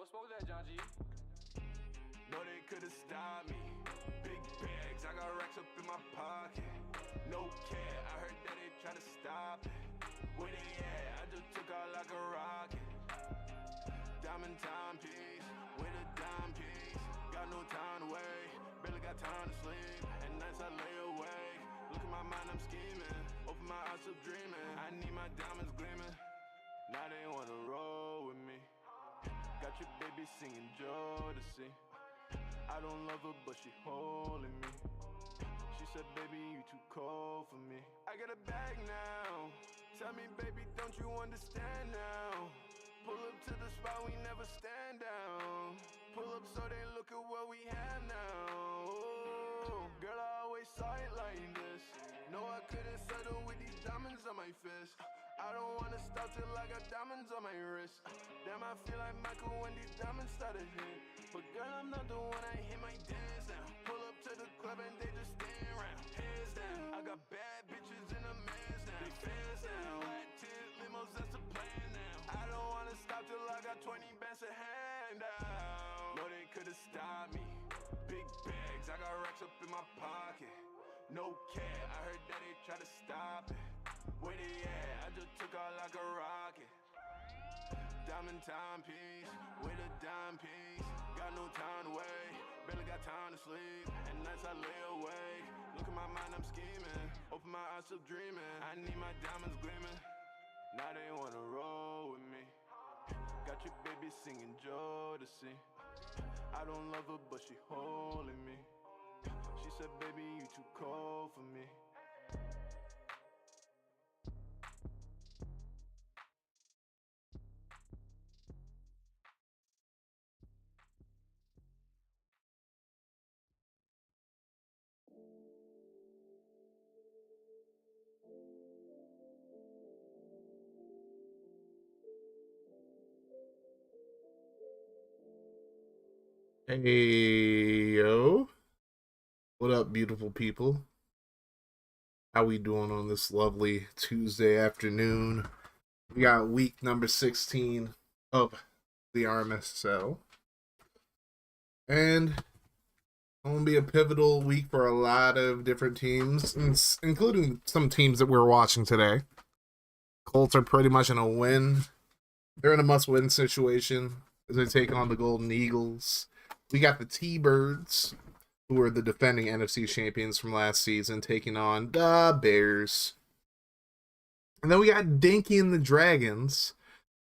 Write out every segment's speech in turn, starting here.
smoke that, John G. No, they could've stopped me. Big bags, I got racks up in my pocket. No care, I heard that they tryna stop it. Where they at? I just took out like a rocket. Diamond timepiece, with a dime piece. Got no time to wait, barely got time to sleep. At nights I lay awake, look at my mind, I'm scheming. Open my eyes up dreaming, I need my diamonds gleaming. Now they wanna roll with me. Got your baby singing Jodeci. I don't love her, but she holding me. She said, baby, you too cold for me. I got a bag now. Tell me, baby, don't you understand now? Pull up to the spot, we never stand down. Pull up so they look at what we have now. Oh, girl, I always saw it like this. No, I couldn't settle with these diamonds on my fist. I don't wanna stop till I got diamonds on my wrist. Damn, I feel like Michael when these diamonds started hit. But girl, I'm not the one, I hit my dance now. Pull up to the club and they just stand around. Hands down, I got bad bitches in a man's now. They fans now, flat tint limos, that's the plan now. I don't wanna stop till I got 20 bands to hand out. No, they could've stopped me. Big bags, I got racks up in my pocket. No care, I heard that they try to stop it. Where they at? I just took out like a rocket. Diamond timepiece, with a dime piece. Got no time to wait, barely got time to sleep. At nights I lay awake, look at my mind, I'm scheming. Open my eyes up dreaming, I need my diamonds gleaming. Now they wanna roll with me. Got your baby singing Jodeci. I don't love her, but she holding me. She said, baby, you too cold for me. Hey yo, what up, beautiful people? How we doing on this lovely Tuesday afternoon? We got week number 16 of the RMSL, and it's gonna be a pivotal week for a lot of different teams, including some teams that we're watching today. Colts are pretty much in a win. They're in a must-win situation as they take on the Golden Eagles. We got the T-Birds, who are the defending NFC champions from last season, taking on the Bears. And then we got Dinky and the Dragons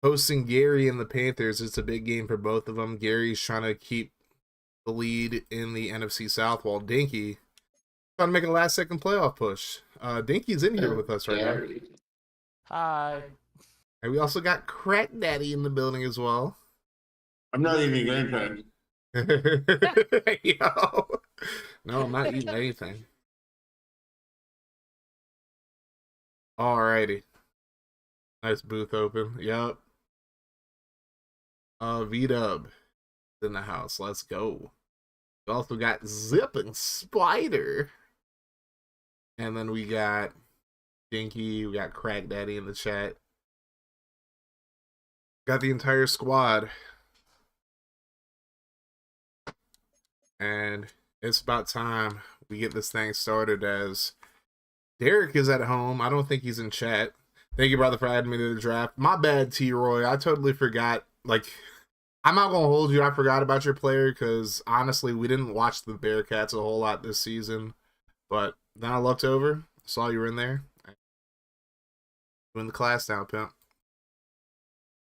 hosting Gary and the Panthers. It's a big game for both of them. Gary's trying to keep the lead in the NFC South, while Dinky trying to make a last-second playoff push. Dinky's in here with us right now. Hi. And we also got Crack Daddy in the building as well. I'm not eating anything. Yo. No, I'm not eating anything. Alrighty. Nice booth open. Yup. V-Dub in the house. Let's go. We also got Zip and Spider. And then we got Dinky. We got Crack Daddy in the chat. Got the entire squad. And it's about time we get this thing started, as Derek is at home. I don't think he's in chat. Thank you, brother, for adding me to the draft. My bad, T-Roy. I totally forgot. Like, I'm not going to hold you. I forgot about your player because, honestly, we didn't watch the Bearcats a whole lot this season. But then I looked over, saw you were in there. Doing the class now, pimp.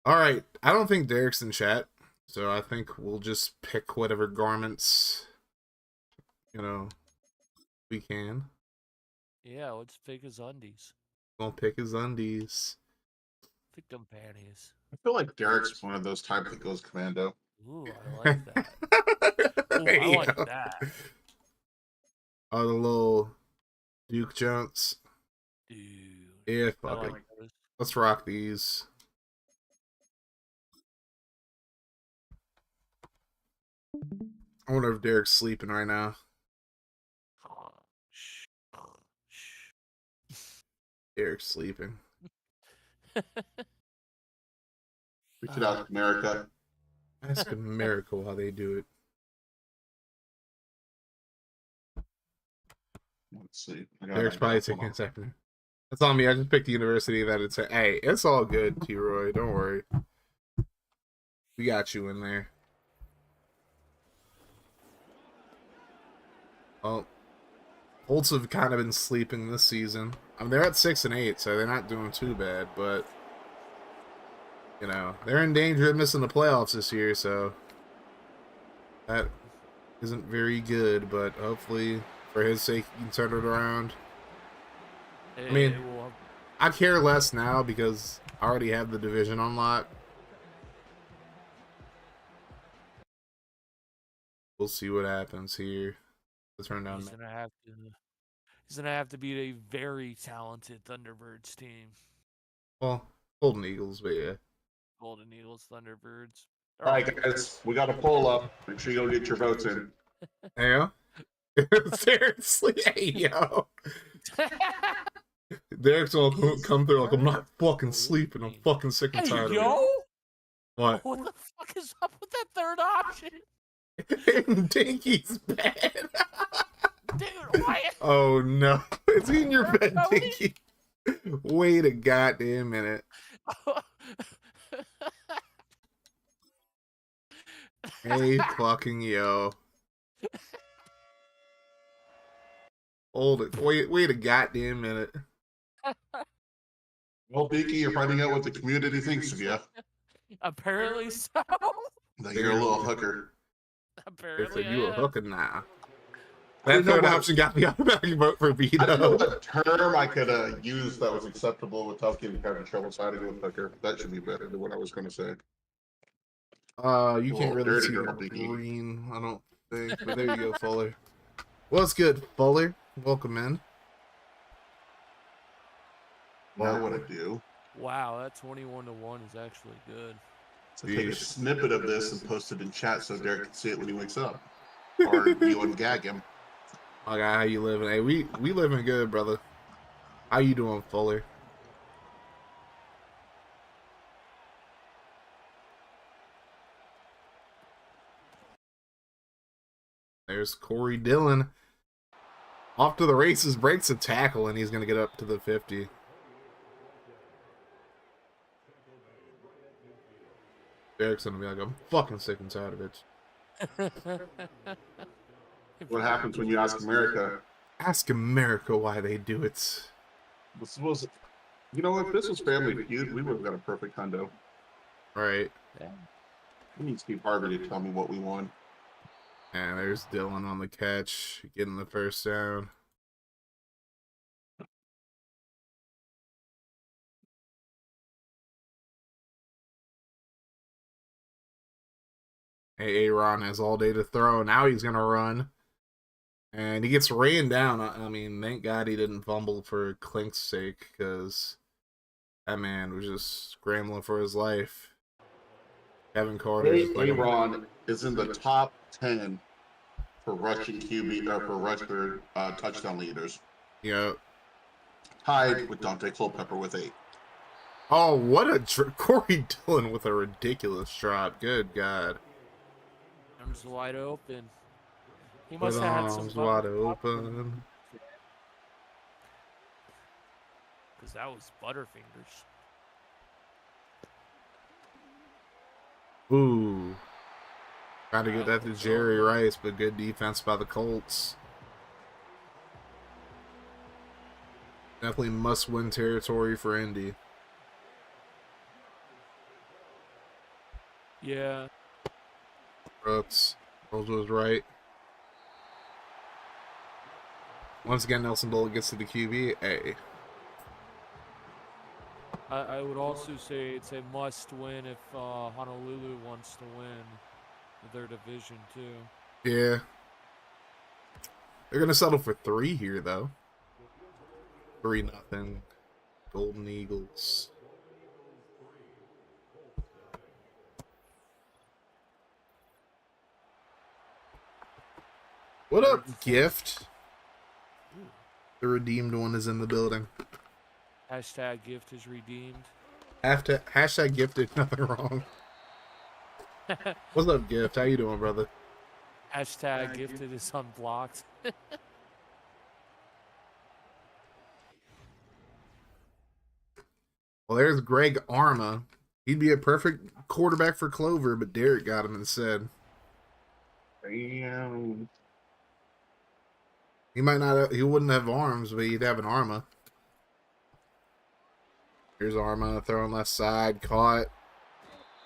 All right. I don't think Derek's in chat. So I think we'll just pick whatever garments, we can. Yeah, let's pick his undies. Gonna pick his undies. Pick them panties. I feel like Derek's one of those type that goes commando. Ooh, I like that. Ooh, I like that. Oh, the little Duke jumps. Dude. Yeah, I fuck like it. those. Let's rock these. I wonder if Derek's sleeping right now. Derek's sleeping. We should ask America. Ask a miracle how they do it. Let's see. I got Derek's an probably idea. Hold taking on. a second. That's on me. I just picked the university that it's at. Hey, it's all good, T-Roy. Don't worry. We got you in there. Well, Colts have kind of been sleeping this season. I mean, they're at 6-8, so they're not doing too bad, but you know, they're in danger of missing the playoffs this year, so that isn't very good, but hopefully for his sake he can turn it around. I mean, I care less now because I already have the division on lock. We'll see what happens here. Let's turn down. He's gonna have to beat a very talented Thunderbirds team. Well, Golden Eagles, but yeah. Golden Eagles, Thunderbirds. All right, guys, we got a poll up. Make sure you go get your votes in. Yeah. Seriously, hey yo. Derek's all come through like I'm not fucking sleeping. I'm fucking sick and tired of it. What? What the fuck is up with that third option? Dinky's bed. Dude, why? Oh no. It's in your bed, Dinky. Wait a goddamn minute. Hey fucking yo. Hold it. Wait a goddamn minute. Well, Beaky, you're finding out what the community thinks of you. Apparently so. That you're a little hooker. They Apparently said you a I am. hooker now. I That didn't know third what- option got the automatic vote for I didn't know veto. what term I could use that was acceptable without getting kind of trouble siding with hooker. That should be better than what I was going to say. You can't Well, really dirty see girl, the Beaky. green, I don't think. But there you go, Fuller. What's good, Fuller? Welcome in. Now what I do Wow, that 21-1 is actually good. is I take a Yeesh. snippet of this and post it in chat so Derek can see it when he wakes up. Or you ungag him. My guy, how you living? Hey, we living good, brother. How you doing, Fuller? There's Corey Dillon. Off to the races, breaks a tackle, and he's going to get up to the 50. Derek's going to be like, I'm fucking sick and tired of it. What happens when you ask America? Ask America why they do it. This was, you know, if this was Family Feud, we would have got a perfect hundo. Right. Yeah. We need Steve Harvey to tell me what we won. And there's Dillon on the catch, getting the first down. Hey, Aaron has all day to throw. Now he's going to run. And he gets ran down. I mean, thank God he didn't fumble for Clink's sake, because that man was just scrambling for his life. Kevin Carter. Aaron is in the top 10 for rushing QB or for rush for touchdown leaders. Yeah. Tied with Dante Culpepper with 8. Oh, what a Corey Dillon with a ridiculous drop. Good God. Arms wide open. He With must have had some arms wide open. because that was Butterfingers. Ooh. Trying to get that to Jerry Rice, but good defense by the Colts. Definitely must-win territory for Indy. Yeah. Brooks. Rose was right. Once again, Nelson Bullock gets to the QB. Hey. I would also say it's a must-win if Honolulu wants to win their division too. Yeah. They're going to settle for 3 here, though. 3-0. Golden Eagles. What up, Gift? The redeemed one is in the building. Hashtag gift is redeemed. Hashtag gifted, nothing wrong. What's up, Gift? How you doing, brother? Hashtag gifted is unblocked. Well, there's Greg Arma. He'd be a perfect quarterback for Clover, but Derek got him instead. Damn. He might not. He wouldn't have arms, but he'd have an Arma. Here's Arma throwing left side, caught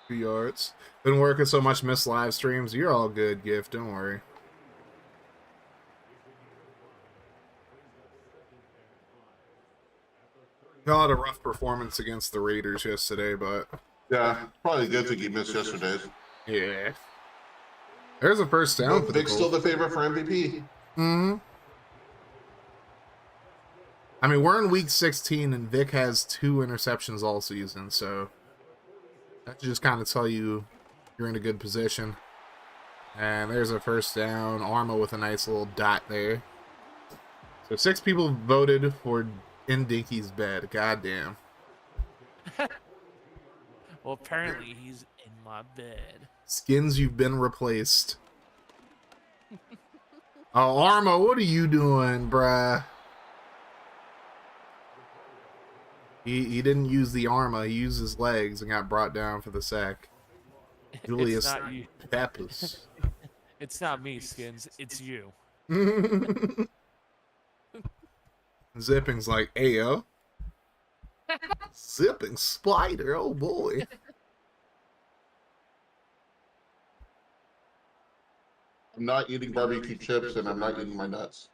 2 yards. Been working so much, missed live streams. You're all good, Gift. Don't worry. Got a rough performance against the Raiders yesterday, but Yeah, probably a good thing he missed yesterday's. yeah. There's a first down But for the Vic's still Colts. the favorite for MVP. Mm-hmm. I mean, we're in week 16, and Vic has 2 interceptions all season, so that should just kind of tell you you're in a good position. And there's a first down. Arma with a nice little dot there. So 6 people voted for in Dinky's bed. Goddamn. Well, apparently he's in my bed. Skins, you've been replaced. Oh, Arma, what are you doing, bruh? He didn't use the Arma. He used his legs and got brought down for the sack. Julius It's not you. Peppers. It's not me, Skins. It's you. Zipping's like, ayo. Zipping spider, oh boy. I'm not eating barbecue chips and I'm not eating my nuts.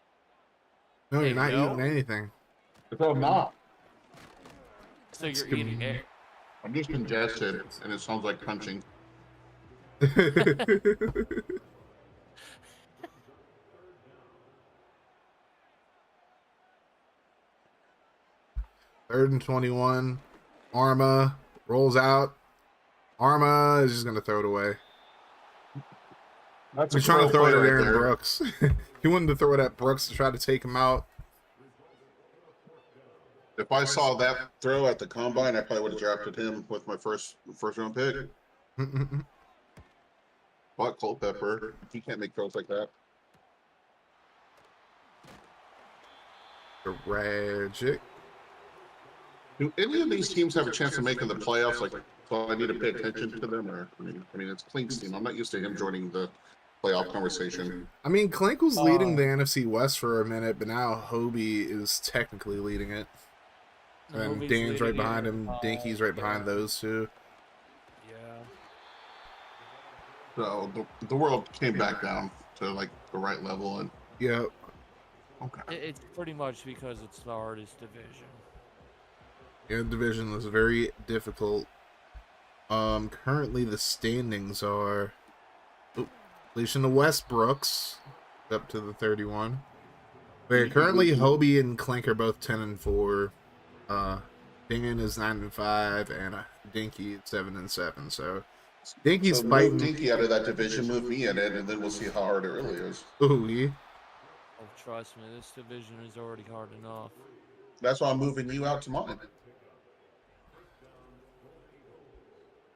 No, you're Hey, not yo. eating anything. So I'm not. So you're good. eating air. I'm just congested and it sounds like punching. Third and 21. Arma rolls out. Arma is just going to throw it away. That's He's trying to throw it at right Aaron there. Brooks. He wanted to throw it at Brooks to try to take him out. If I saw that throw at the combine, I probably would have drafted him with my first round pick. But Culpepper, he can't make throws like that. Tragic. Do any of these teams have a chance of making the playoffs? Like, so I need to pay attention to them, or I mean, it's Clink's team. I'm not used to him joining the playoff conversation. I mean, Clink was leading the NFC West for a minute, but now Hobie is technically leading it. And Hobie's Dan's right leading behind it. him. Dinky's right behind those two. Yeah. So the world came back down to like the right level, and Yep. okay. It's pretty much because it's the hardest division. Yeah, the division was very difficult. Currently the standings are leashing the Westbrooks up to the 31. Wait, currently Hobie and Clink are both 10-4. Dan is 9-5, and Dinky is 7-7. So Dinky's So fighting. move Dinky out of that division, move me in it, and then we'll see how hard it really is. Ooh, yeah. Oh, trust me, this division is already hard enough. That's why I'm moving you out to mine.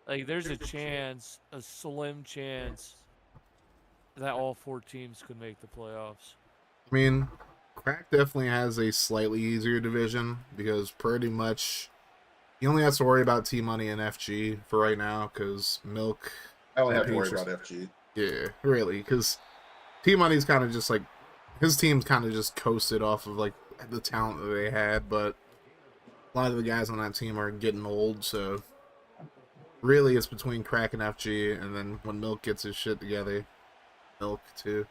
Like, there's a chance, a slim chance, that all 4 teams could make the playoffs. I mean, Crack definitely has a slightly easier division because pretty much he only has to worry about T-Money and FG for right now because Milk. I only and have to worry Peaches- about FG. Yeah, really, because T-Money's kind of just like his team's kind of just coasted off of like the talent that they had, but a lot of the guys on that team are getting old, so really it's between Crack and FG, and then when Milk gets his shit together, Milk too.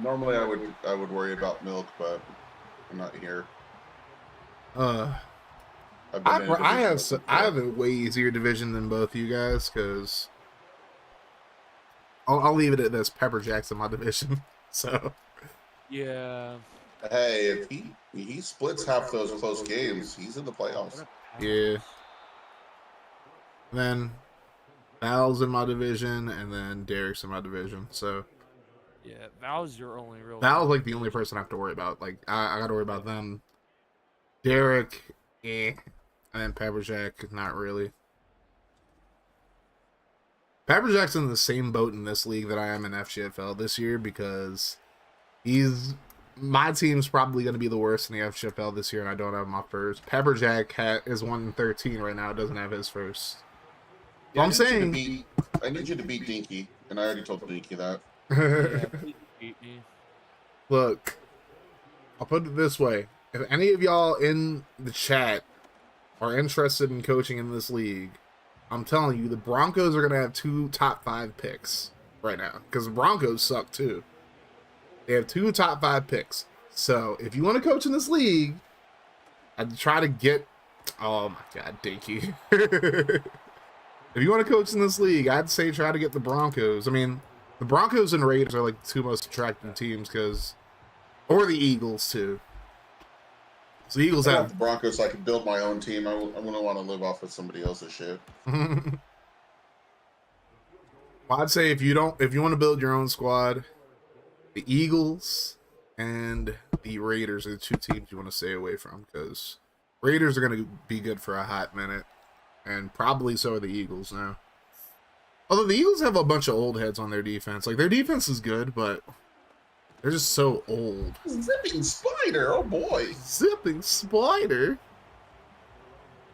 Normally, I would worry about Milk, but I'm not here. I've been in a I have division I have a way easier division than both you guys because I'll leave it at this. Pepper Jack's in my division, so Yeah. Hey, if he splits half those close games, he's in the playoffs. yeah. Then Val's in my division, and then Derek's in my division. So Yeah, Val's your only real. Val's like the only person I have to worry about. Like I got to worry about them. Derek, and then Pepper Jack, not really. Pepperjack's in the same boat in this league that I am in FGFL this year because my team's probably going to be the worst in the FGFL this year, and I don't have my first. Pepperjack is 1-13 right now. Doesn't have his first. Yeah, I'm saying I need you to beat Dinky, and I already told Dinky that. Yeah, please beat me. Look, I'll put it this way: if any of y'all in the chat are interested in coaching in this league, I'm telling you, the Broncos are going to have 2 top 5 picks right now because the Broncos suck too. They have 2 top 5 picks. So if you want to coach in this league, I'd try to get. Oh my God, Dinky. If you want to coach in this league, I'd say try to get the Broncos. I mean, the Broncos and Raiders are like the 2 most attractive teams or the Eagles too. So the Eagles I have want the Broncos so I can build my own team. I wouldn't want to live off of somebody else's shit. Well, I'd say if you want to build your own squad, the Eagles and the Raiders are the 2 teams you want to stay away from because Raiders are going to be good for a hot minute, and probably so are the Eagles now. Although the Eagles have a bunch of old heads on their defense. Like, their defense is good, but they're just so old. Zipping Spider, oh boy. Zipping Spider?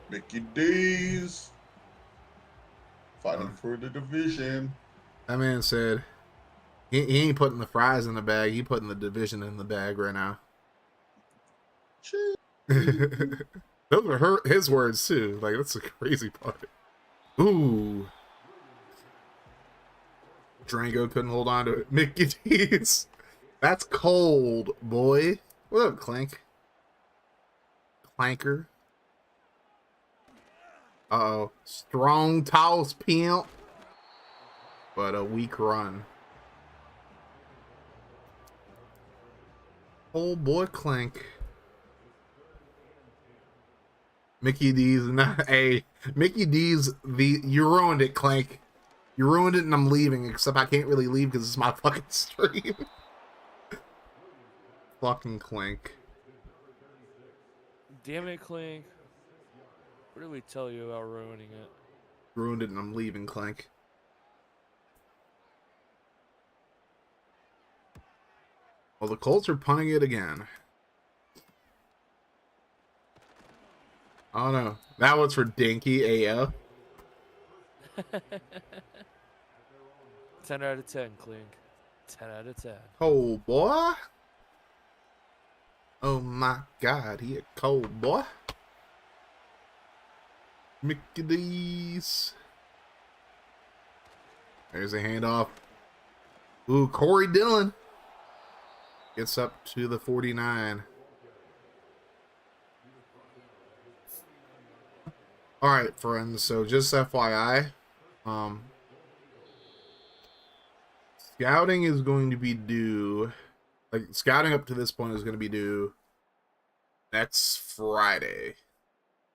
Mickey D's. Fighting for the division. That man said he ain't putting the fries in the bag. He putting the division in the bag right now. Those are his words, too. Like, that's the crazy part. Ooh. Drango couldn't hold on to it. Mickey D's. That's cold, boy. What up, Clank? Clanker. Uh-oh. Strong toss pimp. But a weak run. Oh boy, Clank. Mickey D's not Mickey D's you ruined it, Clank. You ruined it and I'm leaving, except I can't really leave because it's my fucking stream. Fucking Clank. Damn it, Clink. What did we tell you about ruining it? Ruined it and I'm leaving, Clank. Well, the Colts are punting it again. Oh no. That one's for Dinky AO. 10 out of 10, Clink. 10 out of 10. Oh boy. Oh my God, he a cold boy. Mickey D's. There's a handoff. Ooh, Corey Dillon gets up to the 49. All right, friends. So just FYI, scouting is going to be due. Like, scouting up to this point is going to be due next Friday.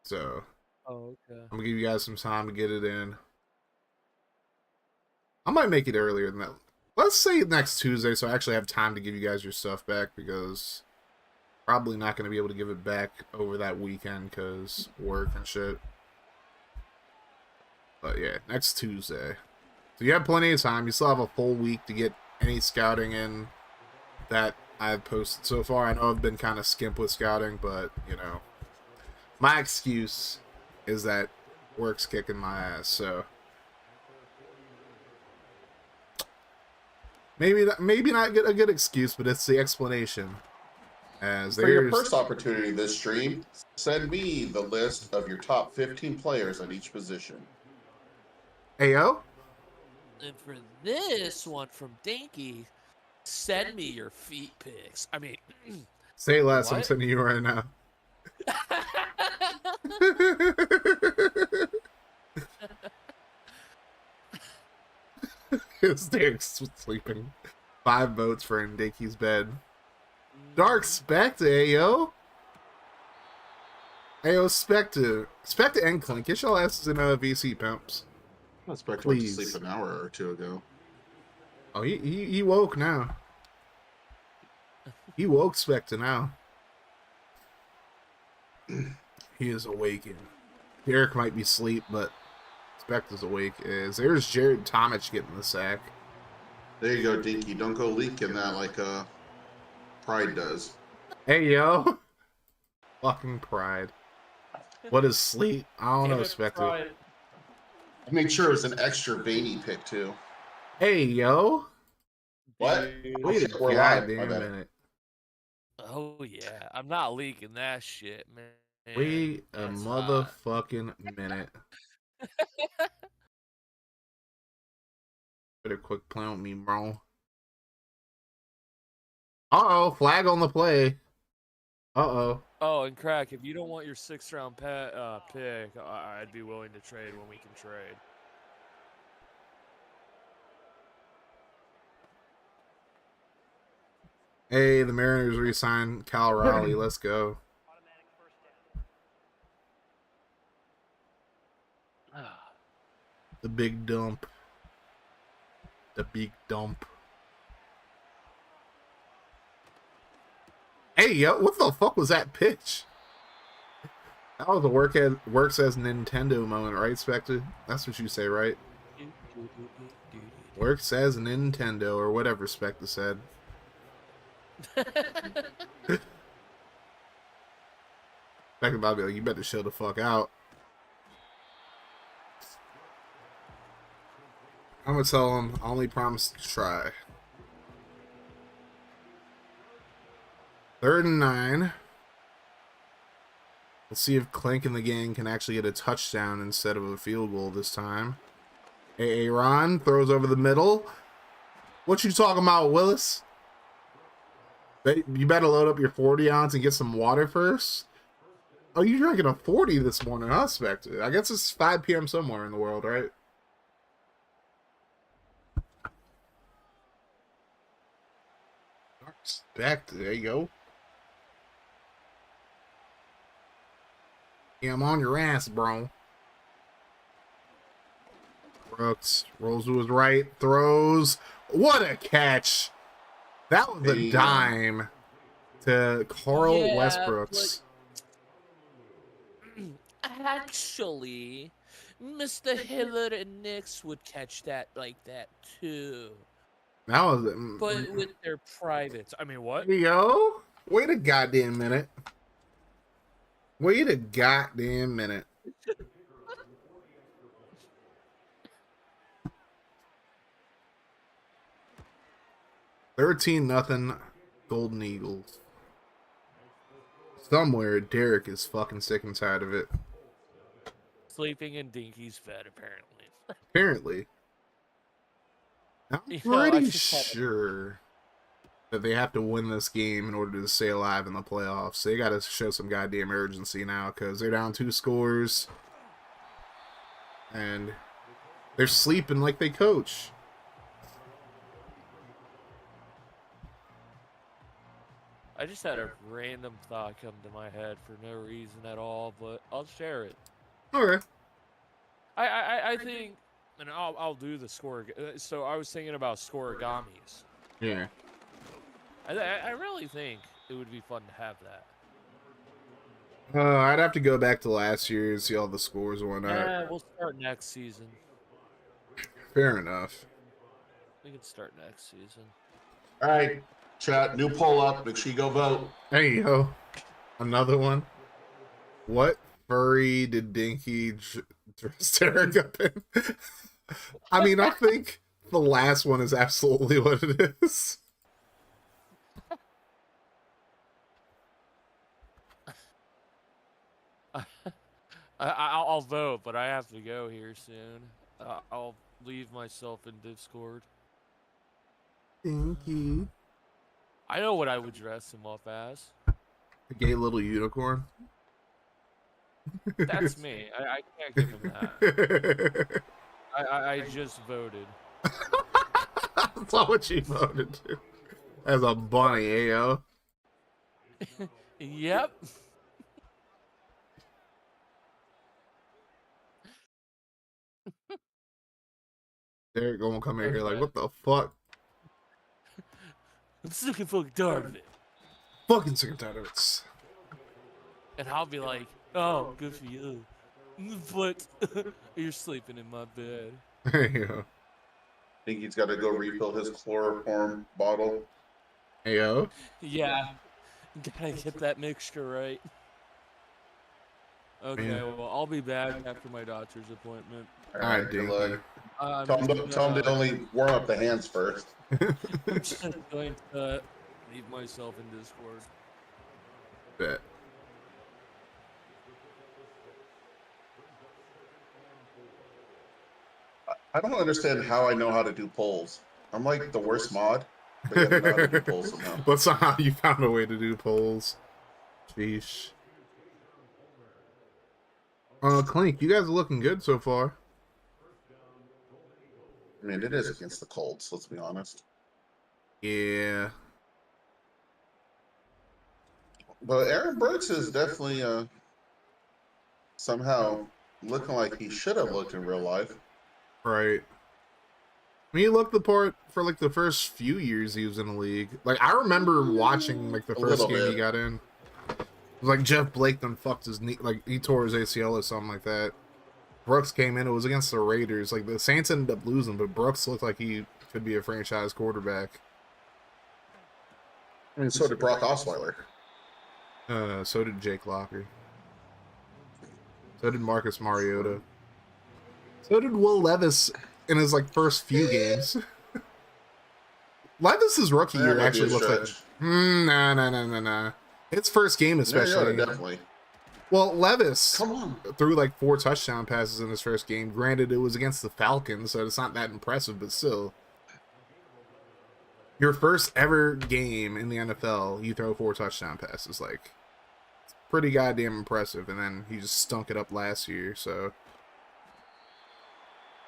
So, Oh, okay. I'm going to give you guys some time to get it in. I might make it earlier than that. Let's say next Tuesday, so I actually have time to give you guys your stuff back, because probably not going to be able to give it back over that weekend because work and shit. But yeah, next Tuesday. So you have plenty of time. You still have a full week to get any scouting in that I've posted so far. I know I've been kind of skimp with scouting, but, you know, my excuse is that work's kicking my ass, so maybe not get a good excuse, but it's the explanation. As For your first opportunity this stream, send me the list of your top 15 players at each position. Ayo? And for this one from Dinky, send me your feet pics. I mean, Say less, I'm What? sending you right now. Derek's sleeping. 5 votes for in Dinky's bed. Dark Spectre, Ayo. Ayo, Spectre and Clink. Get your asses in VC pimps. I expect to Please. sleep an hour or two ago. Oh, he woke now. He woke Spectre now. He is awakened. Derek might be asleep, but Spectre's awake is there's Jared Tomich getting the sack. There you go, Dinky. Don't go leaking that like Pride does. Hey, yo. Fucking Pride. What is Sleet? I don't know, Spectre. I made sure it was an extra veiny pick, too. Hey, yo. What? Wait a We're live. goddamn minute. Oh yeah, I'm not leaking that shit, man. Wait a That's motherfucking minute. Better quick play with me, bro. Uh-oh, flag on the play. Uh-oh. Oh, and Crack, if you don't want your 6th round pick, I'd be willing to trade when we can trade. Hey, the Mariners re-signed Cal Raleigh. Let's go. The big dump. The big dump. Hey, yo, what the fuck was that pitch? That was a works as Nintendo moment, right, Spectre? That's what you say, right? Works as Nintendo, or whatever Spectre said. Spectre about to be like, you better show the fuck out. I'm gonna tell him, I only promise to try. 3rd and 9. Let's see if Clink and the gang can actually get a touchdown instead of a field goal this time. Aaron throws over the middle. What you talking about, Willis? You better load up your 40 ounce and get some water first. Oh, you're drinking a 40 this morning, huh, Spectre? I guess it's 5 p.m. somewhere in the world, right? Spectre, there you go. Yeah, I'm on your ass, bro. Brooks rolls to his right, throws. What a catch! That was a dime to Carl Westbrooks. Actually, Mr. Hiller and Nix would catch that like that too. That was But with their privates. I mean, what? Yo, wait a goddamn minute. Wait a goddamn minute. $13-0 Golden Eagles. Somewhere Derek is fucking sick and tired of it. Sleeping in Dinky's bed, apparently. Apparently. I'm pretty sure that they have to win this game in order to stay alive in the playoffs. They got to show some goddamn urgency now because they're down 2 scores. And they're sleeping like they coach. I just had a random thought come to my head for no reason at all, but I'll share it. Okay. I think, and I'll do the score. So I was thinking about scoregamis. Yeah. I really think it would be fun to have that. I'd have to go back to last year and see all the scores went up. Yeah, we'll start next season. Fair enough. We can start next season. All right, chat. New poll up. Make sure you go vote. Hey, yo. Another one. What furry did Dinky dress Derek up in? I mean, I think the last one is absolutely what it is. I'll vote, but I have to go here soon. I'll leave myself in Discord. Dinky. I know what I would dress him up as. A gay little unicorn. That's me. I can't give him that. I just voted. That's not what you voted to. As a bunny, ayo. Yep. Derek gonna come in here like, what the fuck? I'm sick and fucking tired of it. Fucking sick and tired of it. And I'll be like, oh, good for you. But you're sleeping in my bed. There you go. Think he's got to go refill his chloroform bottle. Hey, yo. Yeah, gotta get that mixture right. Okay, Man. well, I'll be back after my doctor's appointment. All All right, right, good Dinky. luck. I'm Tell him, just tell him to gonna- only warm up the hands first. I'm just going to leave myself in Discord. Bet. I don't understand how I know how to do polls. I'm like the worst mod, but yet I know how to do polls somehow. But somehow you found a way to do polls. Sheesh. Clink, you guys are looking good so far. I mean, it is against the Colts, let's be honest. Yeah. But Aaron Brooks is definitely somehow looking like he should have looked in real life. Right. I mean, he looked the part for like the first few years he was in the league. Like, I remember watching like the A first little game he bit. got in. It was like Jeff Blake done fucked his knee, like he tore his ACL or something like that. Brooks came in, it was against the Raiders. Like, the Saints ended up losing, but Brooks looked like he could be a franchise quarterback. I mean, so did Brock Osweiler. So did Jake Locker. So did Marcus Mariota. So did Will Levis in his like first few games. Levis's rookie year That might be actually a looks like stretch. nah. His first game especially. Mariota, definitely. Well, Levis Come on. threw like 4 touchdown passes in his first game. Granted, it was against the Falcons, so it's not that impressive, but still. Your first ever game in the NFL, you throw 4 touchdown passes. Like, it's pretty goddamn impressive. And then he just stunk it up last year, so.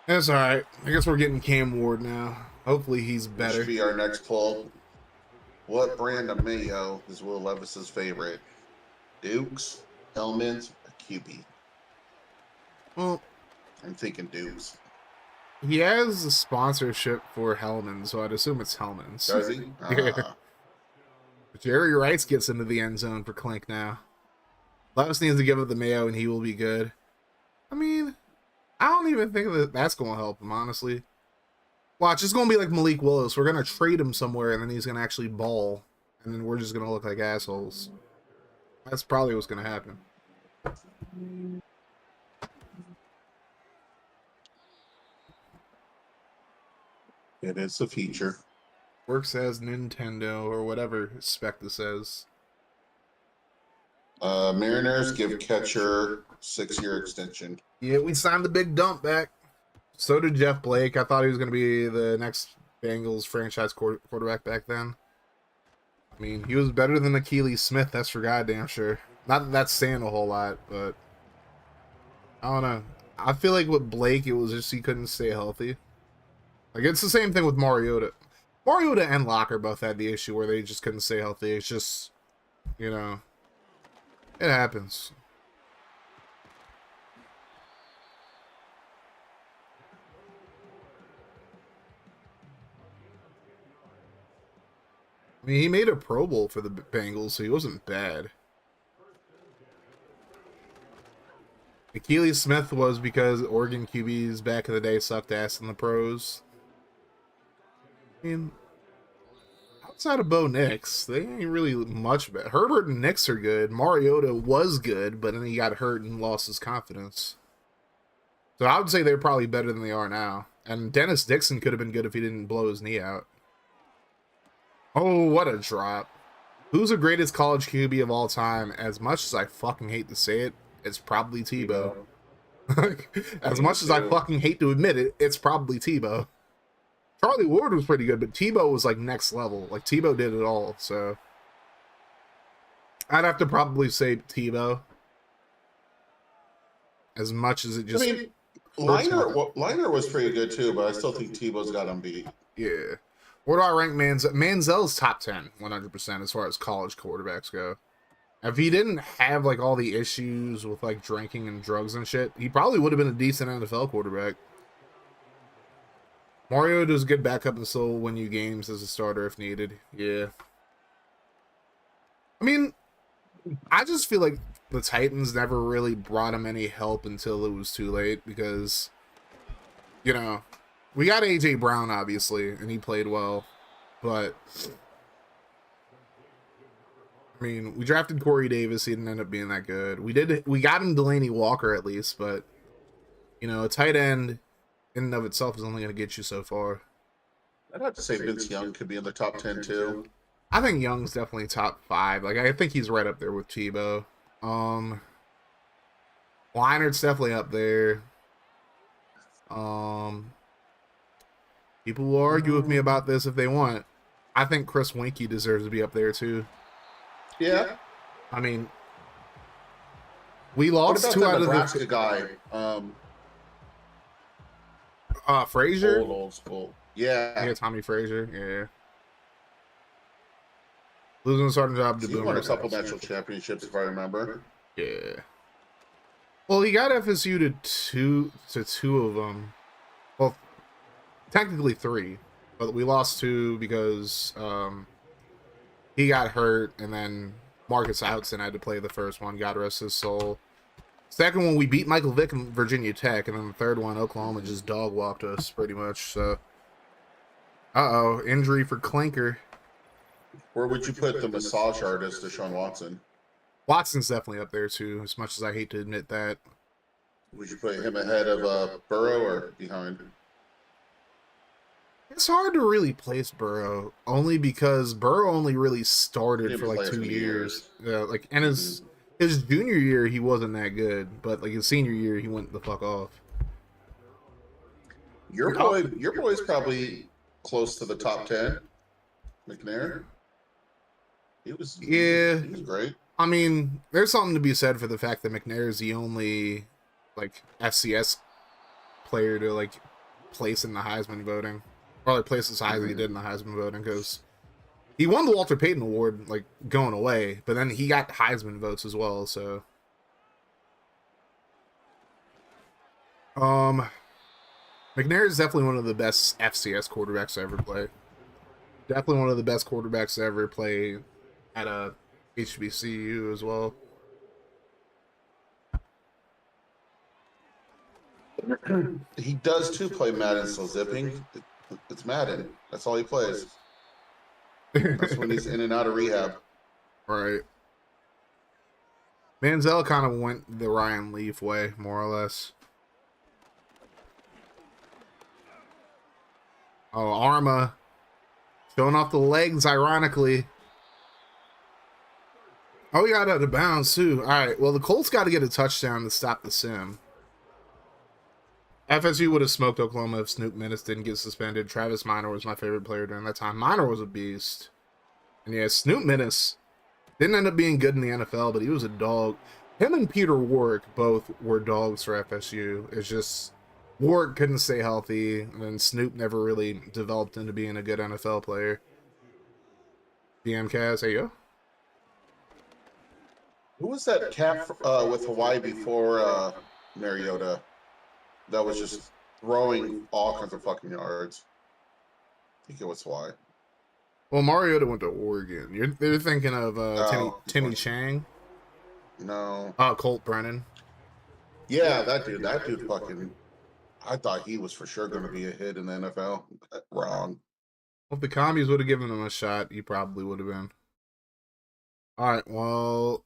That's alright. I guess we're getting Cam Ward now. Hopefully he's That better. should be our next poll. What brand of mayo is Will Levis's favorite? Dukes, Hellman's, or QB? Well, I'm thinking Dukes. he has a sponsorship for Hellman, so I'd assume it's Hellman's. Does he? Yeah. Jerry Rice gets into the end zone for Clink now. Levis needs to give up the mayo and he will be good. I mean, I don't even think that that's going to help him, honestly. Watch, it's going to be like Malik Willis. We're going to trade him somewhere and then he's going to actually ball. And then we're just going to look like assholes. That's probably what's going to happen. It is a feature. Works as Nintendo or whatever spec this says. Mariners give catcher 6-year extension. Yeah, we signed the big dump back. So did Jeff Blake. I thought he was going to be the next Bengals franchise quarterback back then. I mean, he was better than Achilles Smith, that's for goddamn sure. Not that that's saying a whole lot, but I don't know. I feel like with Blake, it was just he couldn't stay healthy. Like, it's the same thing with Mariota. Mariota and Locker both had the issue where they just couldn't stay healthy. It's just, you know, it happens. I mean, he made a Pro Bowl for the Bengals, so he wasn't bad. Achilles Smith was because Oregon QBs back in the day sucked ass in the pros. I mean, outside of Bo Nix, they ain't really much better. Herbert and Nix are good. Mariota was good, but then he got hurt and lost his confidence. So I would say they're probably better than they are now. And Dennis Dixon could have been good if he didn't blow his knee out. Oh, what a drop. Who's the greatest college QB of all time? As much as I fucking hate to say it, it's probably Tebow. As much as I fucking hate to admit it, it's probably Tebow. Charlie Ward was pretty good, but Tebow was like next level. Like, Tebow did it all, so I'd have to probably say Tebow. As much as it just... I mean, Liner was pretty good too, but I still think Tebow's got him beat. Yeah. Where do I rank Manziel? Manziel's top 10, 100%, as far as college quarterbacks go. If he didn't have, like, all the issues with, like, drinking and drugs and shit, he probably would have been a decent NFL quarterback. Mario does good backup and still win you games as a starter if needed. Yeah. I mean, I just feel like the Titans never really brought him any help until it was too late because, you know, we got A.J. Brown, obviously, and he played well, but, I mean, we drafted Corey Davis. He didn't end up being that good. We got him Delaney Walker at least, but, you know, a tight end in and of itself is only going to get you so far. I'd have to say Vince Young could be in the top 10 too. I think Young's definitely top 5. Like, I think he's right up there with Tebow. Leinert's definitely up there. People will argue with me about this if they want. I think Chris Winkie deserves to be up there too. Yeah. I mean, we lost 2 out of the Nebraska guy. Frazier. Old school. Yeah. Tommy Frazier. Yeah. Losing the starting job to He won a couple national championships, if I remember. Yeah. Well, he got FSU to two of them. Well, technically 3, but we lost 2 because he got hurt, and then Marcus Outson had to play the first one. God rest his soul. Second one, we beat Michael Vick and Virginia Tech, and then the third one, Oklahoma just dog walked us pretty much. So, injury for Clinker. Where would you put the massage artist, Deshaun Watson? Watson's definitely up there too, as much as I hate to admit that. Would you put him ahead of Burrow or behind? It's hard to really place Burrow, only because Burrow only really started for like 2 years. Yeah, like, and his junior year he wasn't that good, but like his senior year he went the fuck off. Your boy's probably close to the top 10. McNair. He was great. I mean, there's something to be said for the fact that McNair is the only like FCS player to like place in the Heisman voting, or like place as high as he did in the Heisman voting, because he won the Walter Payton Award like going away, but then he got Heisman votes as well. So, McNair is definitely one of the best FCS quarterbacks to ever play. Definitely one of the best quarterbacks to ever play at a HBCU as well. He does too play Madden, still zipping. It's Madden. That's all he plays. That's when he's in and out of rehab. Right. Manziel kind of went the Ryan Leaf way, more or less. Oh, Arma. Showing off the legs, ironically. Oh, he got out of bounds, too. All right, well, the Colts got to get a touchdown to stop the sim. FSU would have smoked Oklahoma if Snoop Minnis didn't get suspended. Travis Minor was my favorite player during that time. Minor was a beast. And yeah, Snoop Minnis didn't end up being good in the NFL, but he was a dog. Him and Peter Warwick both were dogs for FSU. It's just Warwick couldn't stay healthy, and then Snoop never really developed into being a good NFL player. DM Kaz, there you go. Who was that cat with Hawaii before Mariota that was just throwing all kinds of fucking yards? I think it was Hawaii. Well, Mariota went to Oregon. They're thinking of Timmy Chang? No. Colt Brennan. Yeah, that dude fucking... I thought he was for sure going to be a hit in the NFL. Wrong. Well, if the commies would have given him a shot, he probably would have been. All right, well...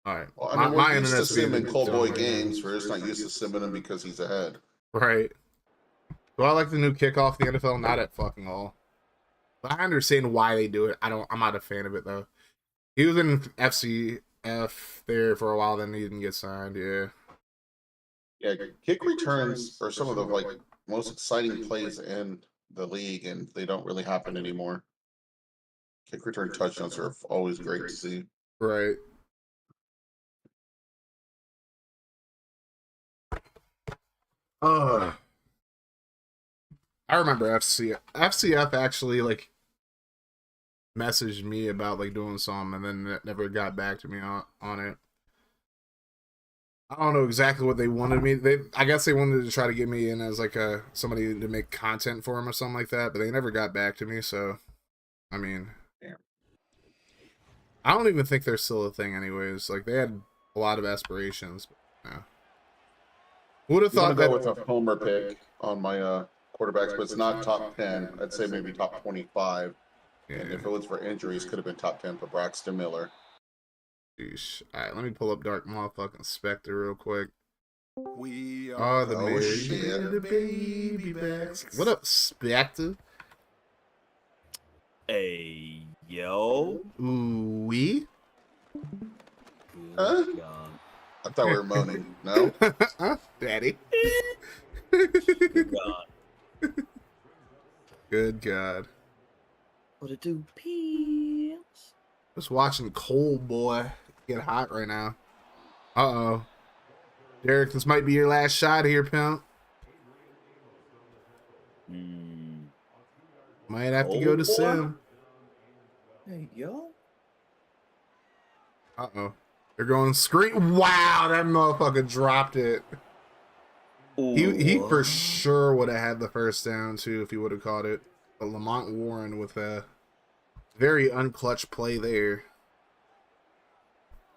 All right. Well, I mean, we're used to simming Cold Boy games. We're just not used to simming him because he's ahead. Right. Do I like the new kickoff in the NFL? Not at fucking all. But I understand why they do it. I'm not a fan of it, though. He was in FCF there for a while, then he didn't get signed, yeah. Yeah, kick returns are some of the like most exciting plays in the league, and they don't really happen anymore. Kick return touchdowns are always great to see. Right. I remember FCF actually like messaged me about like doing something, and then never got back to me on it. I don't know exactly what they wanted me. I guess they wanted to try to get me in as like somebody to make content for them or something like that, but they never got back to me. So, I mean, I don't even think they're still a thing, anyways. Like they had a lot of aspirations. But, yeah. Who would have I'm gonna thought go that? with a homer pick on my quarterbacks, but it's not top 10. I'd say maybe top 25. Yeah. And if it was for injuries, could have been top 10 for Braxton Miller. Sheesh. All right, let me pull up Dark Motherfucking Spectre real quick. We Oh, the Oh, Mary shit. and the baby backs. What up, Spectre? Hey, yo. Ooh wee. Huh? Good God. I thought we were moaning. No? Daddy. Good God. Good God. What it do? Pants. Just watching Cold Boy get hot right now. Uh-oh. Derek, this might be your last shot here, pimp. Might have to go to Cold Boy? Sim. Hey, yo. Uh-oh. They're going screen. Wow, that motherfucker dropped it. He for sure would have had the first down, too, if he would have caught it. But Lamont Warren with a very unclutch play there.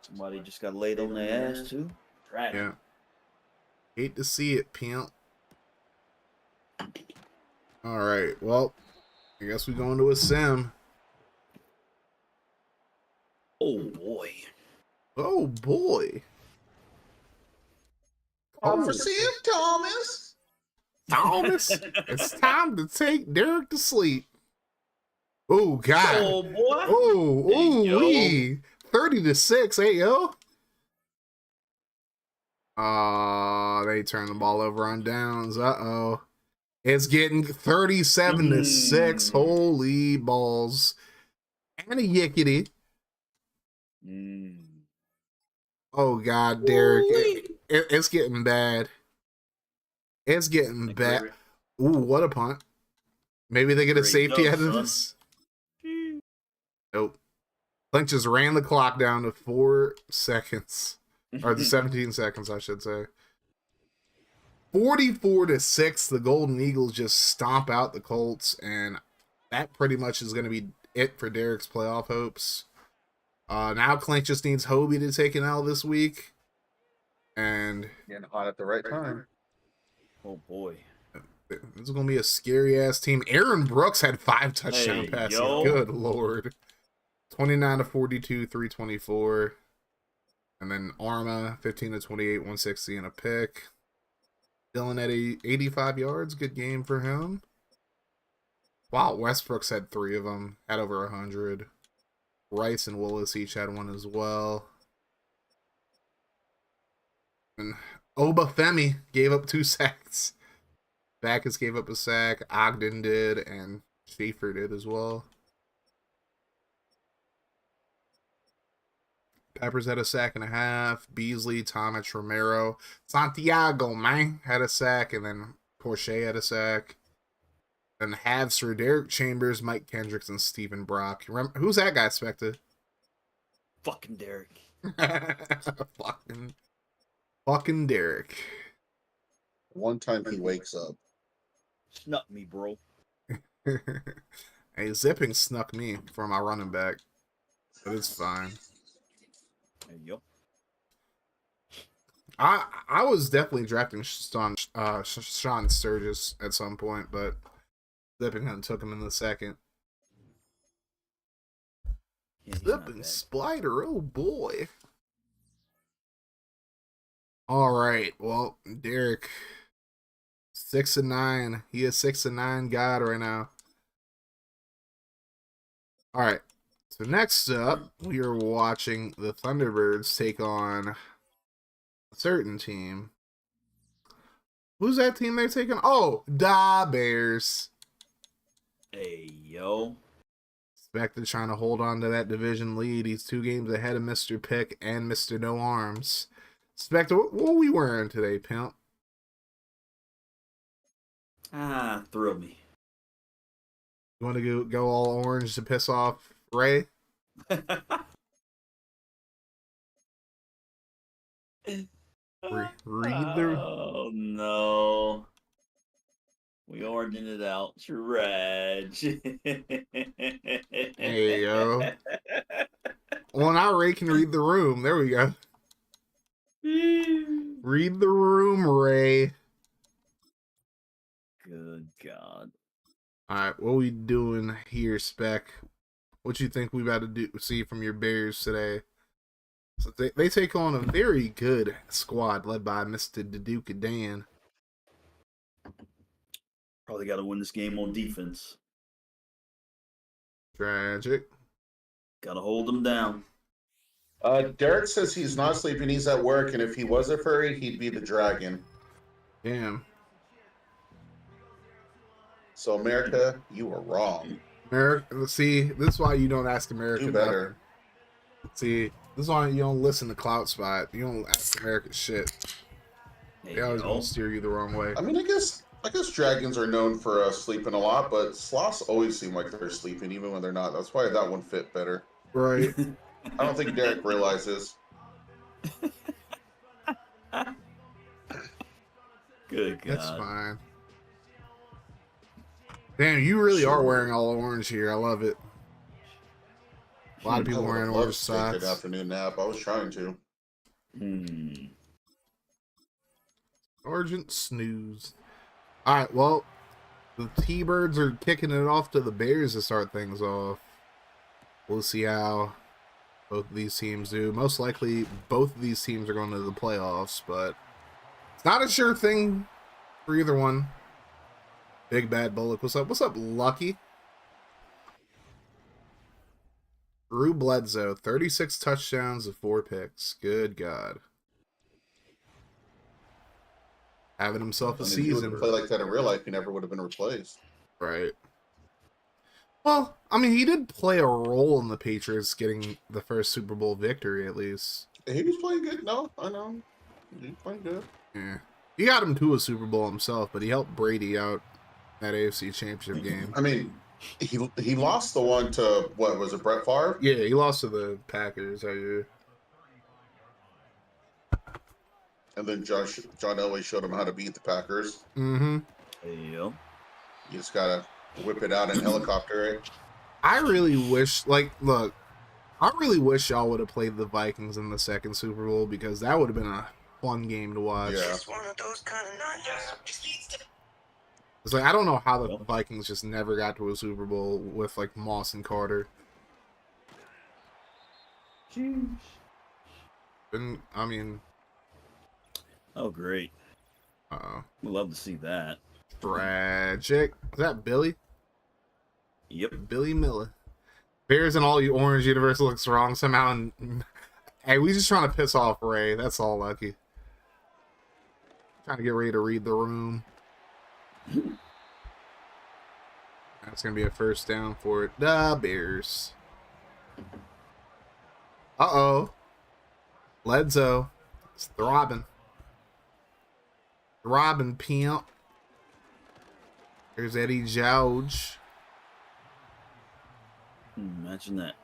Somebody just got laid on their ass, too. Tragic. Yeah. Hate to see it, pimp. All right, well, I guess we're going to a Sim. Oh, boy. Oh, boy. Call for Sam Thomas. Thomas, it's time to take Derek to sleep. Oh, God. Oh, boy. Oh, Hey, yo. wee. 30-6, hey, yo. They turn the ball over on downs. Uh-oh. It's getting 37-6. Holy balls. And a yickety. Oh, God, Derek. It's getting bad. It's getting bad. Ooh, what a punt. Maybe they get a Great safety job, out of son. this. Nope. Lynch just ran the clock down to 4 seconds. Or the 17 seconds, I should say. 44-6, the Golden Eagles just stomp out the Colts, and that pretty much is going to be it for Derek's playoff hopes. Now Clint just needs Hobie to take an L this week. And Getting hot at the right time. Oh, boy. this is going to be a scary-ass team. Aaron Brooks had 5 touchdown Hey, passes. yo. Good Lord. 29-42, 324. And then Arma, 15-28, 160 and a pick. Dylan at 85 yards. Good game for him. Wow, Westbrooks had 3 of them. Had over 100. Rice and Willis each had 1 as well. And Obafemi gave up 2 sacks. Backus gave up a sack. Ogden did. And Schaefer did as well. Peppers had a sack and a half. Beasley, Thomas, Romero, Santiago, man, had a sack. And then Porsche had a sack. And halves for Derek Chambers, Mike Kendricks, and Stephen Brock. Remember, who's that guy, Spectre? Fucking Derek. fucking Derek. One time he wakes up. Snuck me, bro. Hey, zipping snuck me for my running back. But it's fine. Hey, yo. I was definitely drafting Sean Sturgis at some point, but Zipping took him in the second. Yeah, he's not Zipping bad. Splider, oh boy. All right, well, Derek, 6-9. He is 6-9 God right now. All right, so next up, we are watching the Thunderbirds take on a certain team. Who's that team they're taking? Oh, Da Bears. Hey, yo. Spectre trying to hold on to that division lead. He's 2 games ahead of Mr. Pick and Mr. No Arms. Spectre, what are we wearing today, pimp? Thrill me. You want to go all orange to piss off Ray? Read the... Oh, no. We ordered it out. Trash. Hey, yo. Well, now Ray can read the room. There we go. Read the room, Ray. Good God. All right, what we doing here, Spec? What you think we about to see from your Bears today? So they take on a very good squad led by Mr. Duke Dan. Probably got to win this game on defense. Tragic. Got to hold them down. Derek says he's not sleeping, he's at work, and if he was a furry, he'd be the dragon. Damn. So, America, you were wrong. America, see, this is why you don't ask America Do better. nothing. See, this is why you don't listen to Clout Spot. You don't ask America shit. They always gonna steer you the wrong way. I mean, I guess dragons are known for sleeping a lot, but sloths always seem like they're sleeping, even when they're not. That's why that one fit better. Right. I don't think Derek realizes. Good God. That's fine. Damn, you really are wearing all orange here. I love it. A lot of people wearing orange Take socks. an afternoon nap. I was trying to. Sergeant Snooze. All right, well, the T-Birds are kicking it off to the Bears to start things off. We'll see how both of these teams do. Most likely, both of these teams are going to the playoffs, but it's not a sure thing for either one. Big Bad Bullock, what's up? What's up, Lucky? Drew Bledsoe, 36 touchdowns and 4 picks. Good God. Having himself a If he season. would play like that in real life, he never would have been replaced. Right. Well, I mean, he did play a role in the Patriots getting the first Super Bowl victory, at least. He was playing good. No, I know. He was playing good. Yeah. He got him to a Super Bowl himself, but he helped Brady out that AFC Championship game. I mean, he lost the one to, what, was it Brett Favre? Yeah, he lost to the Packers. And then John Elway showed him how to beat the Packers. Mm-hmm. There you go. You just gotta whip it out in helicopter, right? I really wish, look, I really wish y'all would have played the Vikings in the second Super Bowl, because that would have been a fun game to watch. Yeah. It's one of those kind of nights. It's like, I don't know how the Vikings just never got to a Super Bowl with, like, Moss and Carter. Jeez. And, I mean... Oh, great. Uh-oh. We'd love to see that. Tragic. Is that Billy? Yep. Billy Miller. Bears and all you orange universe looks wrong somehow. And hey, we just trying to piss off Ray. That's all, Lucky. Trying to get ready to read the room. That's going to be a first down for the Bears. Uh-oh. Bledsoe. It's throbbing. Throbbing, pimp. There's Eddie George. Imagine that.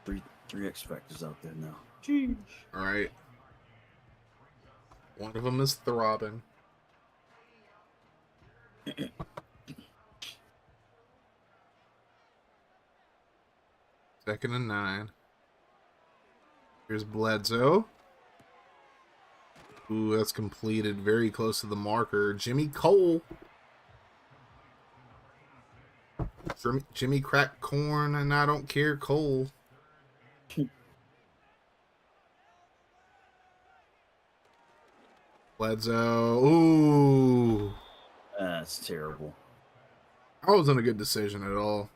Three X Factors out there now. Jeez. All right. One of them is throbbing. Second and 9. Here's Bledsoe. Ooh, that's completed. Very close to the marker. Jimmy Cole. Jimmy cracked corn, and I don't care, Cole. Bledsoe. Ooh. That's terrible. That wasn't a good decision at all.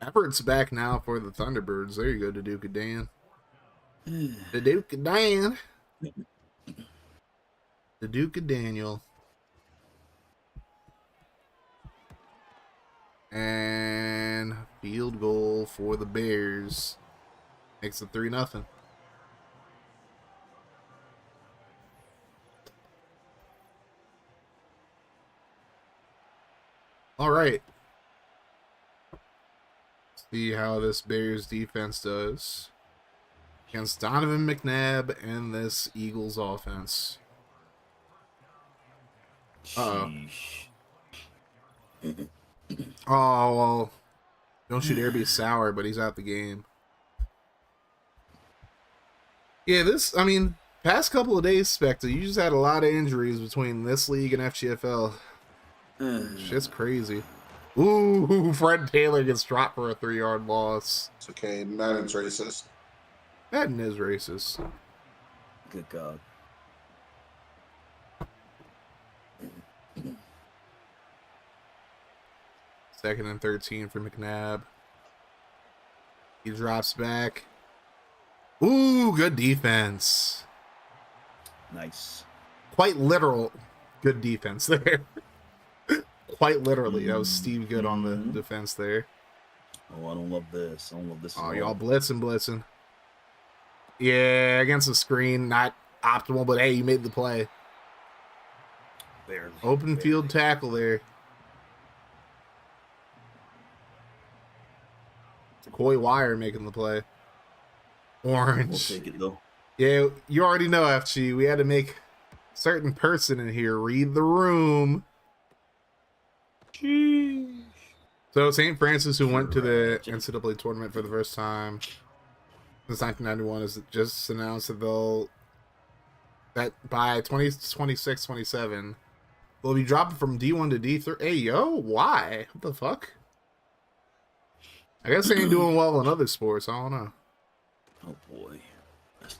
Everett's back now for the Thunderbirds. There you go, the Duke of Dan. The Duke of Dan. The Duke of Daniel. And field goal for the Bears. Makes it 3-0. All right. See how this Bears defense does against Donovan McNabb and this Eagles offense. Uh-oh. Sheesh. Oh, well, don't you dare be sour, but he's out the game. Yeah, I mean, past couple of days, Spectre, you just had a lot of injuries between this league and FGFL. Shit's crazy. Ooh, Fred Taylor gets dropped for a 3-yard loss. It's okay. Madden's racist. Madden is racist. Good God. Second and 13 for McNabb. He drops back. Ooh, good defense. Nice. Quite literal good defense there. Quite literally. That was Steve Good on the defense there. Oh, I don't love this. I don't love this. Oh, y'all blitzing. Yeah, against the screen, not optimal, but hey, you made the play. Barely. Open field tackle there. Coy Wire making the play. Orange. We'll take it though. Yeah, you already know, FG. We had to make a certain person in here read the room. Sheesh. So St. Francis, who went to the NCAA tournament for the first time since 1991, has just announced that by 2026, 27, they'll be dropping from D1 to D3. Hey, yo, why? What the fuck? I guess they ain't doing well in other sports. I don't know. Oh boy.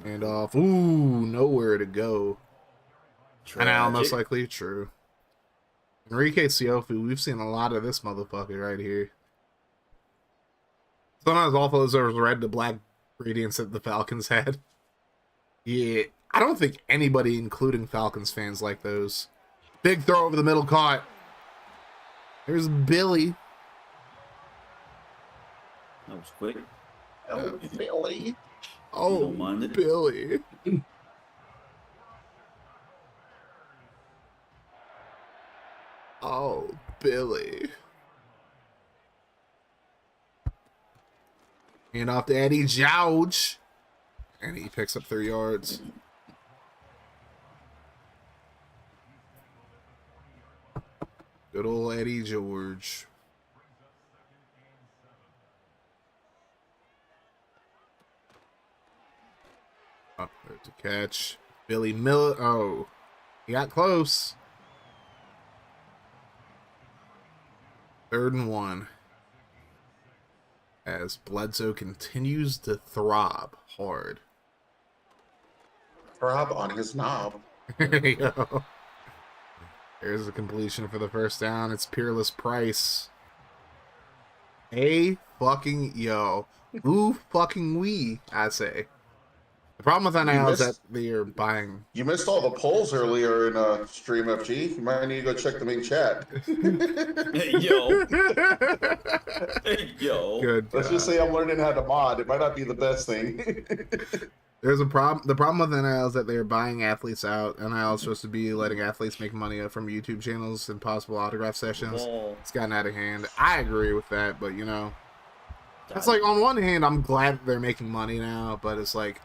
And off. Ooh, nowhere to go. And now, most likely, true. Enrique Siofu, we've seen a lot of this motherfucker right here. Sometimes all those are red to black gradients that the Falcons had. Yeah, I don't think anybody, including Falcons fans, like those. Big throw over the middle, caught. There's Billy. That was quick. Oh, Billy. Oh, don't mind it. Billy. Oh, Billy. Hand off to Eddie George. And he picks up 3 yards. Good old Eddie George. Up there to catch. Billy Miller. Oh, he got close. 3rd and 1. As Bledsoe continues to throb hard. Throb on his knob. There you go. There's a completion for the first down. It's Peerless Price. Hey, fucking yo. Ooh, fucking we, I say. The problem with that now is that they are buying. You missed all the polls earlier in Stream FG. You might need to go check the main chat. Hey, yo. Hey, yo. Good. Let's just say I'm learning how to mod. It might not be the best thing. There's a problem. The problem with NIL is that they're buying athletes out. NIL is supposed to be letting athletes make money from YouTube channels and possible autograph sessions. It's gotten out of hand. I agree with that, but you know, it's like on one hand, I'm glad that they're making money now, but it's like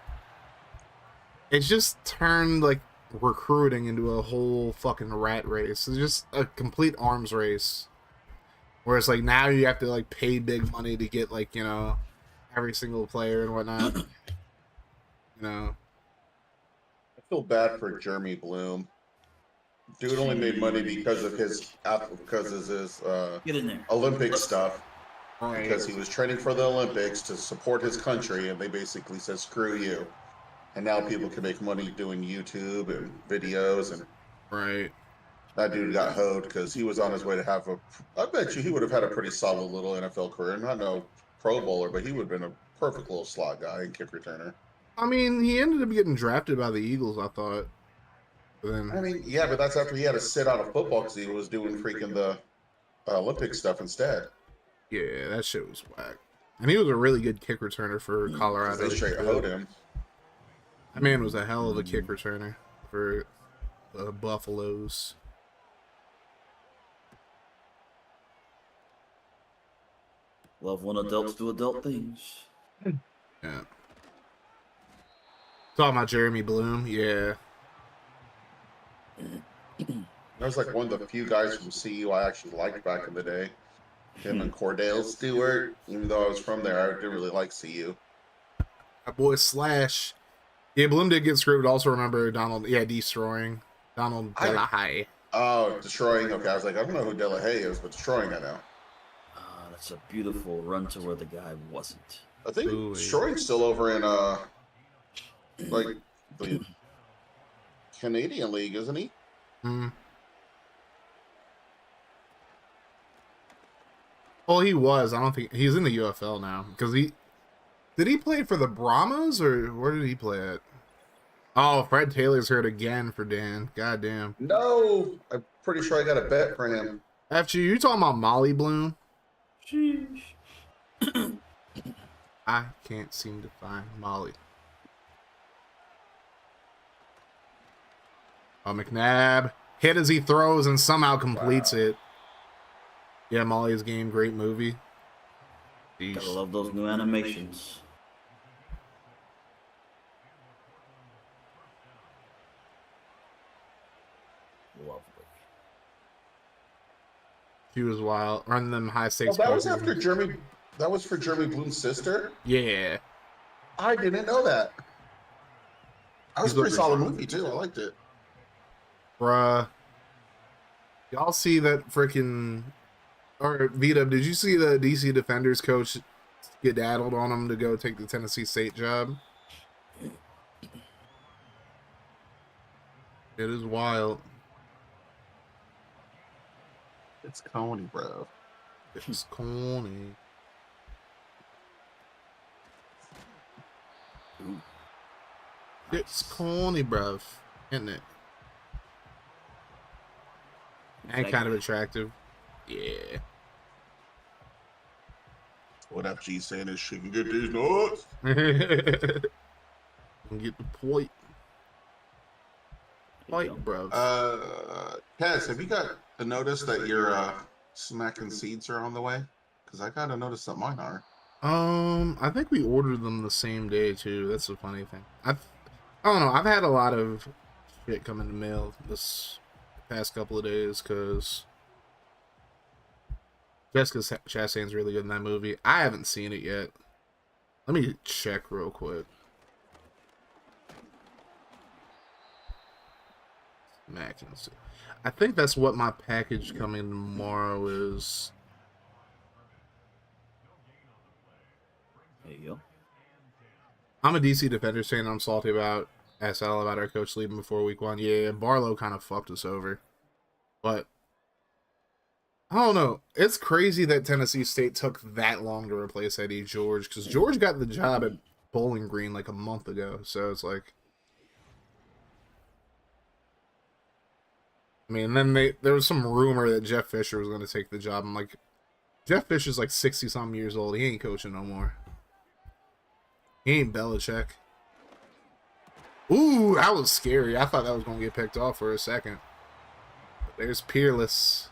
it's just turned like recruiting into a whole fucking rat race. It's just a complete arms race. Where it's like now you have to like pay big money to get like, you know, every single player and whatnot. You know. I feel bad for Jeremy Bloom. Dude only made money because of his Get in there. Olympic stuff. Right. Because he was training for the Olympics to support his country, and they basically said, screw you. And now people can make money doing YouTube and videos, and Right. that dude got hoed because he was on his way to have I bet you he would have had a pretty solid little NFL career. Not no Pro Bowler, but he would have been a perfect little slot guy and kick returner. I mean, he ended up getting drafted by the Eagles, I thought. But then, I mean, yeah, but that's after he had to sit out of football because he was doing freaking the Olympic stuff instead. yeah, that shit was whack. And he was a really good kick returner for Colorado. They straight hoed him. That man was a hell of a kick returner for the Buffaloes. Love when adults do adult things. Yeah. Talking about Jeremy Bloom, yeah. That was like one of the few guys from CU I actually liked back in the day. Him and Cordell Stewart. Even though I was from there, I didn't really like CU. That boy Slash, Yeah, Bloom did get screwed. Also remember Donald, destroying Donald Delahaye. Oh, destroying. Okay, I was like, I don't know who Delahaye is, but destroying I know. That's a beautiful run to where the guy wasn't. I think destroying's still over in like the Canadian League, isn't he? Hmm. Well, he was. I don't think he's in the UFL now because did he play for the Brahmas or where did he play at? Oh, Fred Taylor's hurt again for Dan. God damn. No, I'm pretty sure I got a bet for him. After you talking about Molly Bloom? Sheesh. I can't seem to find Molly. Oh, McNabb hit as he throws and somehow completes it. Yeah, Molly's Game, great movie. Gotta love those new animations. Lovely. She was wild. Running them high stakes. Oh, that was poker. after Jeremy. That was for Jeremy Bloom's sister. Yeah. I didn't know that. That was a pretty solid movie too. I liked it. Bruh. Y'all see that freaking... Or, Vito, did you see the DC Defenders coach skedaddled on him to go take the Tennessee State job? It is wild. It's Coney, bro. It's corny. Ooh. It's corny, bruv. Isn't it? And kind of attractive. Yeah. What FG saying is she can get these nuts. Get the point. There you Point, go. bruv. Kaz, have you got a notice that your smacking seeds are on the way? Because I got a notice that mine are. I think we ordered them the same day too. That's the funny thing. I don't know. I've had a lot of shit come in the mail this past couple of days because Jessica Chastain's really good in that movie. I haven't seen it yet. Let me check real quick. Mackenzie. I think that's what my package coming tomorrow is. There you go. I'm a DC Defenders fan. I'm salty about SL, about our coach leaving before week 1. Yeah, Barlow kind of fucked us over. But I don't know. It's crazy that Tennessee State took that long to replace Eddie George because George got the job at Bowling Green like a month ago. So it's like, I mean, then there was some rumor that Jeff Fisher was going to take the job. I'm like, Jeff Fisher's like 60-something years old. He ain't coaching no more. He ain't Belichick. Ooh, that was scary. I thought that was going to get picked off for a second. But there's Peerless.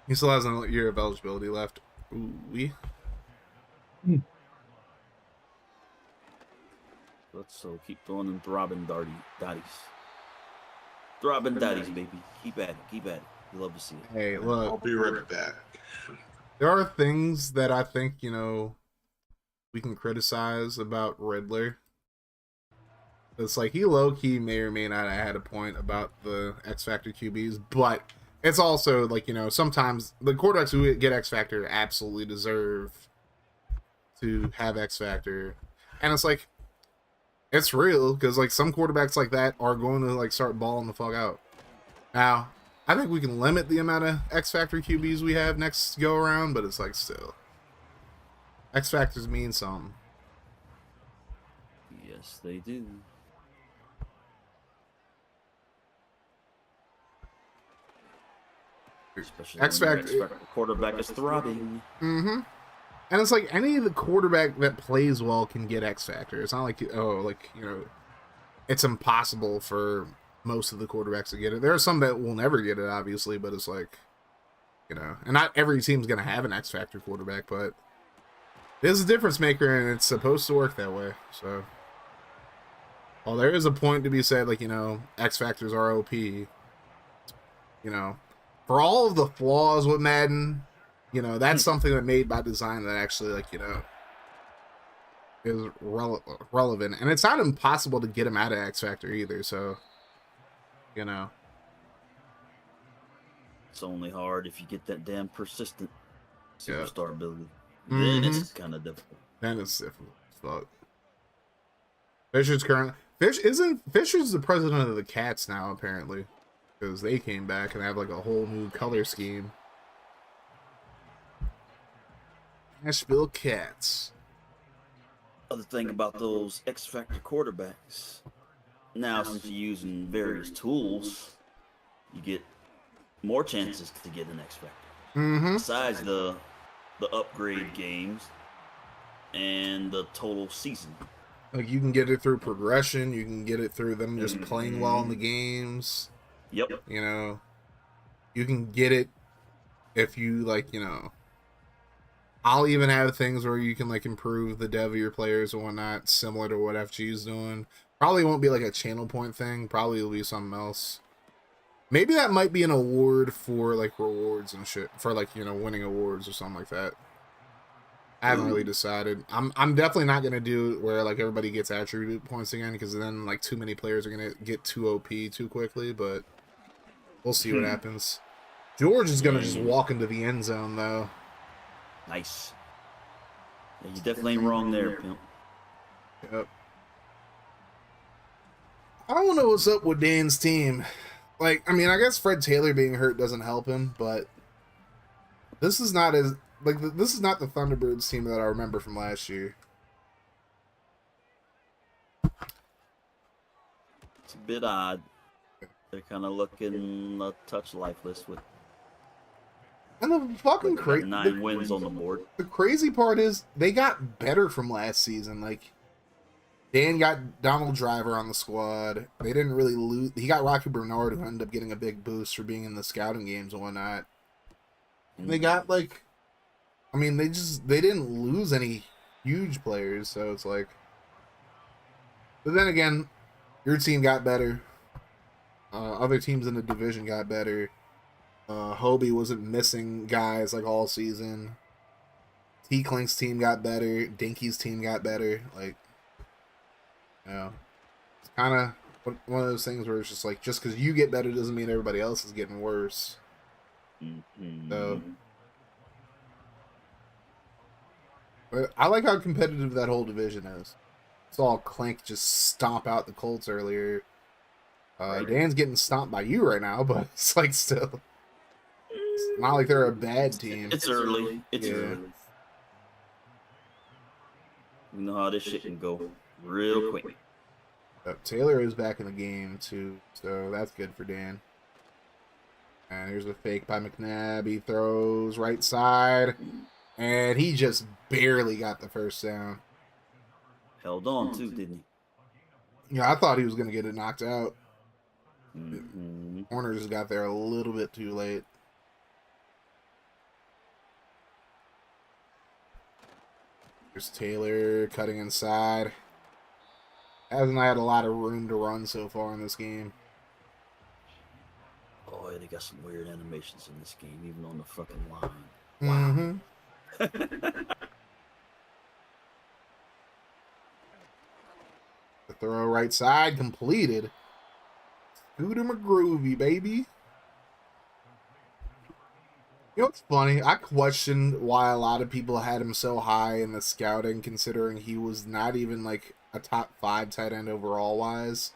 He still has a year of eligibility left. Ooh-wee. Let's keep throwing them throbbing daddies. Throbbing daddies, baby. Keep at it. Keep at it. We love to see it. Hey, I'll look. be right back. There are things that I think, we can criticize about Riddler. It's like he low-key may or may not have had a point about the X Factor QBs, but it's also like, sometimes the quarterbacks who get X Factor absolutely deserve to have X Factor. And it's like, it's real because like some quarterbacks like that are going to like start balling the fuck out. Now, I think we can limit the amount of X Factor QBs we have next go around, but it's like still. X Factors mean something. Yes, they do. Especially X when your Factor. X Factor quarterback is throbbing. Mm-hmm. And it's like any of the quarterback that plays well can get X Factor. It's not like, it's impossible for most of the quarterbacks to get it. There are some that will never get it, obviously, but it's like, and not every team's going to have an X Factor quarterback, but it is a difference maker, and it's supposed to work that way. So, well, there is a point to be said, like, X Factors are OP. For all of the flaws with Madden, that's something that made by design that actually, like, is relevant, and it's not impossible to get him out of X Factor either. So, you know, It's only hard if you get that damn persistent Yeah. superstar ability. Then Mhm. it's kind of difficult. then it's difficult as fuck. Fisher's the president of the Cats now, apparently, because they came back and have like a whole new color scheme. Nashville Cats. Other thing about those X Factor quarterbacks. Now, since you're using various tools, you get more chances to get an X Factor. Mm-hmm. Besides the upgrade games and the total season. Like you can get it through progression, you can get it through them just playing well in the games. Yep. You know, you can get it if you like, you know. I'll even have things where you can like improve the dev of your players and whatnot, similar to what FG's doing. Probably won't be like a channel point thing. Probably will be something else. Maybe that might be an award for like rewards and shit, for like, you know, winning awards or something like that. I haven't really decided. I'm definitely not gonna do it where like everybody gets attribute points again, because then like too many players are gonna get too OP too quickly. But we'll see what happens. George is gonna just walk into the end zone though. Nice. Yeah, you definitely ain't wrong there, pimp. Yep. I don't know what's up with Dan's team. Like, I mean, I guess Fred Taylor being hurt doesn't help him, but this is not as like this is not the Thunderbirds team that I remember from last year. It's a bit odd. They're kind of looking a touch lifeless with And the fucking crazy 9 wins on the board. The crazy part is they got better from last season. Like Dan got Donald Driver on the squad. They didn't really lose. He got Rocky Bernard, who ended up getting a big boost for being in the scouting games and whatnot. And they got like, I mean, they didn't lose any huge players, so it's like. But then again, your team got better. Other teams in the division got better. Hobie wasn't missing guys like all season. T-Clink's team got better. Dinky's team got better. Like, you know, it's kind of one of those things where it's just like, just because you get better doesn't mean everybody else is getting worse. So, but I like how competitive that whole division is. Saw Clink just stomp out the Colts earlier. Dan's getting stomped by you right now, but it's like still. It's not like they're a bad team. It's early. It's Yeah. early. You know how this shit can go real quick. Taylor is back in the game too, so that's good for Dan. And here's a fake by McNabb. He throws right side, and he just barely got the first down. Held on too, didn't Yeah, I thought he was gonna get it knocked out. he? Horner just got there a little bit too late. There's Taylor cutting inside. Hasn't had a lot of room to run so far in this game. Boy, they got some weird animations in this game, even on the fucking line. Mm-hmm. The throw right side completed. Scooter McGroovy, baby. You know what's funny? I questioned why a lot of people had him so high in the scouting, considering he was not even like a top 5 tight end overall wise.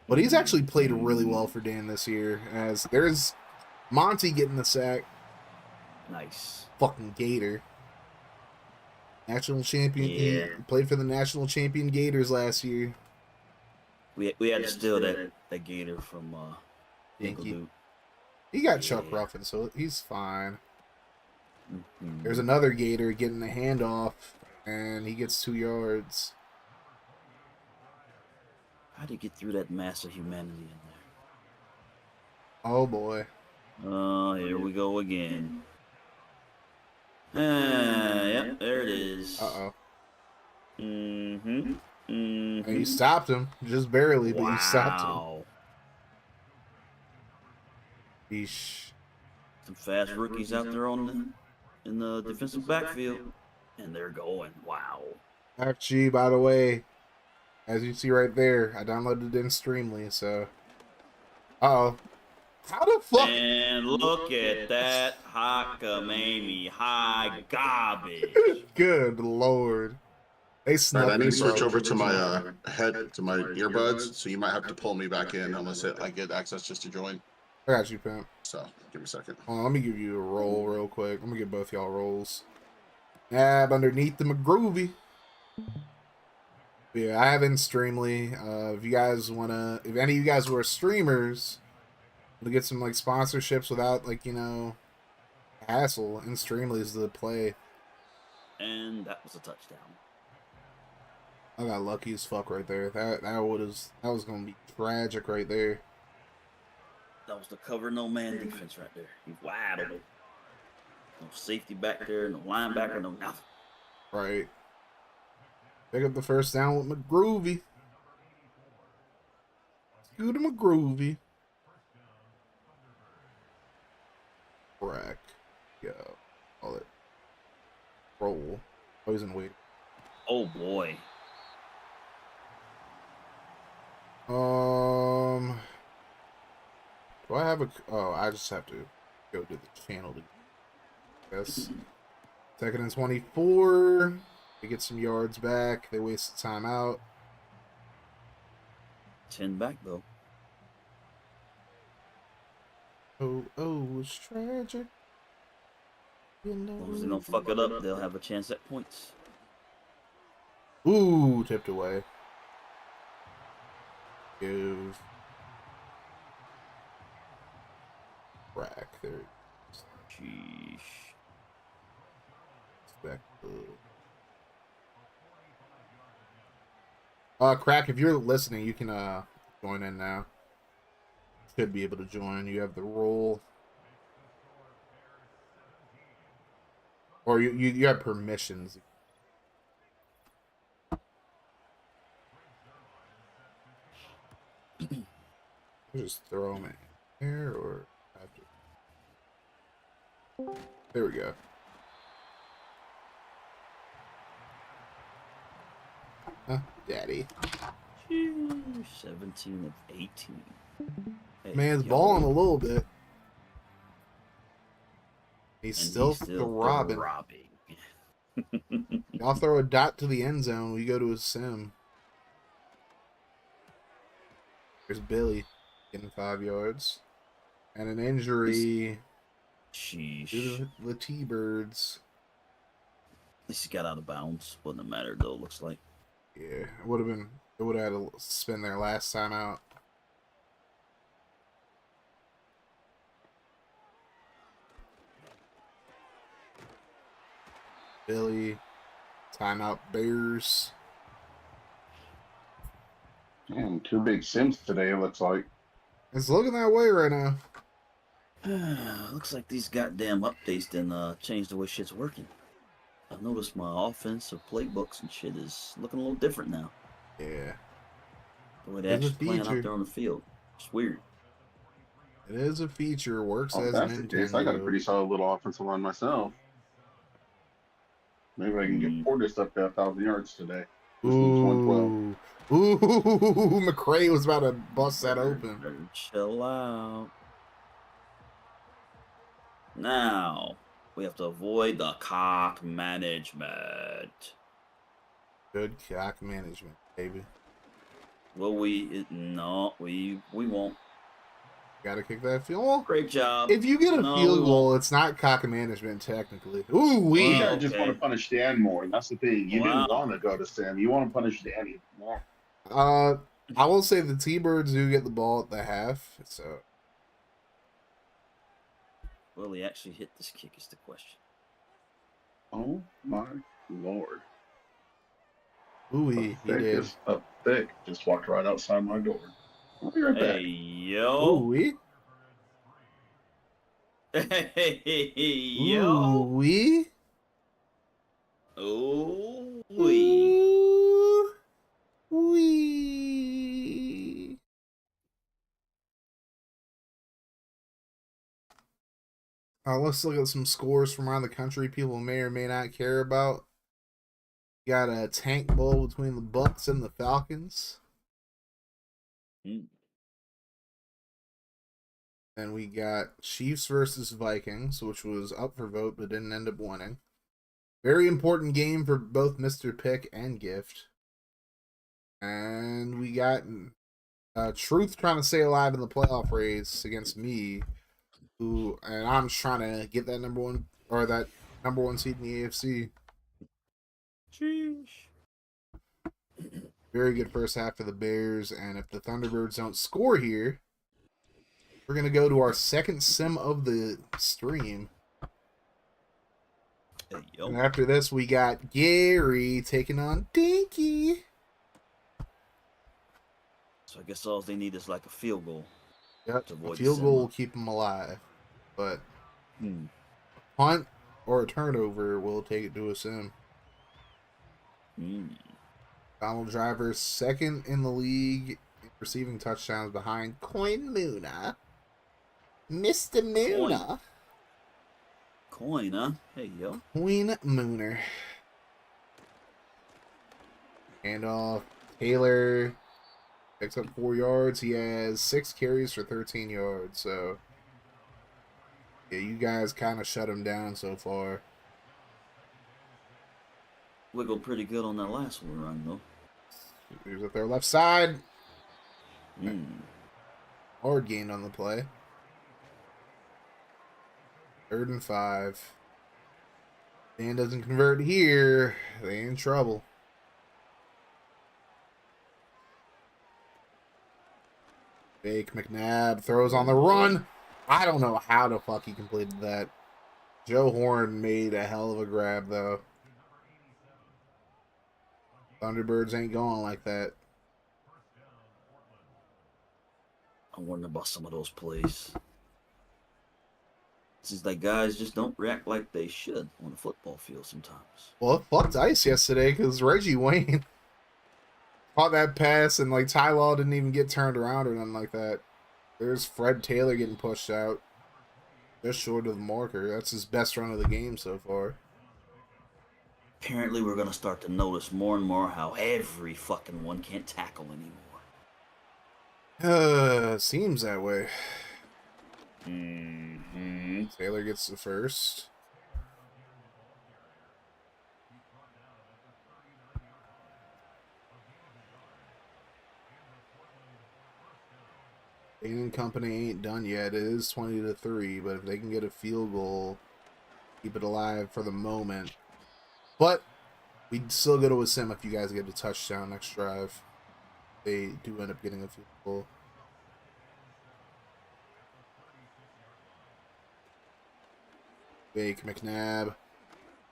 But he's actually played really well for Dan this year. As there's Monty getting the sack. Nice. Fucking Gator. National champion. Yeah. He played for the national champion Gators last year. We had to steal that gator from Yankee. Dinkley. He got Chuck Yeah. Ruffin, so he's fine. Mhm. There's another Gator getting the handoff, and he gets 2 yards. How do you get through that mass of humanity in there? Oh boy. Oh, here we go again. Yep, there it is. Uh-oh. Mm-hmm. And you stopped him, just barely, but you stopped him. Wow. Yeesh. Some fast rookies out there in the defensive backfield, and they're going. Wow. FG, by the way, as you see right there, I downloaded it in Streamly, so. Uh-oh. How the fuck? And look at that Hakamami high garbage. Good lord. They All snuck right, I need me, to switch bro. over to my earbuds, so you might have to pull me back in unless I get access just to join. I got you, pimp. So give me a second. Hold on, let me give you a roll real quick. I'm gonna get both y'all rolls. Nab underneath the McGroovy. Yeah, I have in Streamly. If you guys wanna, if any of you guys were streamers, to get some like sponsorships without like hassle, in Streamly is the play. And that was a touchdown. I got lucky as fuck right there. That was gonna be tragic right there. That was the cover no man defense right there. He's wide open. No safety back there, no linebacker, no nothing. Right. Pick up the first down with McGroovy. Scooter McGroovy. Crack. Go. Call it. Roll. Oh, he's in wait. Oh boy. Do I have a? Oh, I just have to go to the channel to. Yes. Second and 24. They get some yards back. They waste the time out. 10 back though. Oh, it's tragic. You know. As long as they don't fuck it up, they'll have a chance at points. Ooh, tipped away. Give. Rack there. Sheesh. Back. Crack, if you're listening, you can join in now. Should be able to join. You have the role. Or you have permissions. Just throw them in there or after. There we go. Huh, daddy. 17 of 18. Hey, Man's yo. balling a little bit. He's And still he's still throbbing. throbbing. Y'all throw a dot to the end zone. We go to a sim. There's Billy getting 5 yards. And an injury Sheesh. due to the T-Birds. At least he got out of bounds. Wouldn't have mattered though, looks like. Yeah, it would have had to spin their last time out. Billy, timeout Bears. Damn, 2 big sims today, it looks like. It's looking that way right now. Looks like these goddamn updates didn't change the way shit's working. I noticed my offensive playbooks and shit is looking a little different now. Yeah, The way they're It's a actually playing feature. out there on the field. It's weird. it is a feature. Works Oh, as that's the case. I got a Nintendo. pretty solid little offensive line myself. Maybe I can get Portis up to 1,000 yards today. Just needs 112. Ooh, McCray was about to bust that open. Chill out. Now, we have to avoid the cock management. Good cock management, baby. Well, we won't. Gotta kick that field goal. Great job. If you get a No, field we goal, won't. it's not cock management technically. Ooh, You we. Well, guys just want to punish Dan more. That's the thing. You Wow. didn't want to go to Sam. You want to punish Danny more. I will say the T-Birds do get the ball at the half, so Will he actually hit this kick is the question. Oh my lord. ooh, he did. Up thick. Just walked right outside my door. I'll be right Hey, back. yo. Ooh, we. Hey, Ooh, yo. we. Ooh, wee. Ooh, we. Let's look at some scores from around the country people may or may not care about. Got a tank bowl between the Bucks and the Falcons. Mm. And we got Chiefs versus Vikings, which was up for vote but didn't end up winning. Very important game for both Mr. Pick and Gift. And we got Truth trying to stay alive in the playoff race against me, and I'm trying to get that number one seed in the AFC. Sheesh. Very good first half for the Bears, and if the Thunderbirds don't score here, we're gonna go to our second sim of the stream. Hey, yo. And after this, we got Gary taking on Dinky. So I guess all they need is like a field goal. Yep, to a avoid field the goal sim. will keep them alive, but Hmm. punt or a turnover will take it to a sim. Mm. Donald Driver second in the league in receiving touchdowns behind Coin Muna. Mr. Muna. Coin, huh? Hey, yo. Coin Mooner. Handoff. Taylor picks up 4 yards. He has 6 carries for 13 yards. So, yeah, you guys kind of shut him down so far. Wiggled pretty good on that last one run, though. Here's at their left side. Mm. Hard gain on the play. 3rd and 5. Dan doesn't convert here. They in trouble. Fake McNabb throws on the run. I don't know how the fuck he completed that. Joe Horn made a hell of a grab, though. Thunderbirds ain't going like that. I'm wondering about some of those plays. Seems like guys just don't react like they should on the football field sometimes. Well, it fucked ice yesterday because Reggie Wayne caught that pass and like Ty Law didn't even get turned around or nothing like that. There's Fred Taylor getting pushed out. Just short of the marker. That's his best run of the game so far. Apparently, we're going to start to notice more and more how every fucking one can't tackle anymore. Seems that way. Mm-hmm. Taylor gets the first. Dane Company ain't done yet. It is 20-3, but if they can get a field goal, keep it alive for the moment. But we'd still go to a sim if you guys get a touchdown next drive. They do end up getting a field goal. Fake McNabb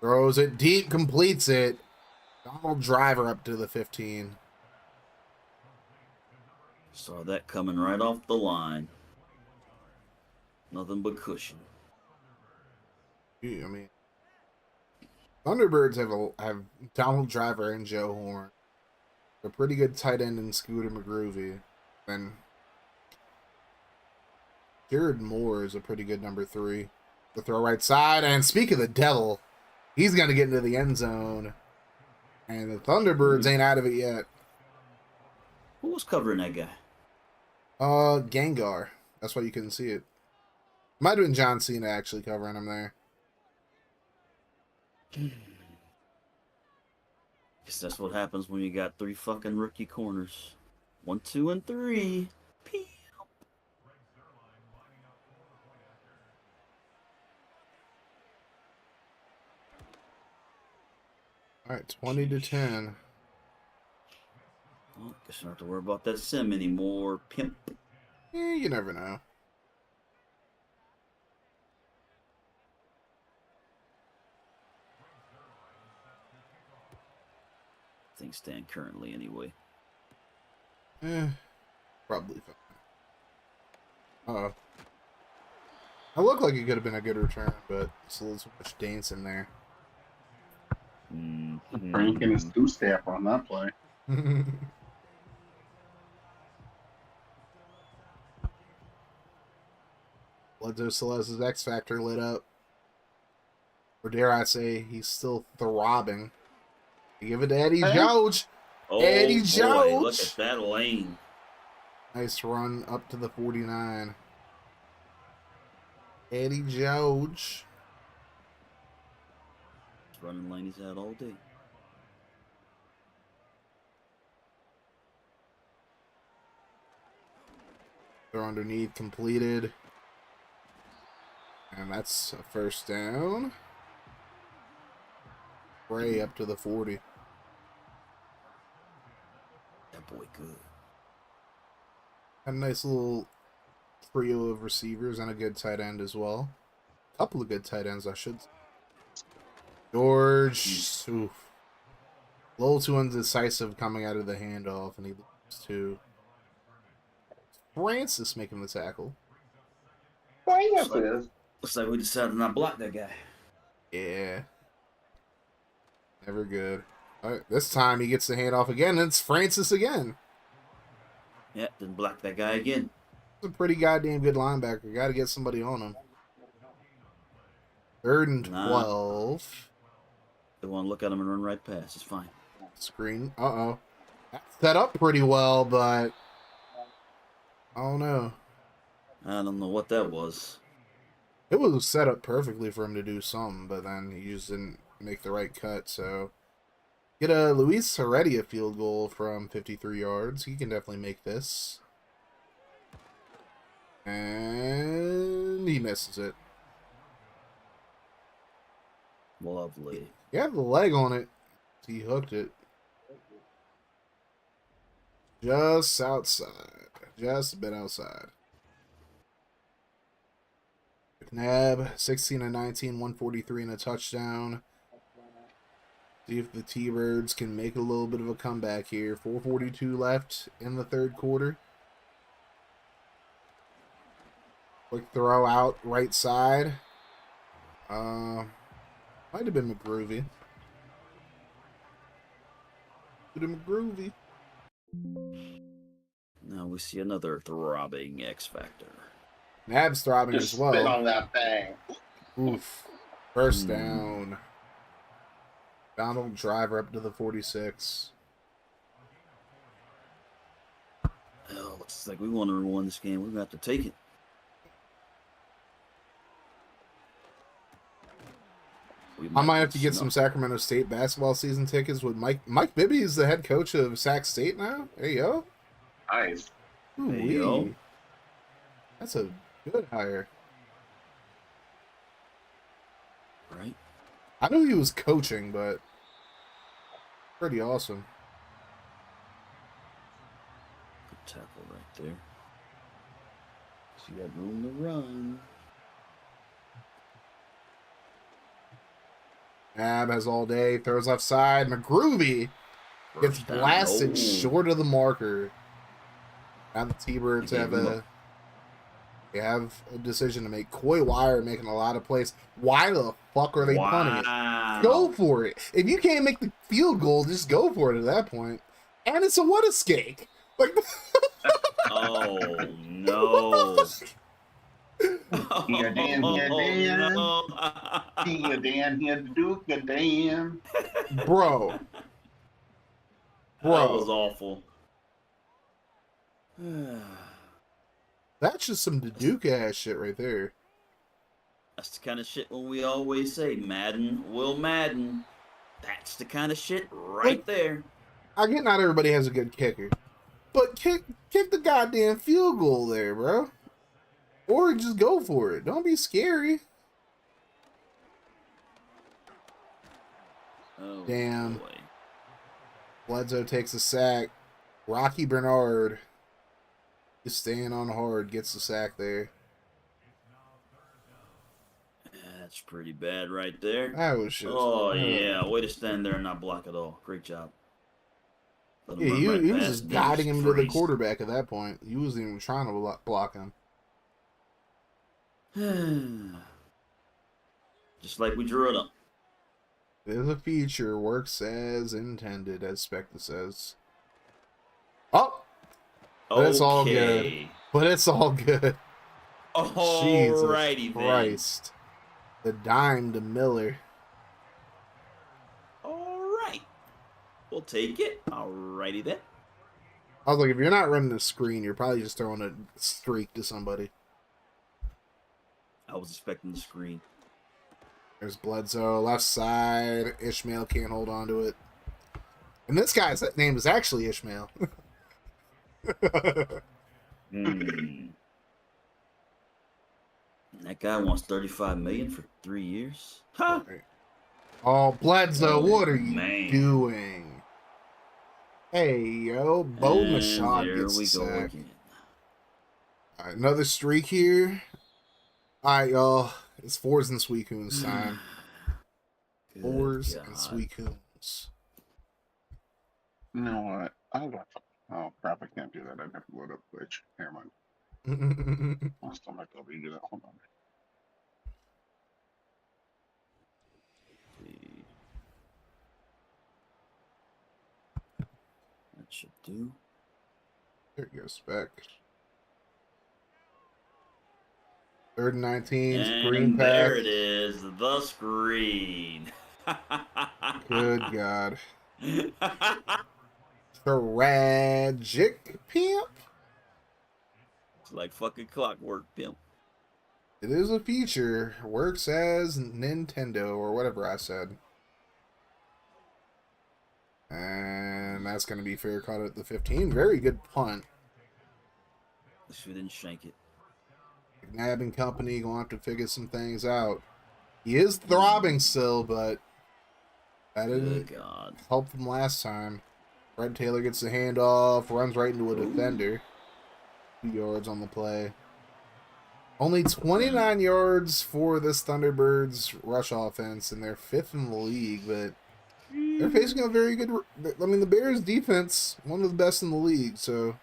throws it deep, completes it. Donald Driver up to the 15. Saw that coming right off the line. Nothing but cushion. I mean, Thunderbirds have Donald Driver and Joe Horn. A pretty good tight end in Scooter McGroovy. Then Jared Moore is a pretty good number 3. The throw right side, and speak of the devil, he's gonna get into the end zone. And the Thunderbirds ain't out of it yet. Who was covering that guy? Gengar. That's why you couldn't see it. Might have been John Cena actually covering him there. Guess that's what happens when you got 3 fucking rookie corners. 1, 2, and 3. Pew. All right, 20-10. Well, guess you don't have to worry about that sim anymore, pimp. You never know. Things stand currently anyway. Probably fine. Uh-oh. I look like it could have been a good return, but it's a little too much dance in there. Frank and his two-step on that play. Bledsoe still has his X Factor lit up. Or dare I say, he's still throbbing. Give it to Eddie Hey. George. Oh Eddie boy, look George. at that lane. Nice run up to the 49. Eddie George. He's running lane he's had all day. They're underneath, completed. And that's a first down. Ray up to the 40. That boy good. Had a nice little trio of receivers and a good tight end as well. A couple of good tight ends, I should say. George, oof. A little too undecisive coming out of the handoff, and he loses to Francis making the tackle. Why yes it is. Looks like we decided to not block that guy. Yeah. Never good. All right, this time he gets the handoff again, and it's Francis again. Yeah, didn't block that guy again. He's a pretty goddamn good linebacker. Got to get somebody on him. 3rd and 12. They want to look at him and run right past. It's fine. Screen. Uh-oh. That's set up pretty well, but I don't know. I don't know what that was. It was set up perfectly for him to do something, but then he just didn't make the right cut, so get a Luis Heredia field goal from 53 yards. He can definitely make this. And he misses it. Lovely. He had the leg on it. He hooked it. Just outside. Just a bit outside. McNabb, 16 and 19, 143 and a touchdown. See if the T-Birds can make a little bit of a comeback here. 4:42 left in the 3rd quarter. Quick throw out right side. Might have been McGroovy. Could have been McGroovy. Now we see another throbbing X Factor. Nab's throbbing Just as well. spit on that thing. Oof. First down. Donald Driver up to the 46. Oh, looks like we want to win this game. We're going to have to take it. I might have to get some Sacramento State basketball season tickets with Mike. Mike Bibby is the head coach of Sac State now. There you go. Nice. Ooh, There you go. That's a good hire. Right? I knew he was coaching, but pretty awesome. Good tackle right there. So you got room to run. Ab has all day, throws left side. McGroovy gets First down. blasted Oh. short of the marker. Now the T-Birds They have gave him a decision to make. Coy Wire making a lot of plays. Why the fuck are they punting it? Wow. Go for it. If you can't make the field goal, just go for it at that point. And it's a what a skate. Like Oh, no. Here, Dan, here, Dan. no. Here, Dan, here, Duke, Dan. bro. That was awful. That's just some Duke ass shit right there. That's the kind of shit when we always say Madden will Madden. That's the kind of shit right there. I get not everybody has a good kicker, but kick the goddamn field goal there, bro. Or just go for it. Don't be scary. Oh, Damn. boy. Bledsoe takes a sack. Rocky Bernard is staying on hard, gets the sack there. That's pretty bad right there. That was just. Oh, yeah. Way to stand there and not block at all. Great job. Let him Yeah, run he right was past just him. guiding him to the Freezed. quarterback at that point. He wasn't even trying to block him. Just like we drew it up. There's a feature, works as intended, as Spectre says. Oh! But it's all good. Okay. But it's all good. Jesus Alrighty then. Christ. The dime to Miller. Alright. We'll take it. Alrighty then. I was like, if you're not running a screen, you're probably just throwing a streak to somebody. I was expecting the screen. There's Bledsoe, left side. Ishmael can't hold on to it. And this guy's name is actually Ishmael. That guy wants $35 million for 3 years. Huh? Oh, Bledsoe, what are you man. doing? Hey, yo, Bo And Mashad there gets we the go sack. again. All right, another streak here. All right, y'all. It's fours and sweet coons time. Good Fours God. and sweet coons. You know what? Oh crap! I can't do that. I never load up Twitch. Never mind. I'll still not be able to do that. Hold on. That should do. There goes back. 3rd and 19, screen And pack. there it is, the screen. Good God. Tragic pimp. It's like fucking clockwork, pimp. It is a feature. Works as Nintendo or whatever I said. And that's going to be fair caught at the 15. Very good punt. She didn't shank it. McNabb and company going to have to figure some things out. He is throbbing still, but that didn't help him last time. Fred Taylor gets the handoff, runs right into a defender. 2 yards on the play. Only 29 yards for this Thunderbirds rush offense, and they're 5th in the league, but they're facing a very good... I mean, the Bears' defense, one of the best in the league, so...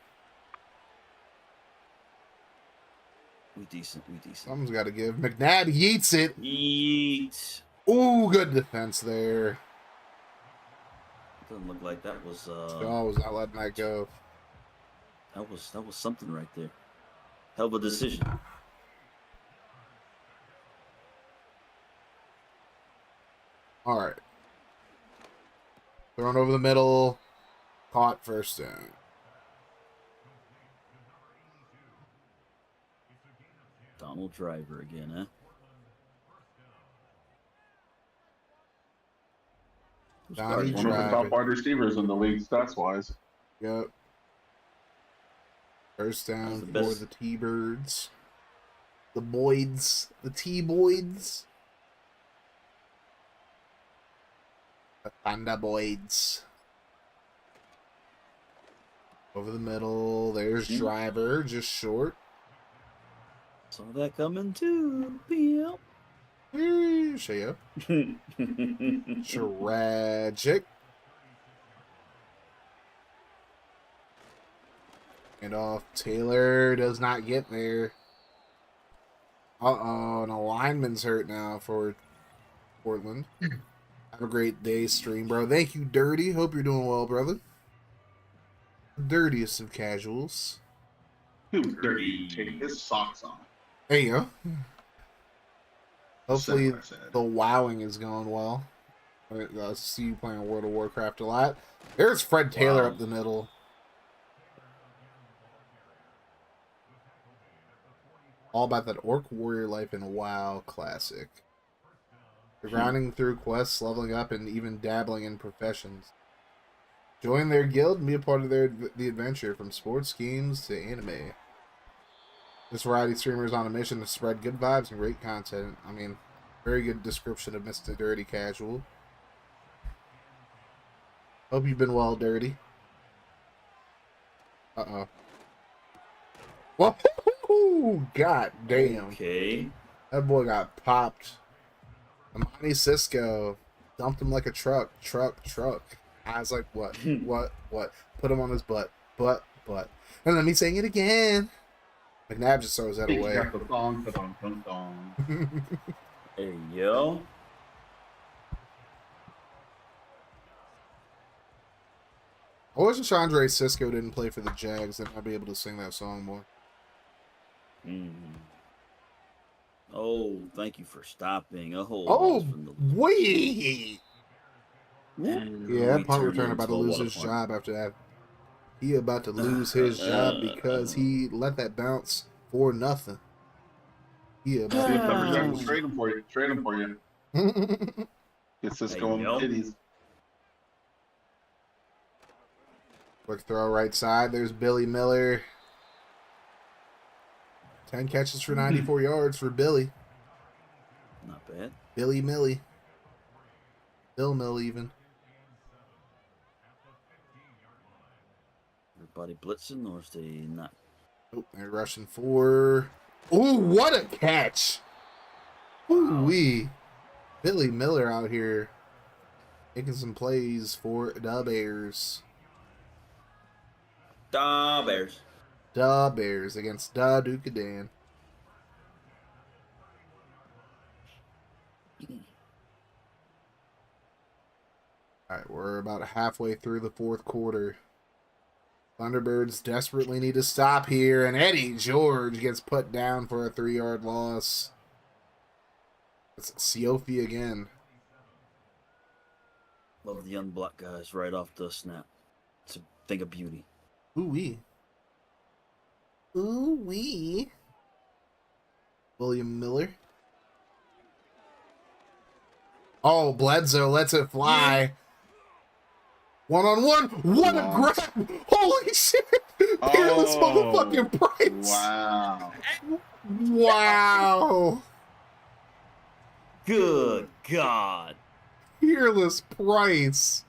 We decent. Someone's got to give. McNabb yeets it. Yeet. Ooh, good defense there. Doesn't look like that was. Shaw was not letting that go. That was something right there. Hell of a decision. All right. Thrown over the middle. Caught first down. Donald Driver again, huh? Donnie One of the top wide receivers in the league, stats wise. Yep. First down the for best. the T-Birds. The Boyds. The T-Boyds. The Thunder Boyds. Over the middle. There's Driver, just short. Saw that coming too, pimp. Shea. Tragic. And off. Taylor does not get there. Uh-oh, an alignment's hurt now for Portland. Have a great day, stream, bro. Thank you, Dirty. Hope you're doing well, brother. Dirtiest of casuals. Too dirty. Take his socks off. There you go. Hopefully the wowing is going well. I see you playing World of Warcraft a lot. There's Fred Taylor up the middle. All about that Orc Warrior life in WoW classic. They're grinding through quests, leveling up, and even dabbling in professions. Join their guild and be a part of the adventure, from sports games to anime. This variety streamer is on a mission to spread good vibes and great content. I mean, very good description of Mr. Dirty Casual. Hope you've been well, Dirty. Uh-oh. Whoa! God damn. Okay. That boy got popped. Amani Cisco dumped him like a truck. I was like, what? What? Put him on his butt. And let me sing it again. McNabb just throws that away. There you go. I wish Chandre Cisco didn't play for the Jags, then I'd be able to sing that song more. Oh, thank you for stopping. Oh, wait! And Yeah, punt turned return it about into to a lose water his punt. job after that. He about to lose his job because he let that bounce for nothing. He about See to if number lose jack will his trade him for you. Trade him for you. Get There Cisco you and go. Kitties. Quick throw right side. There's Billy Miller. 10 catches for 94 yards for Billy. Not bad. Billy Millie. Bill Mill even. Everybody blitzing, or is they not? Oh, they're rushing for. Ooh, what a catch! Ooh-wee. Billy Miller out here making some plays for the Bears. Da Bears. The Bears against the Duke of Dan. All right, we're about halfway through the fourth quarter. Thunderbirds desperately need to stop here, and Eddie George gets put down for a 3-yard loss. It's Siofi again. Love the young black guys right off the snap. It's a thing of beauty. Ooh-wee. Ooh-wee. William Miller. Oh, Bledsoe lets it fly. One-on-one. What a grab. Holy shit. Peerless motherfucking Price. Wow. Wow. Good God. Peerless Price.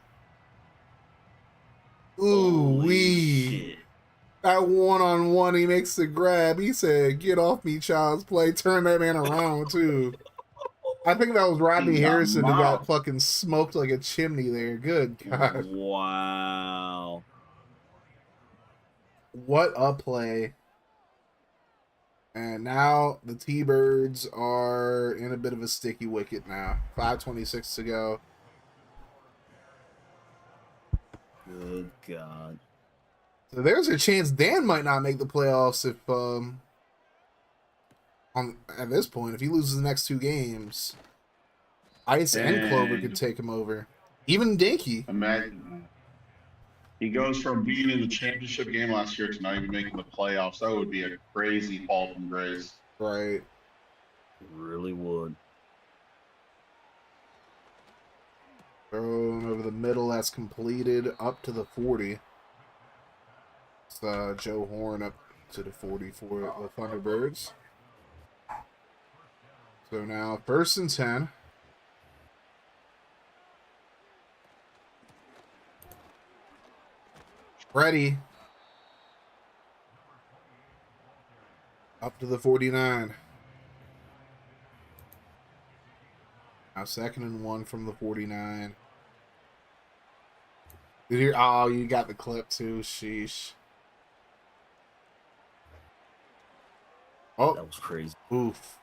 Holy Ooh-wee. shit. That one-on-one, he makes the grab. He said, "Get off me, child's play." Turn that man around, too. I think that was Rodney He got Harrison who got mopped. fucking smoked like a chimney there. Good God. Wow. What a play. And now the T-Birds are in a bit of a sticky wicket now. 5:26 to go. Good God. So there's a chance Dan might not make the playoffs if at this point, if he loses the next 2 games. Ice and Clover could Dang. take him over. Even Dinky. Imagine. He goes from being in the championship game last year to not even making the playoffs. That would be a crazy fall from grace. Right. It really would. Thrown over the middle, that's completed up to the 40. It's Joe Horn up to the 40 for the Thunderbirds. So now 1st and 10. Ready. Up to the 49. Now 2nd and 1 from the 49. Oh, you got the clip too. Sheesh. Oh, That was crazy. oof.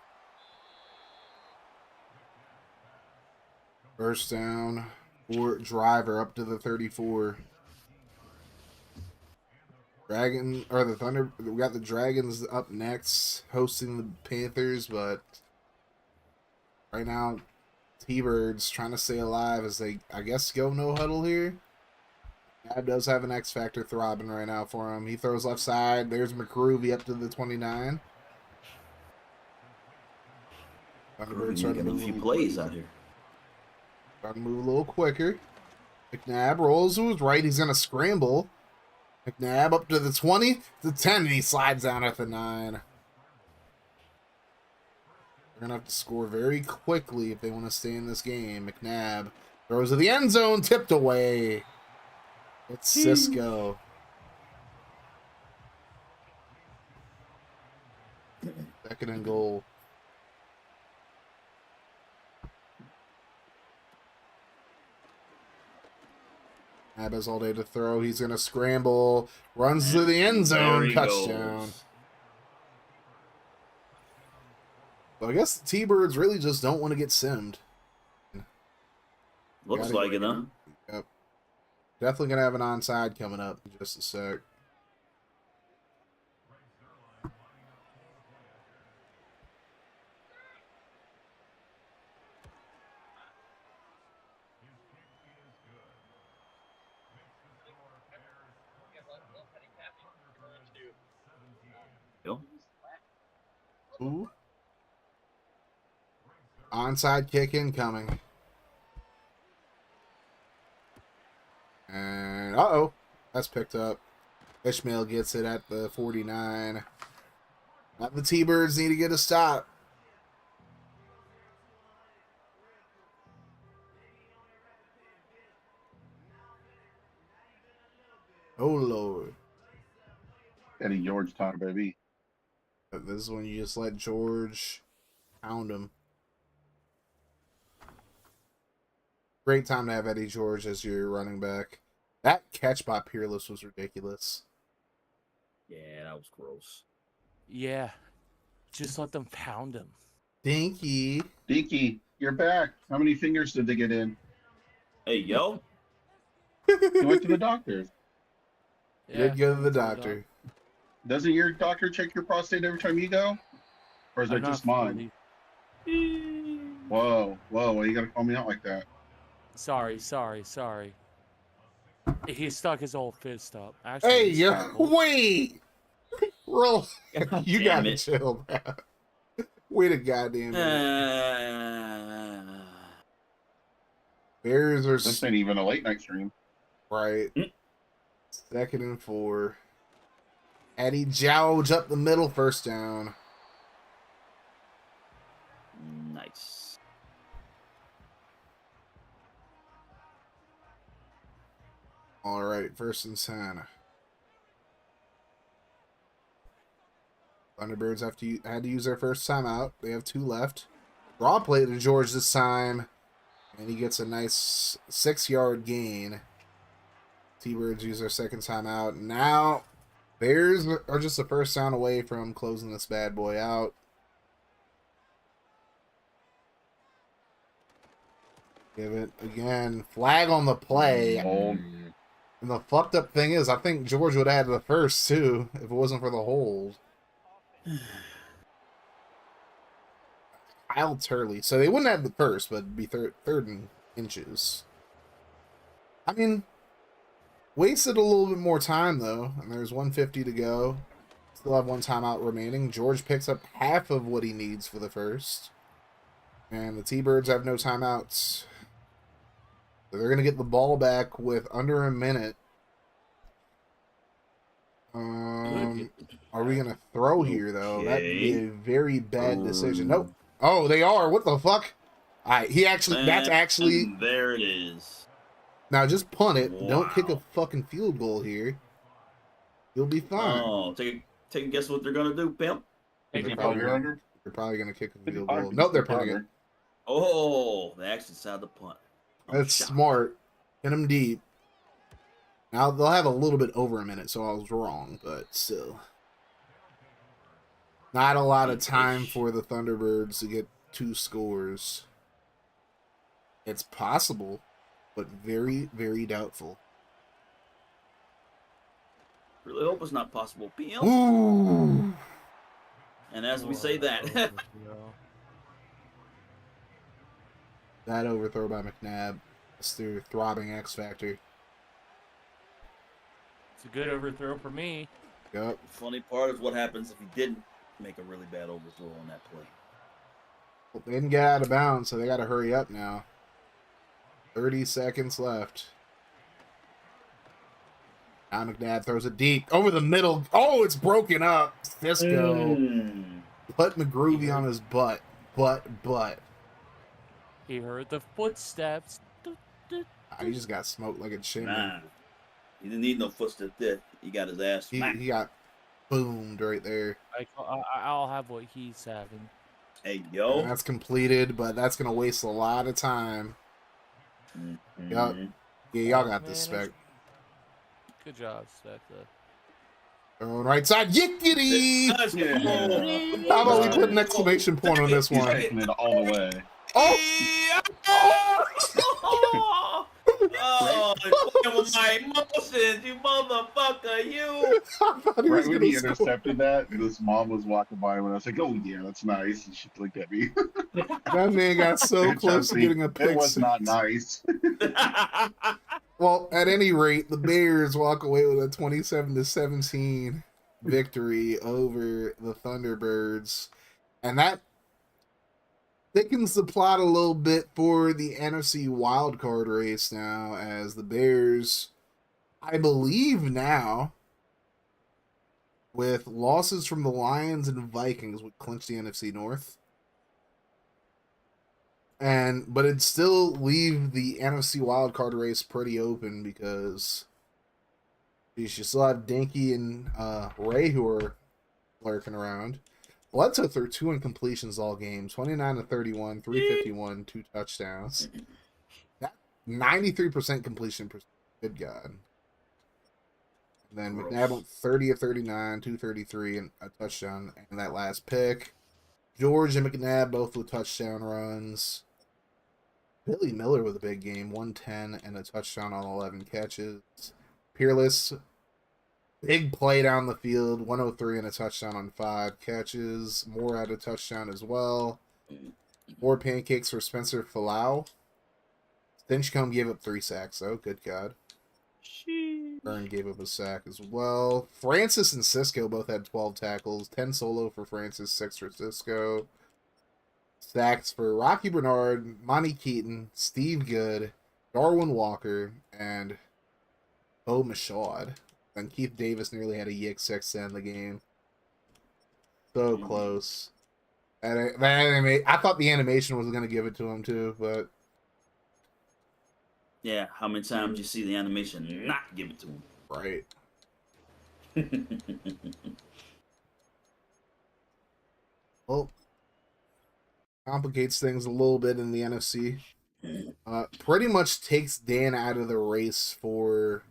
First down for Driver up to the 34. Dragon or the Thunder. We got the Dragons up next, hosting the Panthers, but right now, T-Birds trying to stay alive as they, I guess, go no huddle here. Ab does have an X Factor throbbing right now for him. He throws left side. There's McGroovy up to the 29. Thunderbirds We're starting to making a few move, plays out here. starting to move a little quicker. McNabb rolls to his right. He's going to scramble. McNabb up to the 20, the 10, and he slides down at the 9. They're going to have to score very quickly if they want to stay in this game. McNabb throws to the end zone, tipped away. It's Cisco. Second and goal. McNabb has all day to throw. He's going to scramble. Runs to the end zone. Touchdown. Goes. So I guess the T-Birds really just don't want to get simmed. Looks like it, huh? Yep. Definitely going to have an onside coming up in just a sec. Ooh. Onside kick incoming. And uh-oh. That's picked up. Ishmael gets it at the 49. Now the T-Birds need to get a stop. Oh, Lord. Eddie George time, baby. This is when you just let George pound him. Great time to have Eddie George as your running back. That catch by Peerless was ridiculous. Yeah, that was gross. Yeah. Just let them pound him. Dinky. Dinky, you're back. How many fingers did they get in? Hey, yo. You went to the doctor. Did go to the went doctor. Doesn't your doctor check your prostate every time you go? Or is I'm that not just mine? Whoa, whoa, why you gotta call me out like that? Sorry. He stuck his old fist up. Actually, Hey, he's yo, terrible. wait! Roll. God You damn gotta it. chill, bro. Wait a goddamn minute. Bears are This ain't even a late night stream. right. 2nd and 4. Eddie Jowge up the middle, first down. Nice. All right, 1st and 10. Thunderbirds had to use their first timeout. They have 2 left. Draw play to George this time, and he gets a nice 6-yard gain. T-Birds use their second timeout. Now, Bears are just the first down away from closing this bad boy out. Give it again. Flag on the play. Old. And the fucked up thing is, I think George would have had the first, too, if it wasn't for the hold. Kyle Turley. So they wouldn't have the first, but it'd be third and inches. I mean, wasted a little bit more time, though. And there's 150 to go. Still have 1 timeout remaining. George picks up half of what he needs for the first. And the T-Birds have no timeouts. So they're going to get the ball back with under a minute. Are we going to throw here, though? That'd be a very bad decision. Nope. Oh, they are. What the fuck? All right, that's actually... And there it is. Now, just punt it. Wow. Don't kick a fucking field goal here. You'll be fine. Oh, take a guess what they're going to do, pimp? They're probably going to kick a field goal. Nope, they're punting it. Oh, they actually decided to punt. That's smart. Hit them deep. Now, they'll have a little bit over a minute, so I was wrong, but still. Not a lot of time for the Thunderbirds to get 2 scores. It's possible, but very, very doubtful. Really hope it's not possible, pimp. Ooh! And as we say that, That overthrow by McNabb. It's their throbbing X Factor. It's a good overthrow for me. Yep. the funny part is what happens if he didn't make a really bad overthrow on that play. Well, they didn't get out of bounds, so they got to hurry up now. 30 seconds left. Now McNabb throws it deep. Over the middle. Oh, it's broken up. Cisco. Put McGroovy on his butt. Butt. He heard the footsteps. He just got smoked like a chimney. Nah. He didn't need no footstep there. He got his ass smacked. He got boomed right there. I'll have what he's having. Hey, yo. And that's completed, but that's going to waste a lot of time. Yup. Yeah, y'all got this, Spec. Good job, Spec. Throwing right side. Yickety! Yeah. How about we put an exclamation point on this He's one? taking it all the way. Oh! Oh, playing with my emotions, you motherfucker, you. I thought he was Right when going he to score. intercepted that, this mom was walking by when I was like, "Oh yeah, that's nice," and she looked at me. That man got so close to getting a pick. It was not nice. Well, at any rate, the Bears walk away with a 27-17 victory over the Thunderbirds. And that thickens the plot a little bit for the NFC wildcard race now, as the Bears, I believe now, with losses from the Lions and Vikings, would clinch the NFC North. But it'd still leave the NFC wildcard race pretty open because you still have Dinky and Ray who are lurking around. Bledsoe threw 2 incompletions all game, 29 to 31, 351, 2 touchdowns. That 93% completion percent. Good God. And then McNabb went 30 of 39, 233, and a touchdown, and that last pick. George and McNabb both with touchdown runs. Billy Miller with a big game, 110 and a touchdown on 11 catches. Peerless, big play down the field, 103 and a touchdown on 5 catches. Moore had a touchdown as well. More pancakes for Spencer Falau. Stinchcomb gave up 3 sacks, though. Good God. Byrne gave up a sack as well. Francis and Cisco both had 12 tackles. 10 solo for Francis, 6 for Cisco. Sacks for Rocky Bernard, Monty Keaton, Steve Good, Darwin Walker, and Bo Michaud. And Keith Davis nearly had a yick 6 to end the game. So close. I thought the animation was going to give it to him too, but... Yeah, how many times you see the animation not give it to him? Right. Well, complicates things a little bit in the NFC. Pretty much takes Dan out of the race for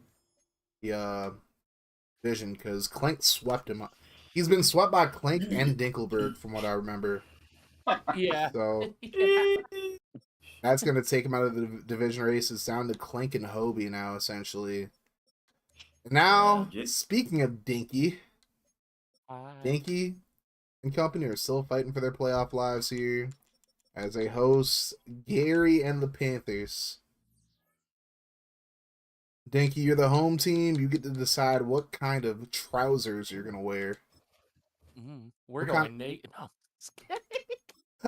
the division because Clink swept him up. He's been swept by Clink and Dinkelberg from what I remember. Yeah. So that's going to take him out of the division race. It's down to Clink and Hobie now, essentially. And now, speaking of Dinky and company are still fighting for their playoff lives here as they host Gary and the Panthers. Dinky, you're the home team. You get to decide what kind of trousers you're going to wear. We're going Nate. No, just kidding.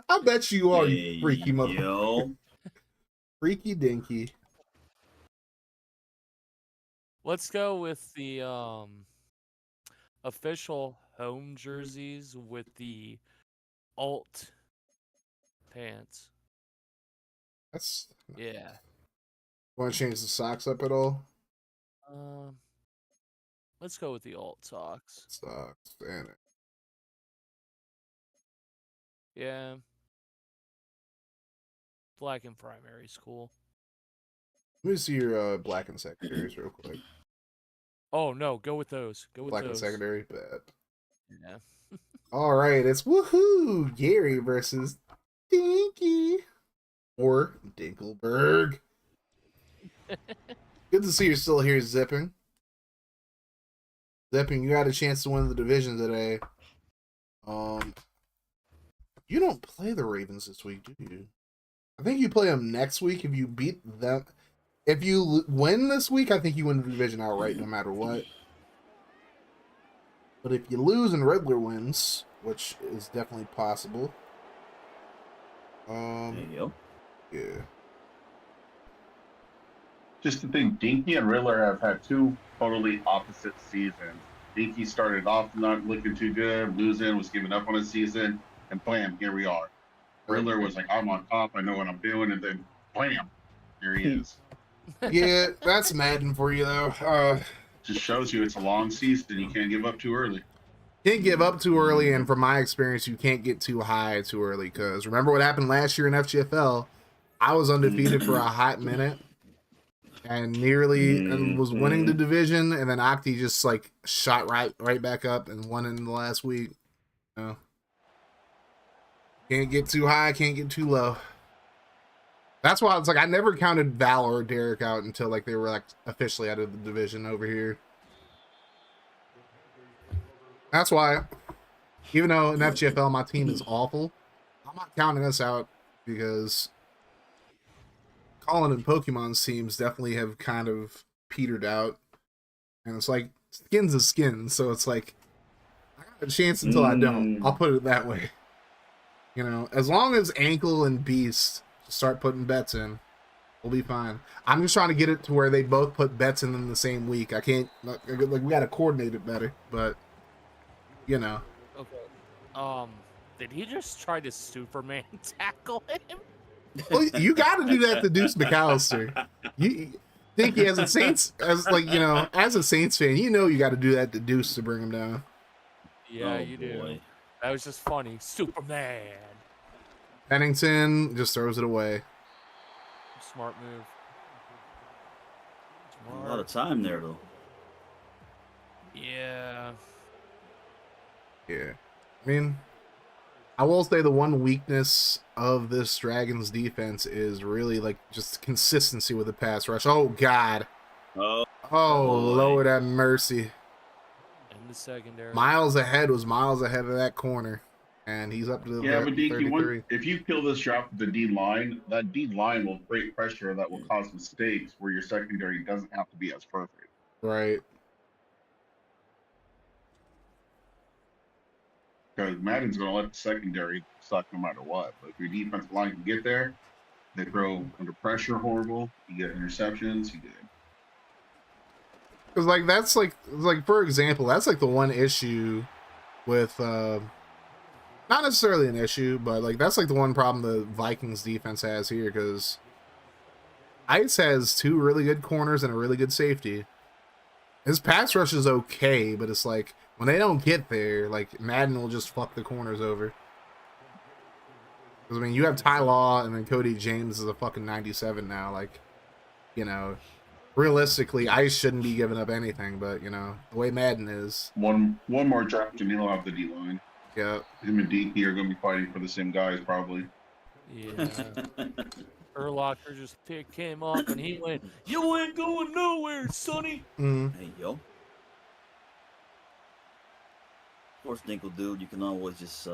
I bet you are, you Hey, freaky mother. yo. Freaky Dinky. Let's go with the official home jerseys with the alt pants. That's... Yeah. Want to change the socks up at all? Let's go with the alt socks. Socks, damn it. Yeah. Black and primary is cool. Let me see your black and secondaries real quick. Oh no, go with those. Go with Black those. and secondary, bad. Yeah. All right, it's woohoo! Gary versus Dinky or Dinkelberg. Good to see you're still here, Zipping. Zipping, you had a chance to win the division today. You don't play the Ravens this week, do you? I think you play them next week if you beat them. If you win this week, I think you win the division outright no matter what. But if you lose and Riddler wins, which is definitely possible. There you go. Yeah. Just to think, Dinky and Riddler have had 2 totally opposite seasons. Dinky started off not looking too good, losing, was giving up on his season, and bam, here we are. Riddler was like, I'm on top, I know what I'm doing, and then bam, here he is. Yeah, that's Madden for you, though. Just shows you it's a long season. You can't give up too early. Can't give up too early, and from my experience, you can't get too high too early, because remember what happened last year in FGFL? I was undefeated for a hot minute, and nearly was winning the division, and then Octi just like shot right back up and won in the last week. You know? Can't get too high, can't get too low. That's why it's like I never counted Val or Derek out until like they were like officially out of the division over here. That's why, even though in FGFL my team is awful, I'm not counting us out because Colin and Pokemon's teams definitely have kind of petered out. And it's like, skin's a skin, so it's like, I got a chance until I don't. I'll put it that way. You know, as long as Ankle and Beast start putting bets in, we'll be fine. I'm just trying to get it to where they both put bets in the same week. I can't, like we got to coordinate it better, but, you know. Okay. Did he just try to Superman tackle him? Well, you got to do that to Deuce McAllister. You think as a Saints, as like, you know, as a Saints fan, you know you got to do that to Deuce to bring him down. Yeah, Oh, you do. boy. That was just funny. Superman. Pennington just throws it away. Smart move. A lot of time there, though. Yeah. Yeah. I mean, I will say the one weakness of this Dragons defense is really like just consistency with the pass rush. Oh, God. Oh, Oh, boy. Lord have mercy. In the secondary. Miles ahead was miles ahead of that corner. And he's up to the Yeah, but Dinky, 33. if you kill this drop with the D line, that D line will create pressure that will cause mistakes where your secondary doesn't have to be as perfect. Right. Because Madden's going to let the secondary suck no matter what. But if your defensive line can get there, they throw under pressure horrible. You get interceptions. You get. Because, like, that's like, for example, that's like the one issue with, not necessarily an issue, but like that's like the one problem the Vikings defense has here, because Ice has two really good corners and a really good safety. His pass rush is okay, but it's like when they don't get there, like Madden will just fuck the corners over. Because I mean, you have Ty Law and then Cody James is a fucking 97 now. Like, you know, realistically, Ice shouldn't be giving up anything, but you know the way Madden is. One more draft and he'll have the D line. Yeah. Him and DP are going to be fighting for the same guys probably. Yeah. Urlacher just came up and he went, "You ain't going nowhere, Sonny." Hey, yo. Of course, Dinkle dude, you can always just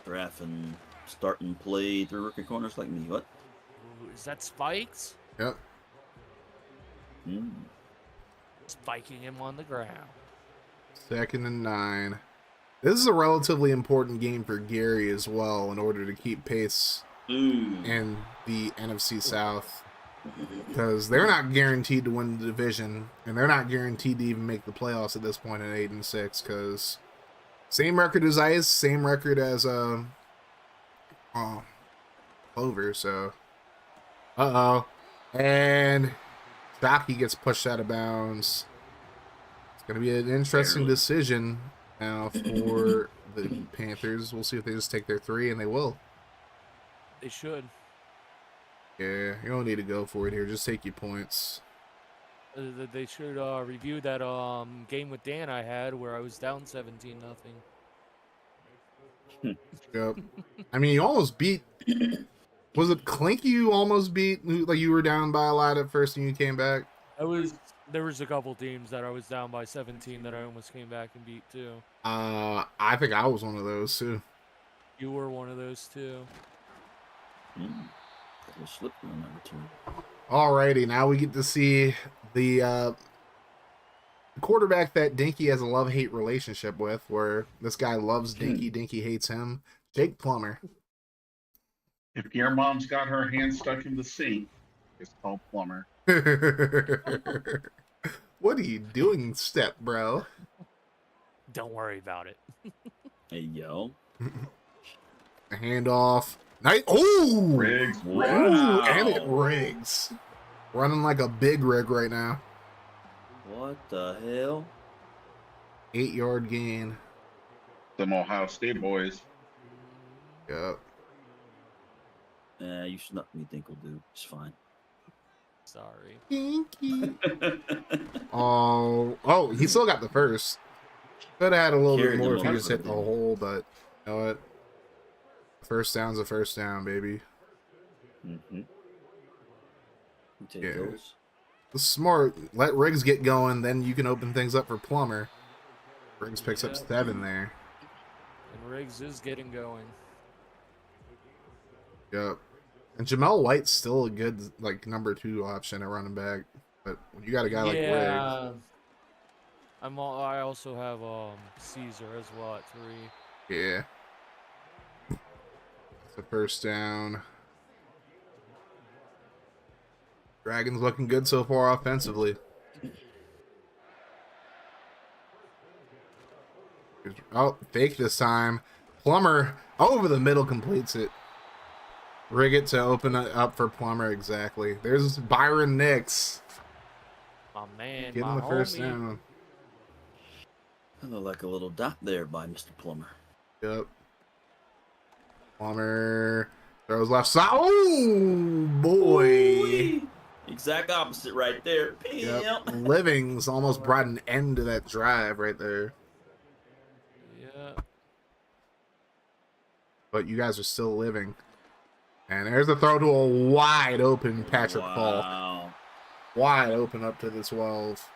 draft and start and play through rookie corners like me. What? Ooh, is that Spikes? Yep. Spiking him on the ground. 2nd and 9. This is a relatively important game for Gary as well in order to keep pace in the NFC South, because they're not guaranteed to win the division and they're not guaranteed to even make the playoffs at this point at 8-6, because same record as Ice, same record as Clover. So and Shockey gets pushed out of bounds. It's gonna be an interesting decision now for the Panthers. We'll see if they just take their 3, and they will. They should. Yeah, you don't need to go for it here. Just take your points. They should review that game with Dan I had where I was down 17-0. Yep. I mean, you almost beat. Was it Clink you almost beat? Like you were down by a lot at first and you came back? There was a couple teams that I was down by 17 that I almost came back and beat too. I think I was one of those too. You were one of those too. Alrighty, now we get to see the quarterback that Dinky has a love-hate relationship with, where this guy loves Dinky, Dinky hates him. Jake Plummer. If your mom's got her hand stuck in the sink, it's called Plummer. What are you doing, step bro? Don't worry about it. Hey, yo. A handoff. Night. Oh, Riggs. Wow. And it Riggs. Running like a big rig right now. What the hell? 8-yard gain. Them Ohio State boys. Yep. You snuck me, Dinkle dude. It's fine. Sorry. Dinky. Oh, he still got the first. Could have had a little bit more if he just hit the hole, but you know what? First down's a first down, baby. Take those. Smart. Let Riggs get going, then you can open things up for Plummer. Riggs picks up 7 there. And Riggs is getting going. Yep. And Jamel White's still a good like number 2 option at running back, but when you got a guy like Riggs, I also have Caesar as well at 3. yeah. It's a first down. Dragons looking good so far offensively. Oh, fake this time. Plummer over the middle completes it. Rig it to open it up for Plummer, exactly. There's Byron Nix. My man, Getting my the first homie. down. Look like a little dot there by Mr. Plummer. Yep. Plummer throws left side. Oh, boy. Ooh-wee. Exact opposite right there. Yep. Yep. Livings almost brought an end to that drive right there. Yeah. But you guys are still living. And there's a throw to a wide open Patrick Falk. Wow. Wide open up to the 12.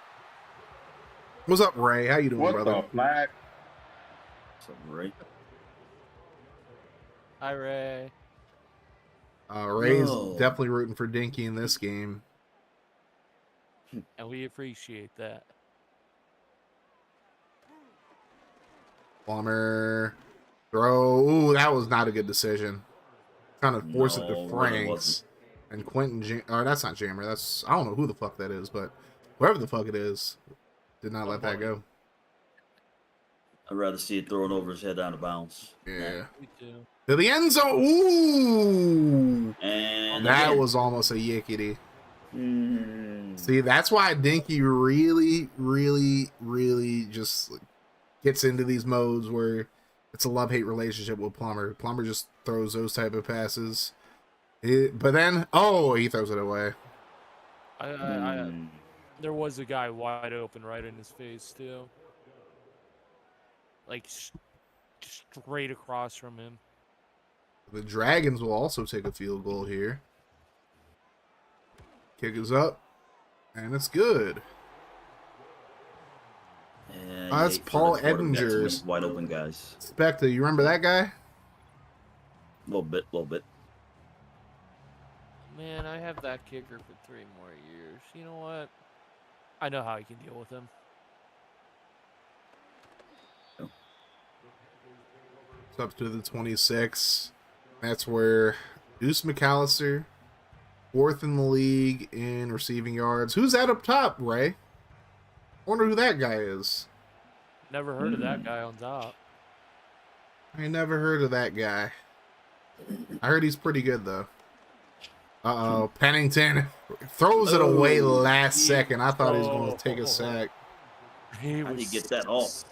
What's up, Ray? How you doing, What brother? the flag? Something right. Hi, Ray. Ray's No. definitely rooting for Dinky in this game. And we appreciate that. Plummer. Throw. Ooh, that was not a good decision. Trying to force it No, to it really Franks. wasn't. And Quentin. Or that's not Jammer. That's. I don't know who the fuck that is, but whoever the fuck it is, did not let that go. I'd rather see it thrown over his head out of bounds. Yeah. Me too. To the end zone. Ooh. And That again. was almost a yickety. Mm. See, that's why Dinky really, really, really just gets into these modes where it's a love-hate relationship with Plummer. Plummer just throws those type of passes. But then, oh, he throws it away. There was a guy wide open right in his face, too. Like, straight across from him. The Dragons will also take a field goal here. Kick is up, and it's good. And That's Paul Edingers. Wide open guys. Spectre, you remember that guy? A little bit. Man, I have that kicker for 3 more years. You know what? I know how I can deal with him. It's up to the 26. That's where Deuce McAllister, 4th in the league in receiving yards. Who's that up top, Ray? I wonder who that guy is. Never heard of that guy on top. I never heard of that guy. I heard he's pretty good, though. Uh-oh. Pennington throws it away last second. I thought he was going to take a sack. How did he get that off?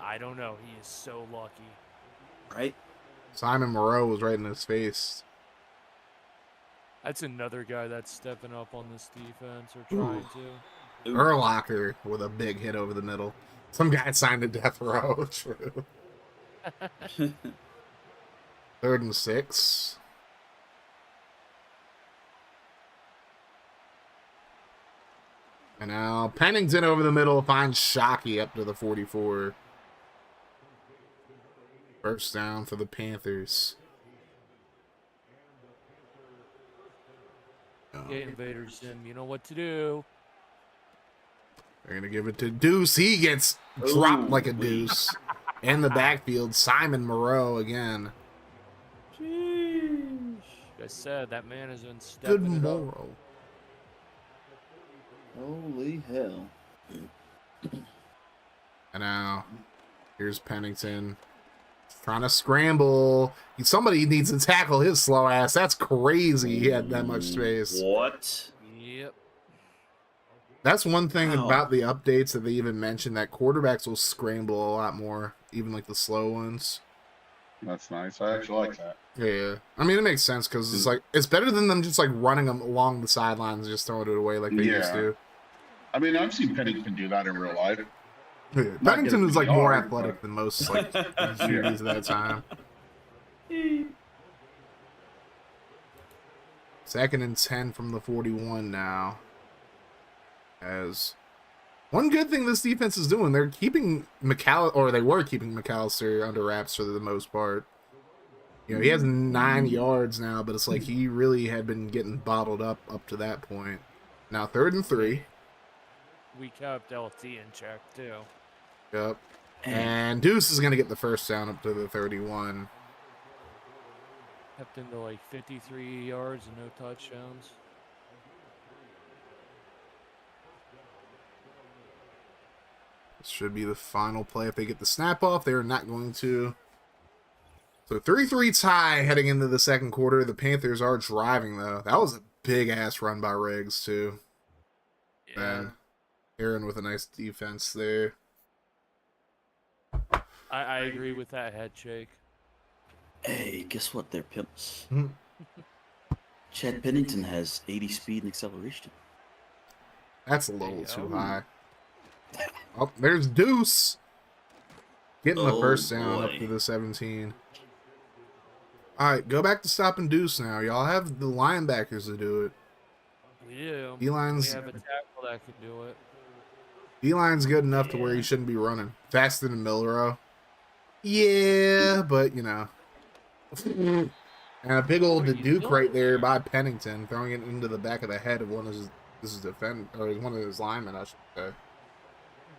I don't know. He is so lucky. Right? Simon Moreau was right in his face. That's another guy that's stepping up on this defense or trying to. Urlacher with a big hit over the middle. Some guy signed a death row. True. 3rd and 6. And now Pennington over the middle finds Shockey up to the 44. First down for the Panthers. Get invaders in. You know what to do. They're going to give it to Deuce. He gets dropped like a deuce. In the backfield, Simon Moreau again. Sheesh. Like I said, that man has been stepping Good it up. Moreau. Holy hell. And now, here's Pennington. Trying to scramble. Somebody needs to tackle his slow ass. That's crazy he had that much space. What? Yep. That's one thing Wow. about the updates that they even mentioned, that quarterbacks will scramble a lot more, even like the slow ones. That's nice. I actually like that. Yeah. I mean, it makes sense because it's like, it's better than them just like running them along the sidelines and just throwing it away like they used to. I mean, I've seen Pennington do that in real life. Yeah. Not Pennington getting is like more yard, athletic but- than most like QBs at that time. 2nd and 10 from the 41 now. As one good thing this defense is doing, they're keeping they were keeping McAllister under wraps for the most part. You know, he has 9 yards now, but it's like he really had been getting bottled up to that point. Now 3rd and 3. We kept LT in check, too. Yep. And Deuce is going to get the first down up to the 31. Kept him to like 53 yards and no touchdowns. This should be the final play. If they get the snap off, they're not going to. So 3-3 tie heading into the second quarter. The Panthers are driving, though. That was a big-ass run by Riggs, too. Yeah. And Aaron with a nice defense there. I agree with that head shake. Hey, guess what? They're pimps. Hmm. Chad Pennington has 80 speed and acceleration. That's a little Hey, too oh. high. Oh, there's Deuce. Getting the Oh, first down up boy. to the 17. All right, go back to stopping Deuce now. Y'all have the linebackers to do it. We do. D-line's We have a tackle that can do it. D-line's good enough to where he shouldn't be running faster than Milrow. Yeah, but you know. And a big old What are you Duke doing right there there? by Pennington, throwing it into the back of the head of one of his defend or one of his linemen, I should say.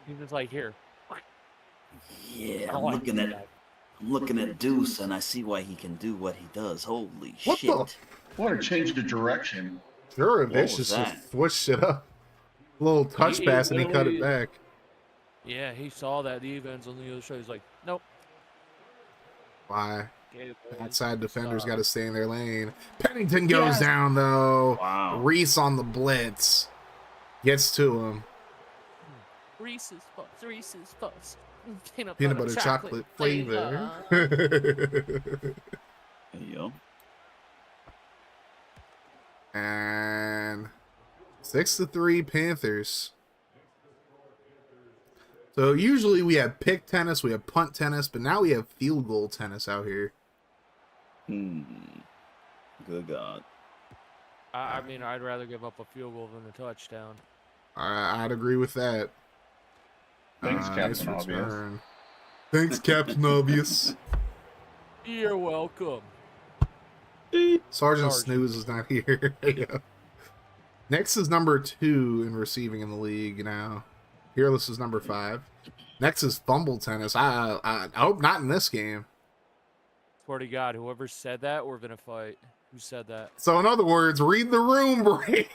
He's just like, here. Yeah, I I'm like looking this at guy. Deuce, and I see why he can do what he does. Holy What shit! the? Want to change the direction? Sure, What Vicious was just that? switched it up. Little touch He pass and he cut it literally- back. Yeah, he saw that defense on the other side. He's like, nope. Why? Okay, boys, Outside defenders stop. got to stay in their lane. Pennington goes Yes. down though. Wow. Reese on the blitz gets to him. Reese's Puffs, Reese's Puffs. Peanut Butter chocolate flavor. There you go. And 6-3 Panthers. So usually we have pick tennis, we have punt tennis, but now we have field goal tennis out here. Good God. I mean, I'd rather give up a field goal than a touchdown. I'd agree with that. Thanks, Nice Captain Obvious. return. Thanks, Captain Obvious. You're welcome. Sergeant Sergeant. Snooze is not here. Yeah. Next is number 2 in receiving in the league now. Fearless is number 5. Next is fumble tennis. I hope not in this game. Swear to God, whoever said that, we're gonna fight. Who said that? So in other words, read the room, Bray.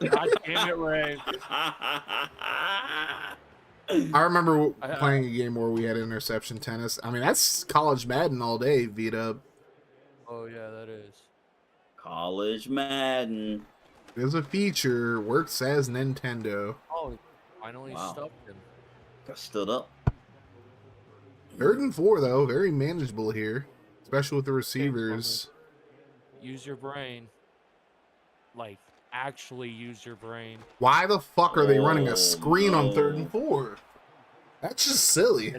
God damn it, Ray. I remember I- playing a game where we had interception tennis. I mean, that's college Madden all day, Vita. Oh yeah, that is. College Madden. There's a feature, works as Nintendo. Oh, finally Wow. stuffed him. Got stood up. 3rd and 4, though. Very manageable here, especially with the receivers. Use your brain. Like, actually use your brain. Why the fuck are they running Oh, a screen on no. 3rd and 4? That's just silly.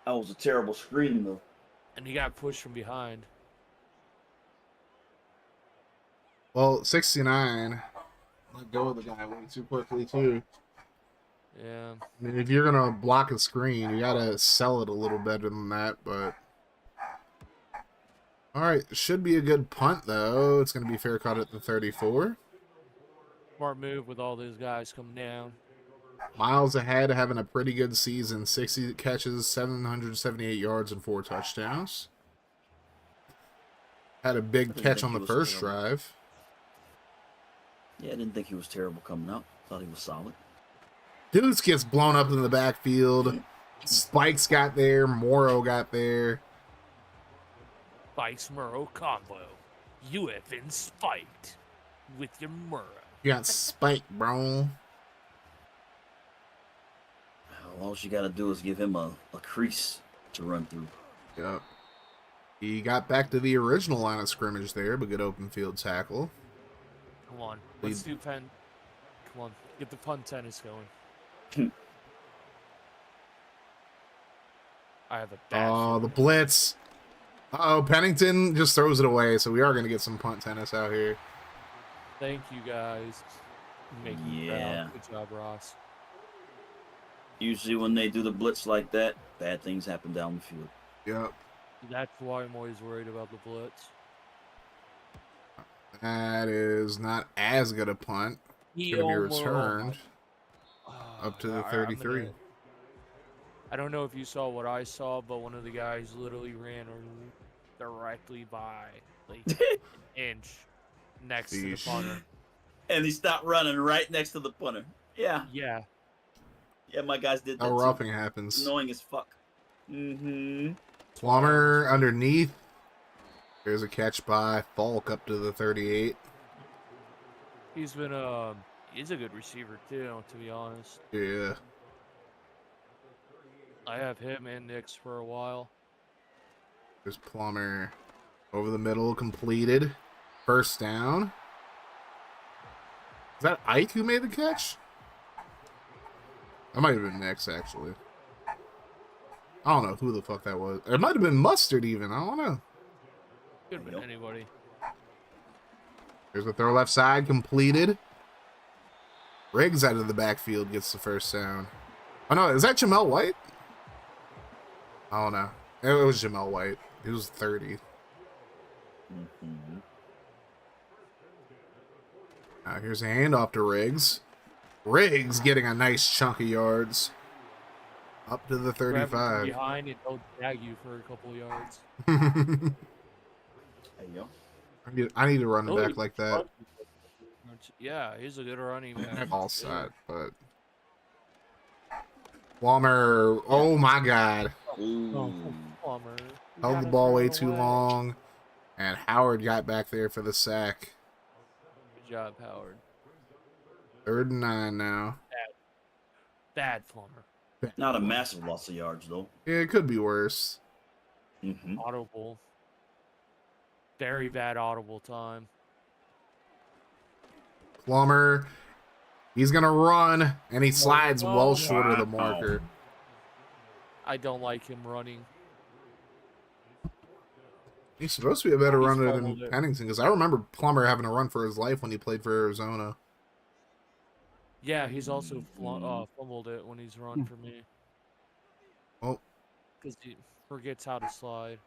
That was a terrible screen, though. And he got pushed from behind. Well, 69. Let go of the guy way too quickly, too. Yeah. I mean, if you're going to block a screen, you got to sell it a little better than that, but... Alright, should be a good punt, though. It's going to be fair caught at the 34. Smart move with all those guys coming down. Miles ahead, having a pretty good season. 60 catches, 778 yards, and 4 touchdowns. Had a big didn't catch think on he the was first terrible. drive. Yeah, I didn't think he was terrible coming out. Thought he was solid. Deuce gets blown up in the backfield. Spikes got there. Morrow got there. Spikes Murrow combo. You have been spiked with your Murrow. You got Spike, bro. All you got to do is give him a crease to run through. Yep. He got back to the original line of scrimmage there, but good open field tackle. Come on. Let's do pen. Come on. Get the punt tennis going. I have a bad Oh, the feeling. blitz. Uh-oh, Pennington just throws it away, so we are going to get some punt tennis out here. Thank you guys. You make me Yeah. proud. Good job, Ross. Usually when they do the blitz like that, bad things happen down the field. Yep. That's why I'm always worried about the blitz. That is not as good a punt. He Going to be almost- returned Oh, up to the I'm 33. I don't know if you saw what I saw, but one of the guys literally ran directly by like an inch next to the Sheesh. punter. And he stopped running right next to the punter. Yeah. Yeah. Yeah, my guys did that How too. roughing happens. Annoying as fuck. Mm-hmm. Plummer underneath. There's a catch by Falk up to the 38. He's been he's a good receiver too, to be honest. Yeah. I have him and Nix for a while. There's Plummer over the middle, completed. First down. Is that Ike who made the catch? That might have been Nix, actually. I don't know who the fuck that was. It might have been Mustard, even. I don't know. Could have been anybody. There's a throw left side, completed. Riggs out of the backfield gets the first down. Oh, no, is that Jamel White? I don't know. It was Jamel White. He was 30. Mm-hmm. Here's a handoff to Riggs. Riggs getting a nice chunk of yards. Up to the Grab him from 35. behind and he'll tag you for a couple yards. There you go. I need to run Oh, back like that. Yeah, he's a good running back. All set, but Walmer, oh my god. Oh, Plummer. You Held the gotta ball throw way it too away. long. And Howard got back there for the sack. Good job, Howard. 3rd and 9 now. Bad Plummer. Not a massive loss of yards, though. Yeah, it could be worse. Mm-hmm. Audible. Very bad audible time. Plummer, he's going to run, and he slides Oh, well short of the wow. marker. I don't like him running. He's supposed to be a better He's runner than fumbled it. Pennington, because I remember Plummer having to run for his life when he played for Arizona. Yeah, he's also fumbled it when he's run for me. Oh, Because he forgets how to slide.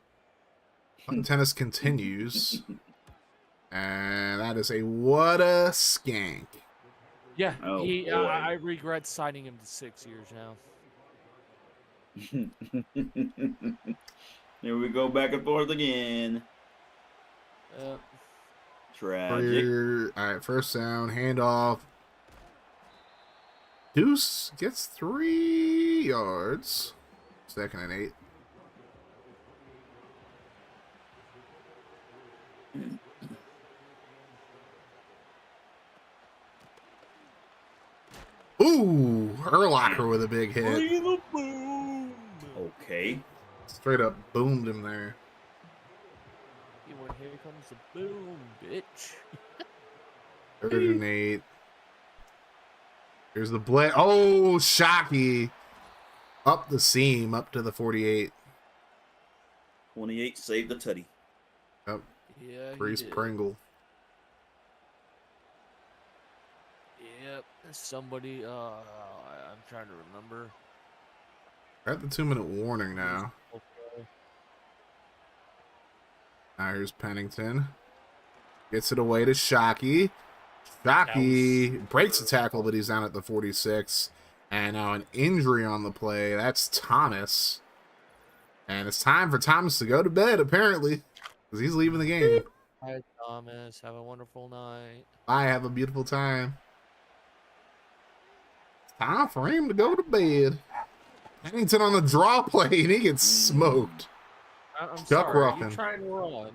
tennis continues. And that is a what a skank. Yeah, Oh, he. boy. I regret signing him to 6 years now. Here we go back and forth again. Tragic. All right, first down, handoff. Deuce gets 3 yards. 2nd and 8. Ooh, Urlacher with a big hit. Okay. Straight up boomed him there. He went, here comes the boom, bitch. 3rd and 8. Here's the blitz. Oh, Shockey. Up the seam, up to the 48. 28 saved the tutty. Yep, Yeah, he Brees did. Pringle. Yep, somebody. I'm trying to remember. We're at the 2-minute warning now. Okay. Now here's Pennington. Gets it away to Shockey. Shockey breaks the tackle, but he's down at the 46. And now an injury on the play. That's Thomas. And it's time for Thomas to go to bed, apparently. Because he's leaving the game. Hi, Thomas. Have a wonderful night. I have a beautiful time. It's time for him to go to bed. Pennington on the draw play, and he gets smoked. I'm Chuck sorry. Ruffin. You trying to run?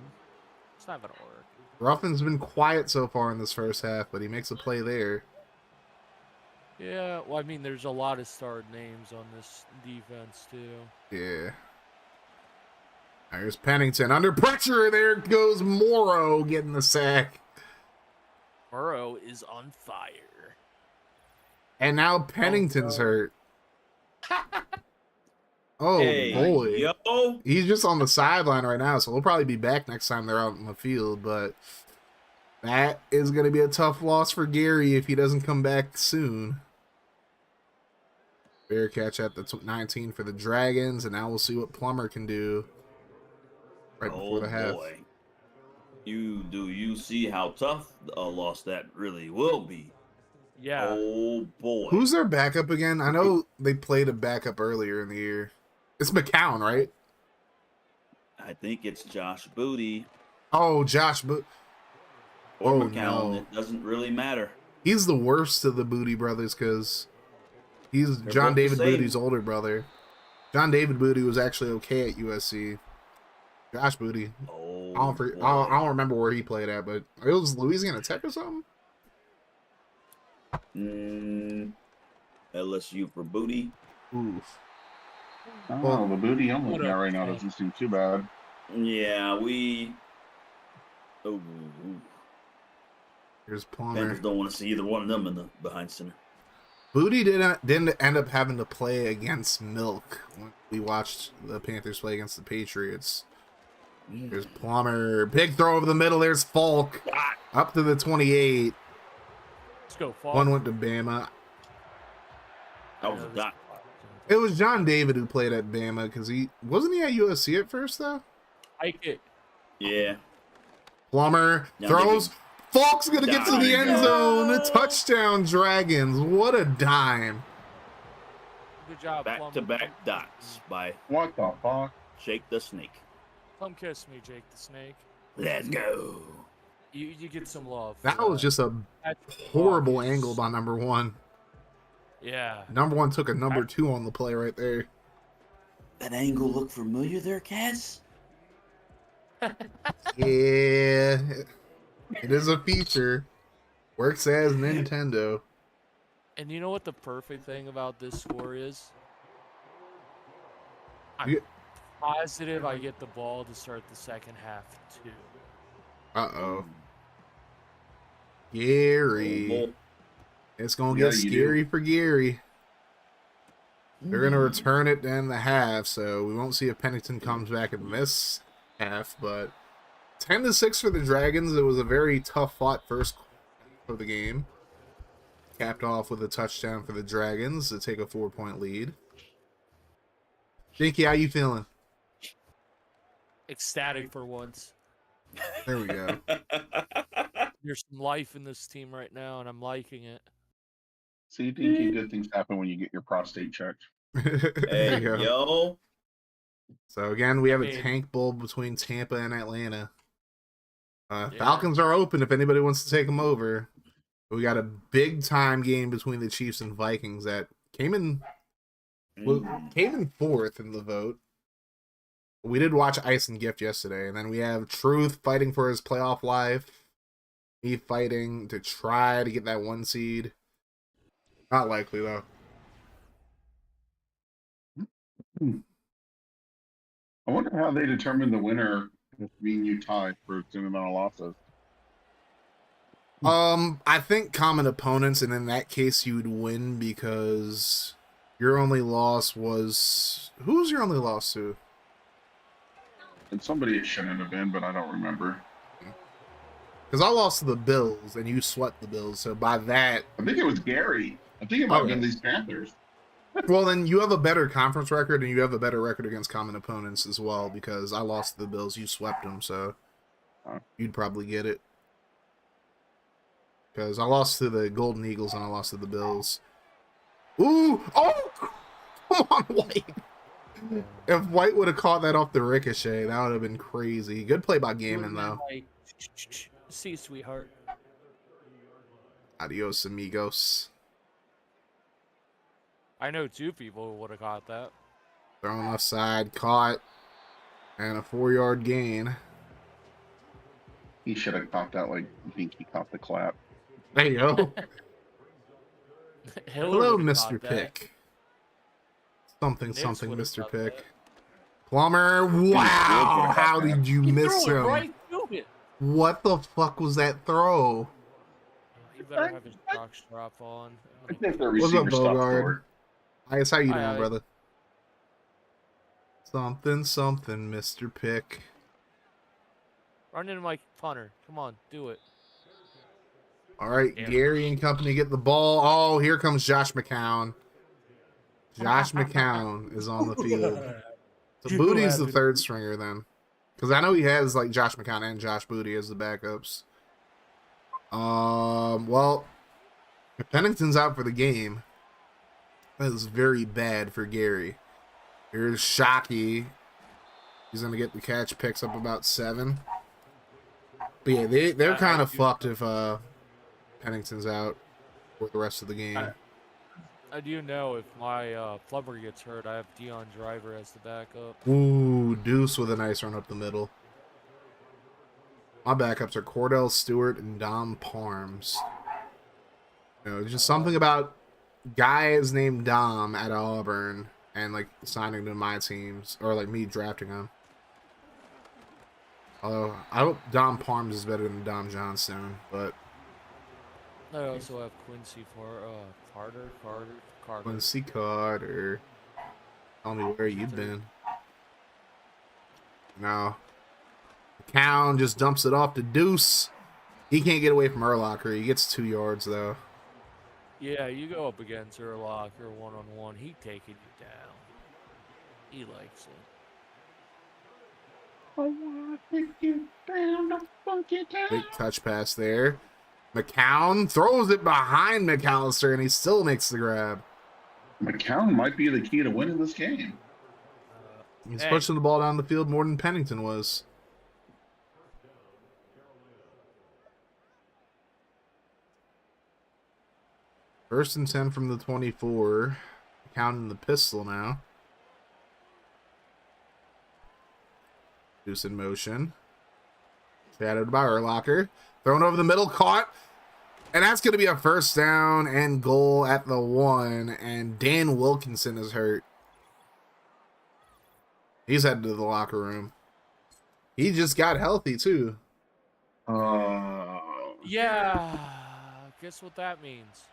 It's not gonna work. Ruffin's been quiet so far in this first half, but he makes a play there. Yeah, well, I mean, there's a lot of starred names on this defense too. Yeah. There's Pennington under pressure. There goes Morrow getting the sack. Burrow is on fire. And now Pennington's hurt. Oh, Hey, boy. yo. He's just on the sideline right now, so he'll probably be back next time they're out in the field. But that is going to be a tough loss for Gary if he doesn't come back soon. Fair catch at the 19 for the Dragons, and now we'll see what Plummer can do right before the half. Boy. You see how tough a loss that really will be? Yeah. Oh boy. Who's their backup again? I know they played a backup earlier in the year. It's McCown, right? I think it's Josh Booty Oh, Josh or Oh, McCown. no. It doesn't really matter. He's the worst of the Booty brothers because he's They're John both the David same. Booty's older brother. John David Booty was actually okay at USC. Josh Booty, Oh, I boy. don't remember where he played at, but it was Louisiana Tech or something. LSU for Booty. Oof. Oh, Well, the booty I'm what looking a at right now doesn't seem too bad. Yeah, we. Oh, Here's Panthers Palmer. don't want to see either one of them in the behind center. Booty didn't end up having to play against Milk when we watched the Panthers play against the Patriots. There's Plummer. Big throw over the middle. There's Falk. Up to the 28. Let's go, Fall. One went to Bama. That was a dot. It was John David who played at Bama because he wasn't he at USC at first though. Hike it. Yeah. Plummer Now throws. Falk's gonna get to the end Dime. zone. A touchdown, Dragons. What a dime. Good job, Plum. Back-to-back dots by What the fuck? Shake the Snake. Come kiss me, Jake the Snake. Let's go. You get some love. for That was just a That horrible Falk is- angle by number one. Yeah. Number one took a number two on the play right there. That angle look familiar there, Cass? Yeah, it is a feature. Works as Nintendo. And you know what the perfect thing about this score is? I'm You- positive I get the ball to start the second half too. Uh-oh. Gary. It's going to Yeah, get you scary for Gary. They're going to return it in the half, so we won't see if Pennington comes back in this half, but 10-6 for the Dragons. It was a very tough fought first of the game. Capped off with a touchdown for the Dragons to take a 4-point lead. Jinky, how you feeling? Ecstatic for once. There we go. There's some life in this team right now, and I'm liking it. See, Dinky, good things happen when you get your prostate checked. There Hey, you go. yo. So again, we have a Hey. tank bowl between Tampa and Atlanta. Yeah. Falcons are open if anybody wants to take them over. We got a big time game between the Chiefs and Vikings that came in fourth in the vote. We did watch Ice and Gift yesterday, and then we have Truth fighting for his playoff life. Me fighting to try to get that 1 seed. Not likely though. I wonder how they determine the winner if me and you tie for the amount of losses. I think common opponents, and in that case, you would win because your only loss was who's your only loss to? And somebody it shouldn't have been, but I don't remember. Because I lost to the Bills, and you swept the Bills. So by that, I think it was Gary. I think it might have been Okay. these Panthers. well, then you have a better conference record, and you have a better record against common opponents as well. Because I lost to the Bills, you swept them, so you'd probably get it. Because I lost to the Golden Eagles and I lost to the Bills. Ooh! Oh! Come on, White! If White would have caught that off the ricochet, that would have been crazy. Good play by Gaiman, though. Like, see, sweetheart. Adios, amigos. I know 2 people would have caught that. Thrown left side, caught, and a 4-yard gain. He should have caught that like Dinky caught the clap. There you go. Hiller Hello, would've Mr. caught that. Pick. Something, Nibs something, would've Mr. caught Pick. that. Plummer, wow! How did you He miss threw it him? right to it. What the fuck was that throw? He better have his jock strap on. I think the What's up, receiver stopped Bogard? short. Ice, how you Aye, doing, aye. brother? Something, something, Mr. Pick. Run into my punter. Come on, do it. All right, Damn. Gary and company get the ball. Oh, here comes Josh McCown. Josh McCown is on the field. So You Booty's the have it. third stringer then. Because I know he has like Josh McCown and Josh Booty as the backups. Well, if Pennington's out for the game, that is very bad for Gary. Here's Shockey. He's gonna get the catch. Picks up about 7. But yeah, they're kind of fucked if Pennington's out for the rest of the game. I do know if my plumber gets hurt, I have Dion Driver as the backup. Ooh, Deuce with a nice run up the middle. My backups are Cordell Stewart and Dom Parms. You know, just something about guys named Dom at Auburn and like signing to my teams or like me drafting them. Although I hope Dom Parms is better than Dom Johnstone, but I also have Quincy for Carter. Quincy Carter. Tell me where you've been. No. McCown just dumps it off to Deuce. He can't get away from Urlacher. He gets 2 yards though. Yeah, you go up against Urlacher one-on-one, he taking you down. He likes it. Big touch pass there. McCown throws it behind McAllister, and he still makes the grab. McCown might be the key to winning this game. He's pushing the ball down the field more than Pennington was. First and 10 from the 24. Counting the pistol now. Deuce in motion. Shadowed by Urlacher. Thrown over the middle, caught. And that's going to be a first down and goal at the 1. And Dan Wilkinson is hurt. He's headed to the locker room. He just got healthy, too. Yeah. Guess what that means?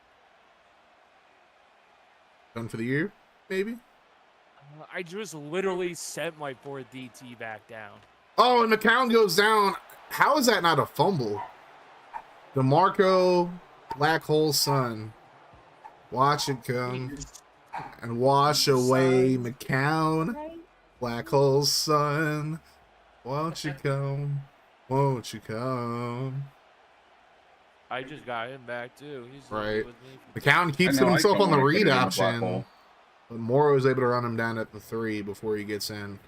Done for the year, maybe? I just literally sent my 4th DT back down. Oh, and McCown goes down. How is that not a fumble? DeMarco, Black Hole Sun. Watch it come and wash away McCown. Black Hole Sun. Won't you come? Won't you come? I just got him back too. He's Right. with me. McCown keeps himself on the read option. Hole. But Morrow is able to run him down at the 3 before he gets in.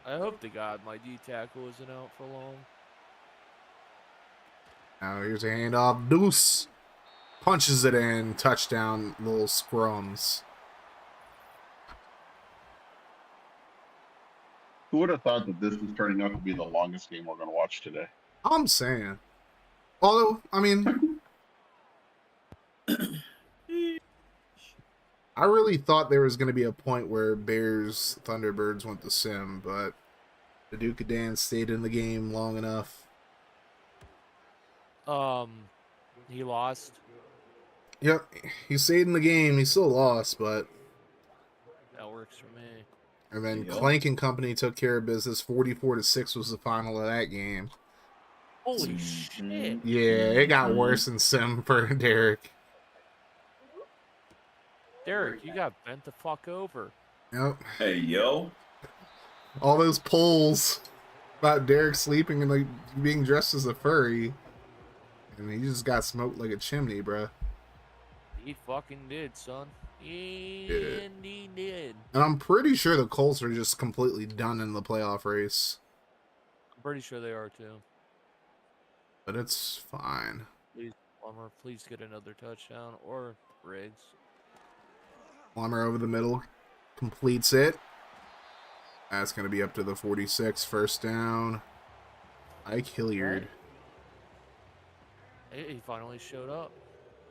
I hope to God my D tackle isn't out for long. Now here's a handoff. Deuce punches it in. Touchdown, little scrums. Who would have thought that this is turning out to be the longest game we're going to watch today? I'm saying. Although, I mean, I really thought there was going to be a point where Bears Thunderbirds went to sim, but the Duke of Dan stayed in the game long enough. He lost. Yep, he stayed in the game. He still lost, but. That works for me. And then Clank and Company took care of business. 44-6 was the final of that game. Holy shit. Yeah, it got worse in sim for Derek. Derek, you got bent the fuck over. Yep. Hey, yo. All those polls about Derek sleeping and like being dressed as a furry. And he just got smoked like a chimney, bruh. He fucking did, son. He did. And I'm pretty sure the Colts are just completely done in the playoff race. I'm pretty sure they are too. But it's fine. Please, Plummer, please get another touchdown. Or Riggs. Plummer over the middle. Completes it. That's going to be up to the 46. First down. Ike Hilliard. He finally showed up.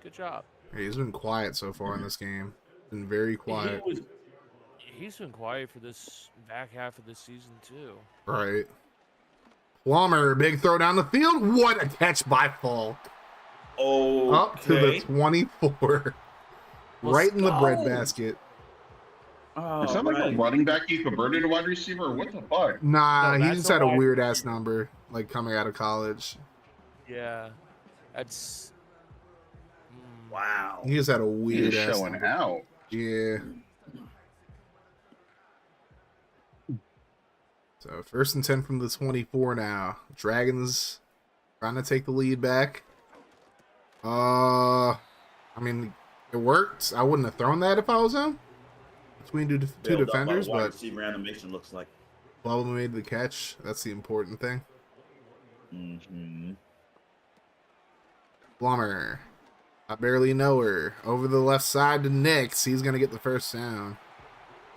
Good job. Hey, he's been quiet so far in this game. Been very quiet. He's been quiet for this back half of the season too. Right. Plummer, big throw down the field. What a catch by Falk. Oh, Up to the 24. Right in the breadbasket. Oh, Is that like a running back he converted a wide receiver? Or what the fuck? Nah, No, he that's just a had a wide weird ass receiver. number, like coming out of college. Yeah. That's Wow. He just had a He weird is ass showing number. out. Yeah. So 1st and 10 from the 24 now. Dragons trying to take the lead back. I mean, it worked. I wouldn't have thrown that if I was him. between two Bailed out by defenders, the wide but receiver animation looks like. Bubba made the catch. That's the important thing. Mm-hmm. Plummer. I barely know her. Over the left side to Nix. He's going to get the first down.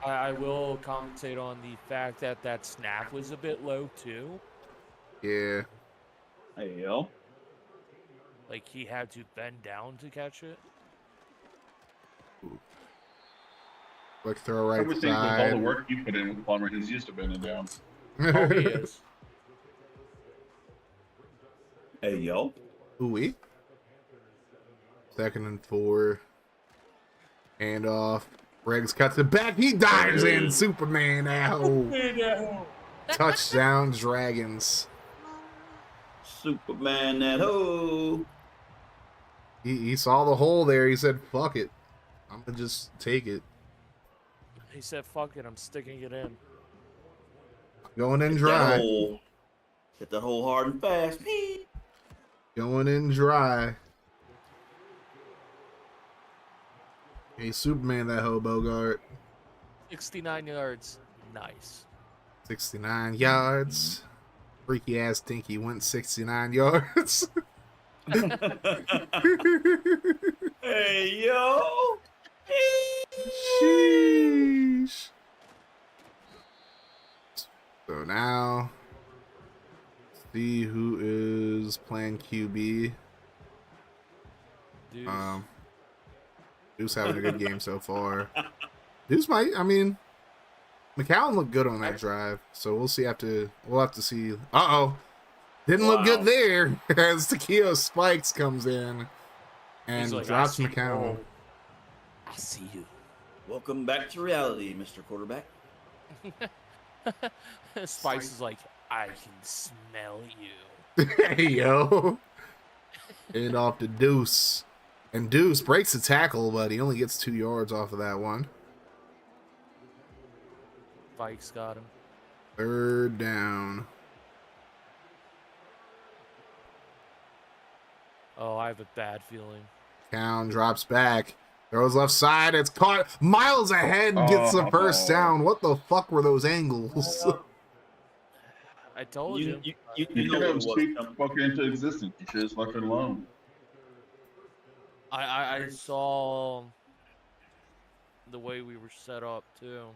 I will commentate on the fact that that snap was a bit low, too. Yeah. Hey, yo. Like, he had to bend down to catch it. Quick throw I right would think with all the side. work you put in with Plummer, he's used to bending down. Oh, he is. Hey, yo. Ooh-wee. 2nd and 4. Hand off. Briggs cuts it back. He dives in. Superman out. Touchdown, Dragons. Superman that ho. He saw the hole there. He said, fuck it. I'm going to just take it. He said, fuck it, I'm sticking it in. Going in Hit that dry. hole. Hit that hole hard and fast. Going in dry. Hey, Superman that hoe, Bogart. 69 yards. Nice. 69 yards. Freaky ass Dinky went 69 yards. Hey, yo. Sheesh. So now, see who is playing QB. Deuce. Deuce having a good game so far. Deuce might, I mean, McCown looked good on that drive, so we'll see we'll have to see. Uh-oh. Didn't look good there as Takeo Spikes comes in and like, drops I see McCown. you. I see you. Welcome back to reality, Mr. Quarterback. Spikes is like, I can smell you. Hey, yo. And off to Deuce. And Deuce breaks the tackle, but he only gets 2 yards off of that one. Spikes got him. 3rd down. Oh, I have a bad feeling. Count drops back. Throws left side. It's caught. Miles ahead gets the first down. What the fuck were those angles? I told you. You You know could it have was speak coming. fucking into existence. You should have left it alone. I saw the way we were set up, too.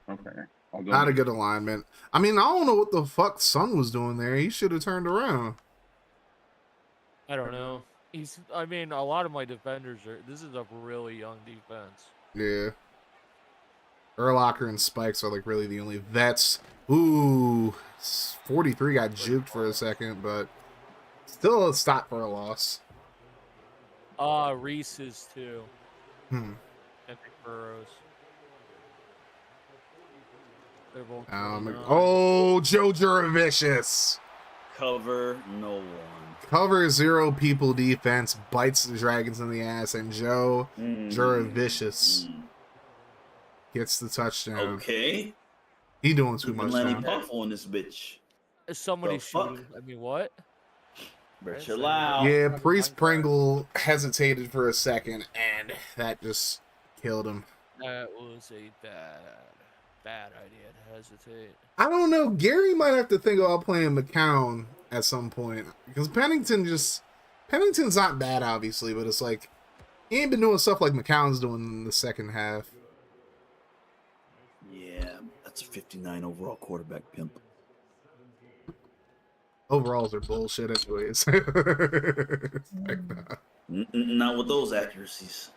Okay. I'll go. Not a good alignment. I mean, I don't know what the fuck Sun was doing there. He should have turned around. I don't know. I mean, a lot of my defenders this is a really young defense. Yeah. Urlacher and Spikes are like really the only vets. Ooh. 43 got juked for a second, but still a stop for a loss. Reese is too. Hmm. And Burrows. They're both Oh, Joe Juravicious. Cover no one. Cover 0 people defense, bites the Dragons in the ass, and Joe Juravicious gets the touchdown. Okay. He doing too much Lenny now. Puff on this bitch. Somebody The fuck? shooting. I mean, what? Better chill out. Yeah, Priest Pringle hesitated for a second, and that just killed him. That was a bad idea to hesitate. I don't know. Gary might have to think about playing McCown at some point, because Pennington's not bad, obviously, but it's like he ain't been doing stuff like McCown's doing in the second half. Yeah, that's a 59 overall quarterback pimp. Overalls are bullshit anyways. Not with those accuracies.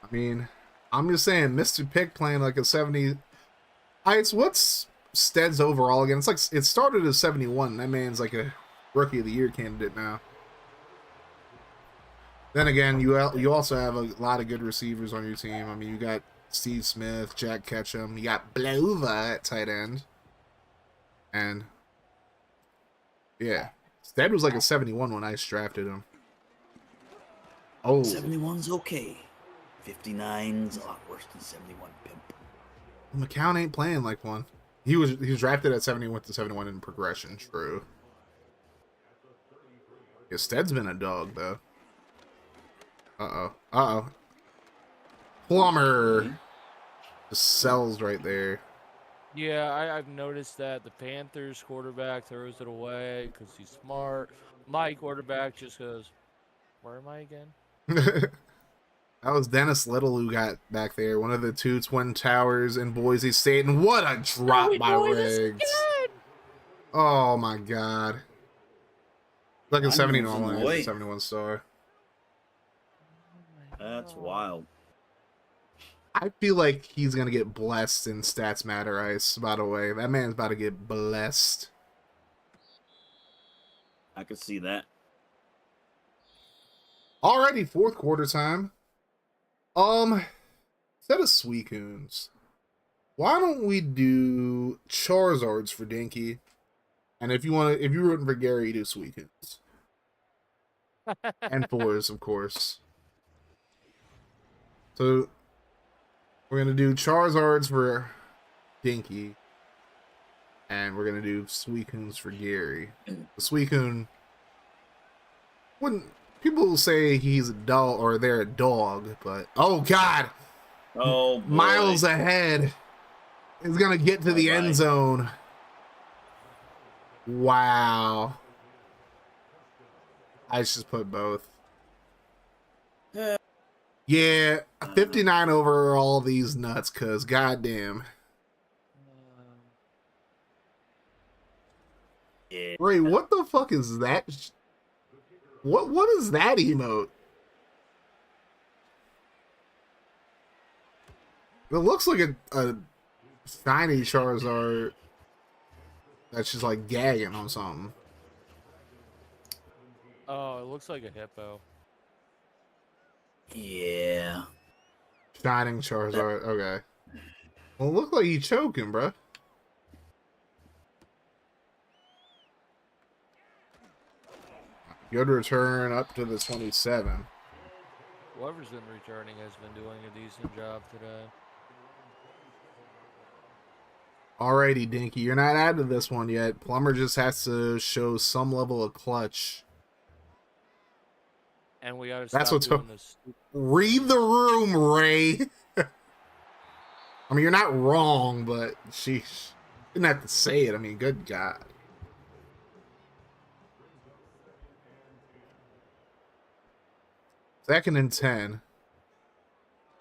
I mean, I'm just saying, Mr. Pick playing like a 70. What's Stead's overall again? It's like it started as 71. That man's like a Rookie of the Year candidate now. Then again, you also have a lot of good receivers on your team. I mean, you got Steve Smith, Jack Ketchum, you got Blova at tight end, and yeah, Stead was like a 71 when I drafted him. Oh, 71's okay. 59's a lot worse than 71, pimp. McCown ain't playing like one. He was drafted at 71 to 71 in progression. True. Yeah, Stead's been a dog though. Uh oh. Plummer. Just sells right there. Yeah, I've noticed that the Panthers quarterback throws it away because he's smart. My quarterback just goes, "Where am I again?" That was Dennis Little who got back there, one of the two twin towers in Boise State, and what a drop by Riggs! Oh my god! Like a 70 normally has a 71 star. That's wild. I feel like he's gonna get blessed in Stats Matter Ice. By the way, that man's about to get blessed. I could see that. Alrighty, fourth quarter time. Instead of Suicunes, why don't we do Charizards for Dinky? And if you're rooting for Gary, do Suicunes. And fours, of course. So we're gonna do Charizards for Dinky, and we're gonna do Suicunes for Gary. The Suicune, wouldn't people say he's a dog or they're a dog, but oh god, oh boy. Miles ahead is gonna get to the end zone. Wow, I just put both. Yeah, 59 over all these nuts, cause goddamn. Yeah. Ray, what the fuck is that? What is that emote? It looks like a shiny Charizard that's just like gagging on something. Oh, it looks like a hippo. Yeah. Shining Charizard. Okay. Well, it look like he's choking, bro. Good return up to the 27. Whoever's been returning has been doing a decent job today. Alrighty, Dinky, you're not out of this one yet. Plumber just has to show some level of clutch. And we gotta That's stop what's doing this. Read the room, Ray. I mean, you're not wrong, but sheesh. Didn't have to say it. I mean, good God. Second and 10.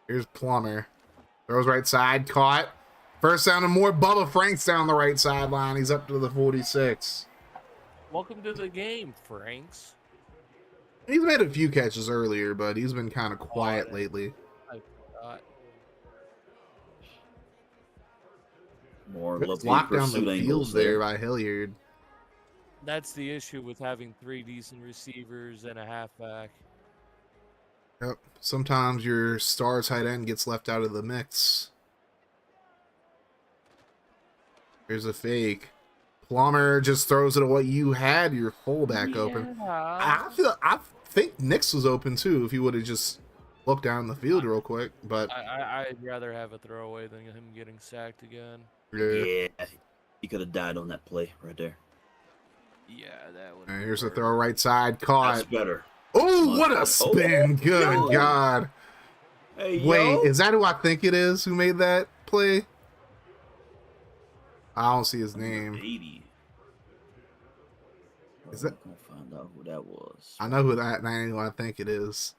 Here's Plummer. Throws right side, caught. First down and more. Bubba Frank's down the right sideline. He's up to the 46. Welcome to the game, Franks. He's made a few catches earlier, but he's been kind of quiet lately. I forgot. More Good lovely lock down pursuit the angles field there by Hilliard. That's the issue with having 3 decent receivers and a halfback. Yep. Sometimes your star tight end gets left out of the mix. Here's a fake. Plummer just throws it away. You had your fullback open. I think Nix was open too if he would have just looked down the field real quick. But I'd rather have a throwaway than him getting sacked again. Yeah. He could have died on that play right there. Yeah, that would. And here's a throw right side. Caught. That's better. Oh, what a spin. Good yo. God. Hey, Wait, yo. is that who I think it is who made that play? I don't see his name. 80. Is that? I'm gonna find out who that was. I know who that ain't who I think it is.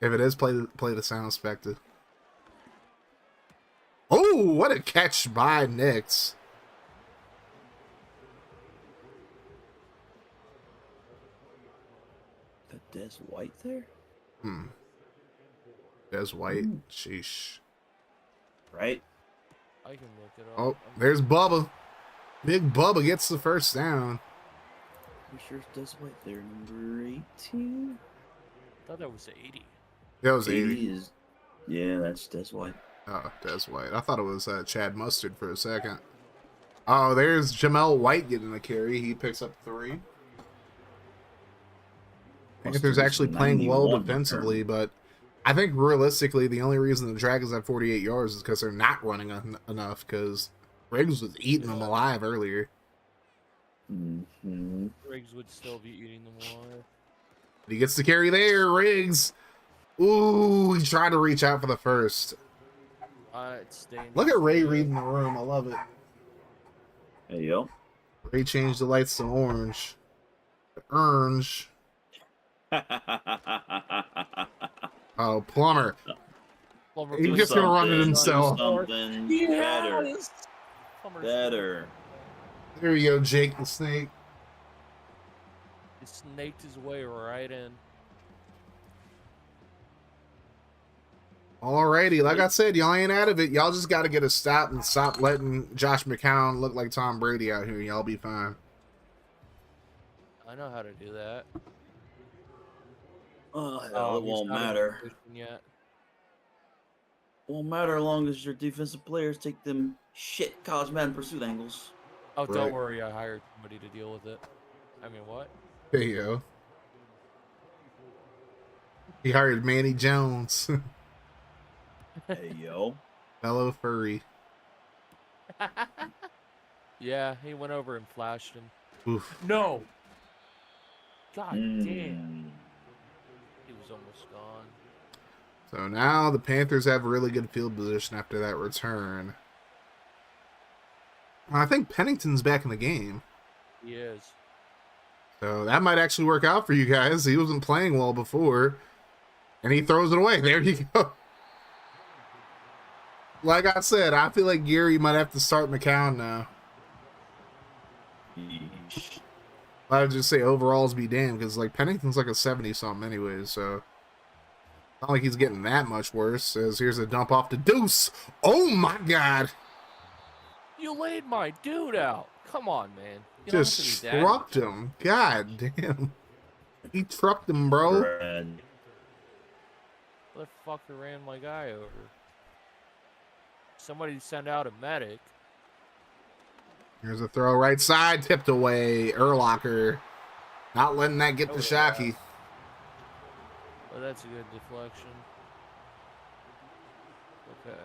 If it is, play the sound spectre. Oh, what a catch by Nix. That Des White there? Des White. Sheesh. Right? I can look it up. Oh, there's Bubba. Big Bubba gets the first down. I'm sure it's Des White there, number 18. I thought that was 80. That was 80. is. Yeah, that's Des White. Oh, Des White. I thought it was Chad Mustard for a second. Oh, there's Jamel White getting a carry. He picks up 3. Panthers actually playing well 91 defensively, but I think realistically the only reason the Dragons have 48 yards is because they're not running enough, because Riggs was eating them alive earlier. Mm-hmm. Riggs would still be eating them alive. He gets the carry there, Riggs. Ooh, he tried to reach out for the first. It's dangerous. Look at Ray reading the room. I love it. Hey, yo. Ray changed the lights to orange. Orange. Oh, plumber. Plumber He's plays just gonna run it Do himself. something better. Yes! Plumber's Better. There you go, Jake the Snake. He snaked his way right in. Alrighty, like I said, y'all ain't out of it. Y'all just got to get a stop and stop letting Josh McCown look like Tom Brady out here. Y'all be fine. I know how to do that. Oh, hell, it he's won't not in matter. position yet. Won't matter as long as your defensive players take them shit college Madden pursuit angles. Oh, Right. don't worry. I hired somebody to deal with it. I mean, what? There you go. He hired Manny Jones. Hey, yo. Fellow furry. Yeah, he went over and flashed him. Oof. No! God damn. Mm. He was almost gone. So now the Panthers have really good field position after that return. I think Pennington's back in the game. He is. So that might actually work out for you guys. He wasn't playing well before. And he throws it away. There you go. Like I said, I feel like Gary might have to start McCown now. Yeesh. I would just say overalls be damned, because like Pennington's like a 70-something anyway, so not like he's getting that much worse. As here's a dump off to Deuce. Oh my god. You laid my dude out. Come on, man. You don't Just have to be that- trucked him. God damn. He trucked him, bro. Brad. Motherfucker ran my guy over. Somebody send out a medic. Here's a throw right side, tipped away. Urlacher. Not letting that get to Shockey. Oh, that's a good deflection. Okay.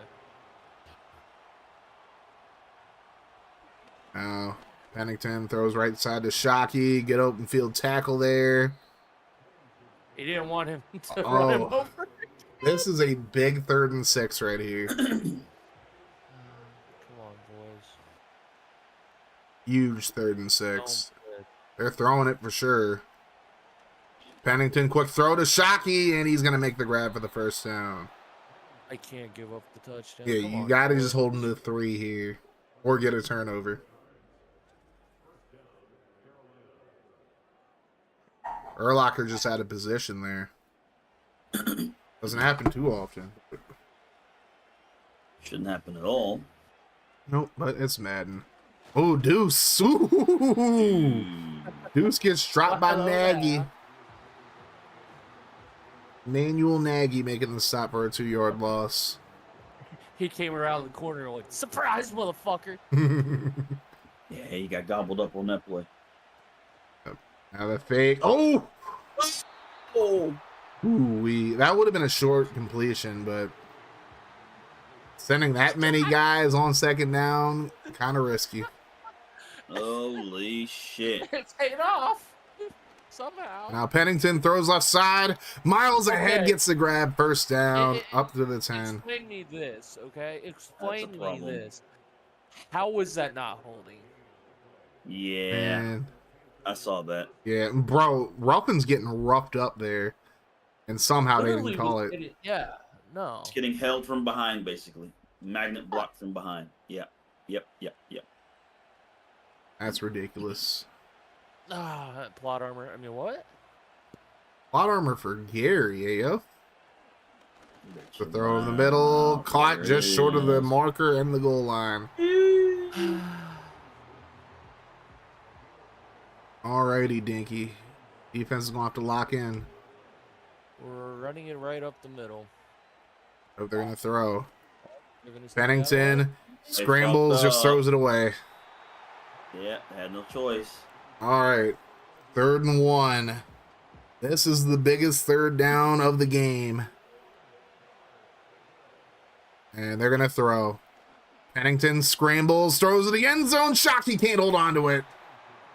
Now, Pennington throws right side to Shockey. Get open field tackle there. He didn't want him to run him Oh. over. This is a big 3rd and 6 right here. Come on, boys. Huge 3rd and 6. Don't quit. They're throwing it for sure. Pennington, quick throw to Shockey, and he's going to make the grab for the first down. I can't give up the touchdown. Yeah, Come you on, got to boys. just hold him to 3 here. Or get a turnover. Urlacher just out of position there. Doesn't happen too often. Shouldn't happen at all. Nope, but it's Madden. Oh, Deuce. Ooh. Deuce gets dropped by Nagy. Manuel Nagy making the stop for a 2-yard loss. He came around the corner like, surprise, motherfucker. Yeah, he got gobbled up on that play. Now the fake. Oh! Oh. Ooh, that would have been a short completion, but sending that many guys on 2nd down, kind of risky. Holy shit. It's paid off. Somehow. Now Pennington throws left side. Miles ahead Okay. gets the grab, 1st down, It- up to the 10. Explain me this, okay? Explain me problem. this. How was that not holding? Yeah, And I saw that. yeah, bro, Ruffin's getting roughed up there, and somehow they Literally didn't call was it. getting- yeah, no. It's getting held from behind, basically. Magnet blocked from behind. Yep. That's ridiculous. Ah, that plot armor. I mean, what? Plot armor for Gary, yo. The throw in the middle, caught There just it short of the is. marker and the goal line. Alrighty, Dinky. Defense is going to have to lock in. We're running it right up the middle. Hope they're going to throw. They're gonna send that out. Pennington scrambles, fucked just up. throws it away. Yeah, had no choice. All right, 3rd and 1. This is the biggest 3rd down of the game. And they're going to throw. Pennington scrambles, throws it to the end zone. Shockey can't hold on to it.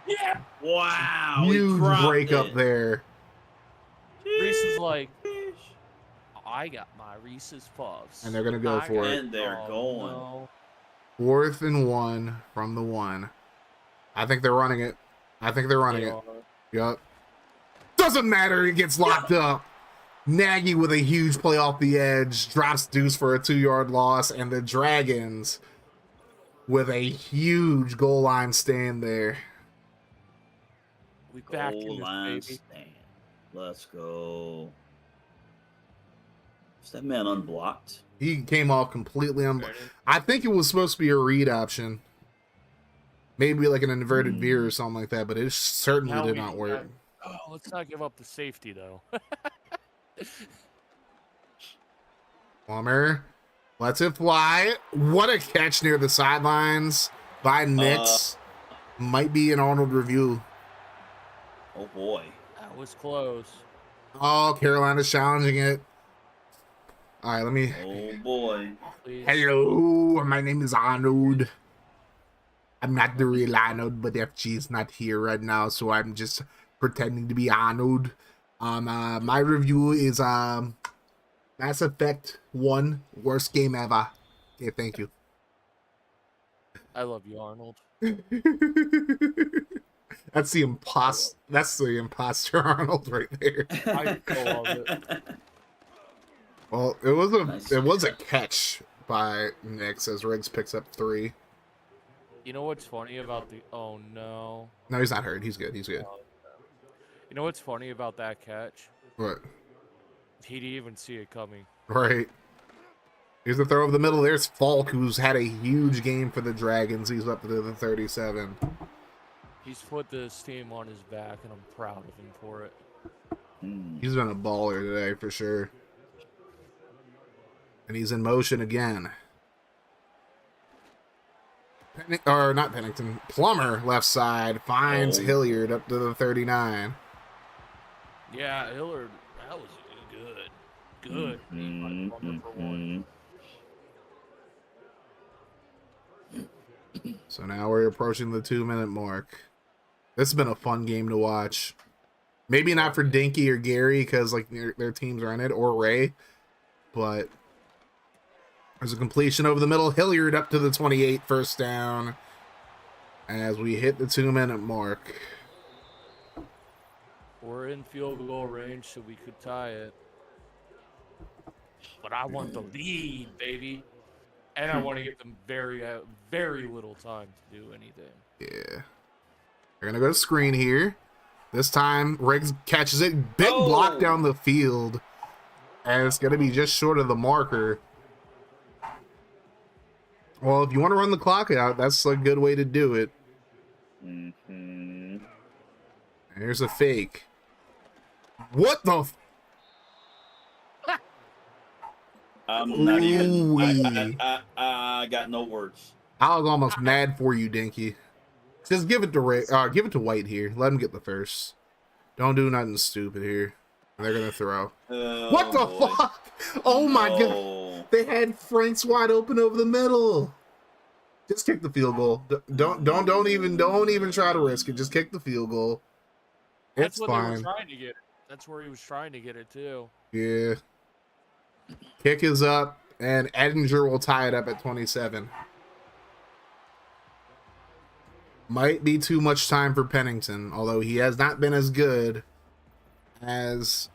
Yeah. Wow. he Huge dropped break up it. there. Reese is like, I got my my Reese's Puffs. And they're gonna go for it. And they're going. No. 4th and 1 from the 1. I think they're running it. They are. Yup. Doesn't matter. It gets locked up. Nagy with a huge play off the edge. Drops Deuce for a 2-yard loss. And the Dragons with a huge goal line stand there. We back in Goal this, line baby. stand. Let's go. Is that man unblocked? He came off completely Ready? I think it was supposed to be a read option. Maybe like an inverted veer or something like that, but it certainly Now did we- not work. Oh, let's not give up the safety though. Plummer lets it fly. What a catch near the sidelines by Nix. Might be an Arnold review. Oh boy. That was close. Oh, Carolina's challenging it. All right, let me. Oh boy. Please. Hello, my name is Arnold. I'm not the real Arnold, but FG's not here right now, so I'm just pretending to be Arnold. My review is Mass Effect 1, worst game ever. Okay, thank you. I love you, Arnold. That's the imposter Arnold right there. I still love it. Well, it was a Nice. catch by Nix as Riggs picks up 3. You know what's funny about the? Oh no. No, he's not hurt. He's good. He's good. You know what's funny about that catch? What? He didn't even see it coming. Right. Here's the throw over the middle. There's Falk, who's had a huge game for the Dragons. He's up to the 37. He's put this team on his back, and I'm proud of him for it. He's been a baller today for sure. And he's in motion again. Not Pennington. Plummer, left side, finds Oh. Hilliard up to the 39. Yeah, Hillard, that was good. Good. Mm, Plummer for one. So now we're approaching the 2-minute mark. This has been a fun game to watch. Maybe not for Dinky or Gary because like their teams are in it, or Ray, but there's a completion over the middle. Hilliard up to the 28, first down as we hit the 2-minute mark. We're in field goal range, so we could tie it. But I want the lead, baby. And I want to give them very little time to do anything. Yeah. They're going to go to screen here. This time, Riggs catches it. Big block down the field. And it's going to be just short of the marker. Well, if you want to run the clock out, that's a good way to do it. Here's a fake. What the? I'm not even. Ooh-wee. I got no words. I was almost mad for you, Dinky. Just give it to give it to White here. Let him get the first. Don't do nothing stupid here. They're gonna throw. What the boy. fuck? Oh my god! No. They had Franks wide open over the middle. Just kick the field goal. Don't even try to risk it. Just kick the field goal. That's It's what they were fine. trying to get. That's where he was trying to get it too. Yeah. Kick is up, and Edinger will tie it up at 27. Might be too much time for Pennington, although he has not been as good as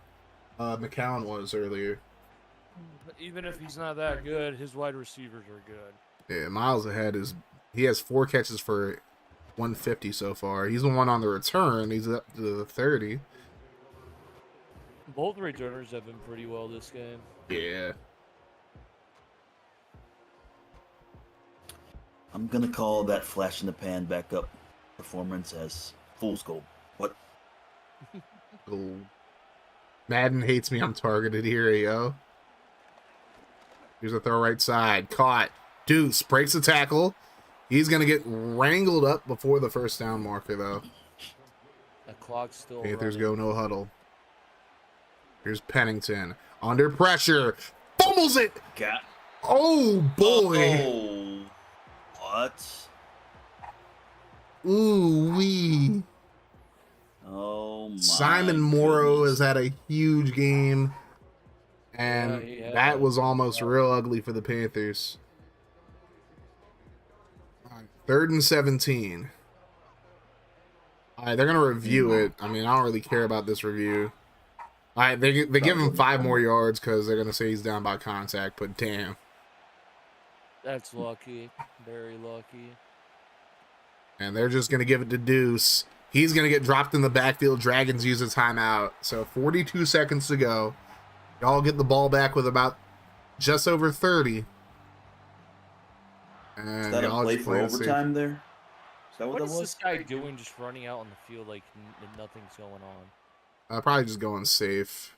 McCown was earlier. But even if he's not that good, his wide receivers are good. Yeah, Miles ahead he has 4 catches for 150 so far. He's the one on the return. He's up to the 30. Both returners have been pretty well this game. Yeah. I'm gonna call that flash in the pan backup performance as fool's gold. What? Oh. Madden hates me. I'm targeted here, yo. Here's a throw right side. Caught. Deuce breaks the tackle. He's going to get wrangled up before the first down marker, though. The clock's still Panthers running. go no huddle. Here's Pennington. Under pressure. Fumbles it. Got. Oh, boy. Oh. What? Ooh-wee. Oh my. Simon Morrow has goodness. had a huge game. And he had that a was big almost drop. real ugly for the Panthers. All right, 3rd and 17. All right, they're going to review it. I mean, I don't really care about this review. All right, they give him 5 more yards because they're going to say he's down by contact, but damn. That's lucky. Very lucky. And they're just going to give it to Deuce. He's going to get dropped in the backfield. Dragons use a timeout. So 42 seconds to go. Y'all get the ball back with about just over 30. And Is that a y'all play just for play it safe. overtime there? Is that what What that is was? this guy doing just running out on the field like nothing's going on? Probably just going safe.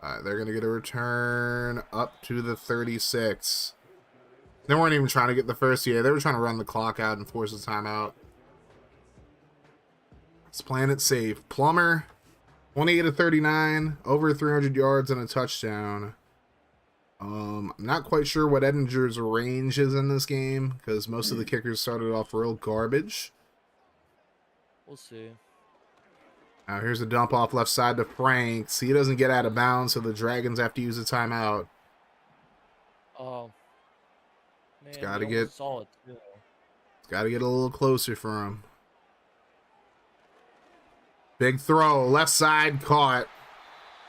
They're going to get a return up to the 36. They weren't even trying to get the first. Yeah, they were trying to run the clock out and force a timeout. It's playing it safe. Plummer, 28 of 39, over 300 yards and a touchdown. I'm not quite sure what Edinger's range is in this game because most of the kickers started off real garbage. We'll see. Now here's a dump off left side to Franks. He doesn't get out of bounds, so the Dragons have to use a timeout. Oh. Man, gotta we get- almost saw it too. It's got to get a little closer for him. Big throw, left side, caught.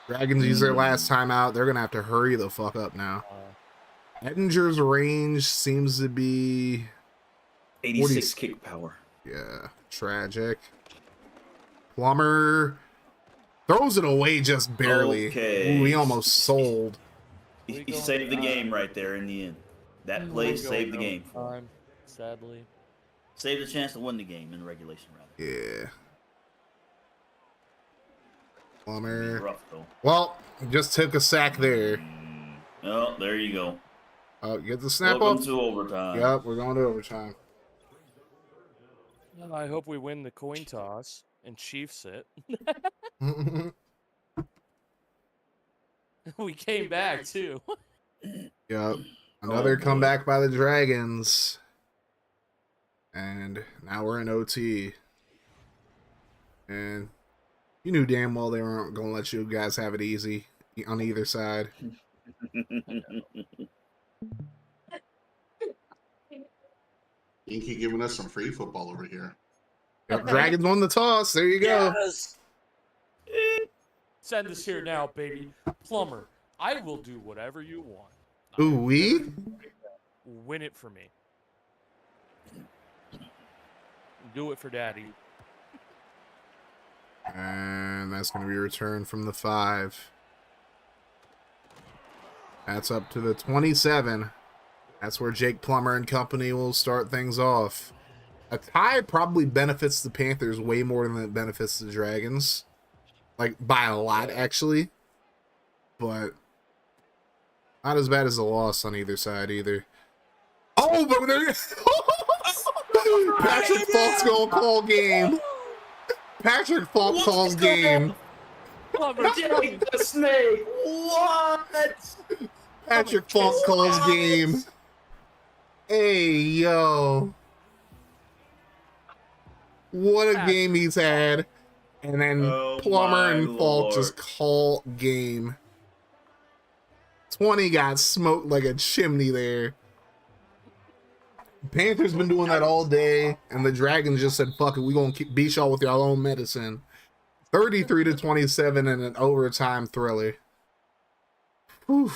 Dragons use their last timeout. They're going to have to hurry the fuck up now. Edinger's range seems to be... 86 kick power. Yeah, tragic. Plummer throws it away just barely. Okay. Ooh, he almost sold. He saved the game right there in the end. That play saved the game. Time, sadly. Saved the chance to win the game in regulation, rather. Yeah. Plummer. Rough, though. Well, just took a sack there. Oh, there you go. Oh, get the snap Welcome up. to overtime. Yep, we're going to overtime. Well, I hope we win the coin toss and Chiefs it. We came back too. Yep. Another boy. comeback by the Dragons. And now we're in OT. And you knew damn well they weren't going to let you guys have it easy on either side. You keep giving us some free football over here. Yep, Dragons won the toss. There you go. Yes. Send this here now, baby. Plumber, I will do whatever you want. Ooh, we? Win it for me. Do it for daddy. And that's going to be returned from the 5. That's up to the 27. That's where Jake Plummer and company will start things off. A tie probably benefits the Panthers way more than it benefits the Dragons. Like, by a lot, actually. But not as bad as a loss on either side, either. Oh, but there Patrick Falk's going to call game. Patrick Falk calls game. Plumber, Jake the Snake. What? Patrick Falk calls game. Hey, yo. What a game he's had. And then Plummer and Falk just call game. 20 got smoked like a chimney there. Panthers been doing that all day, and the Dragons just said, fuck it, we gonna beat y'all with y'all own medicine. 33-27 in an overtime thriller. Whew.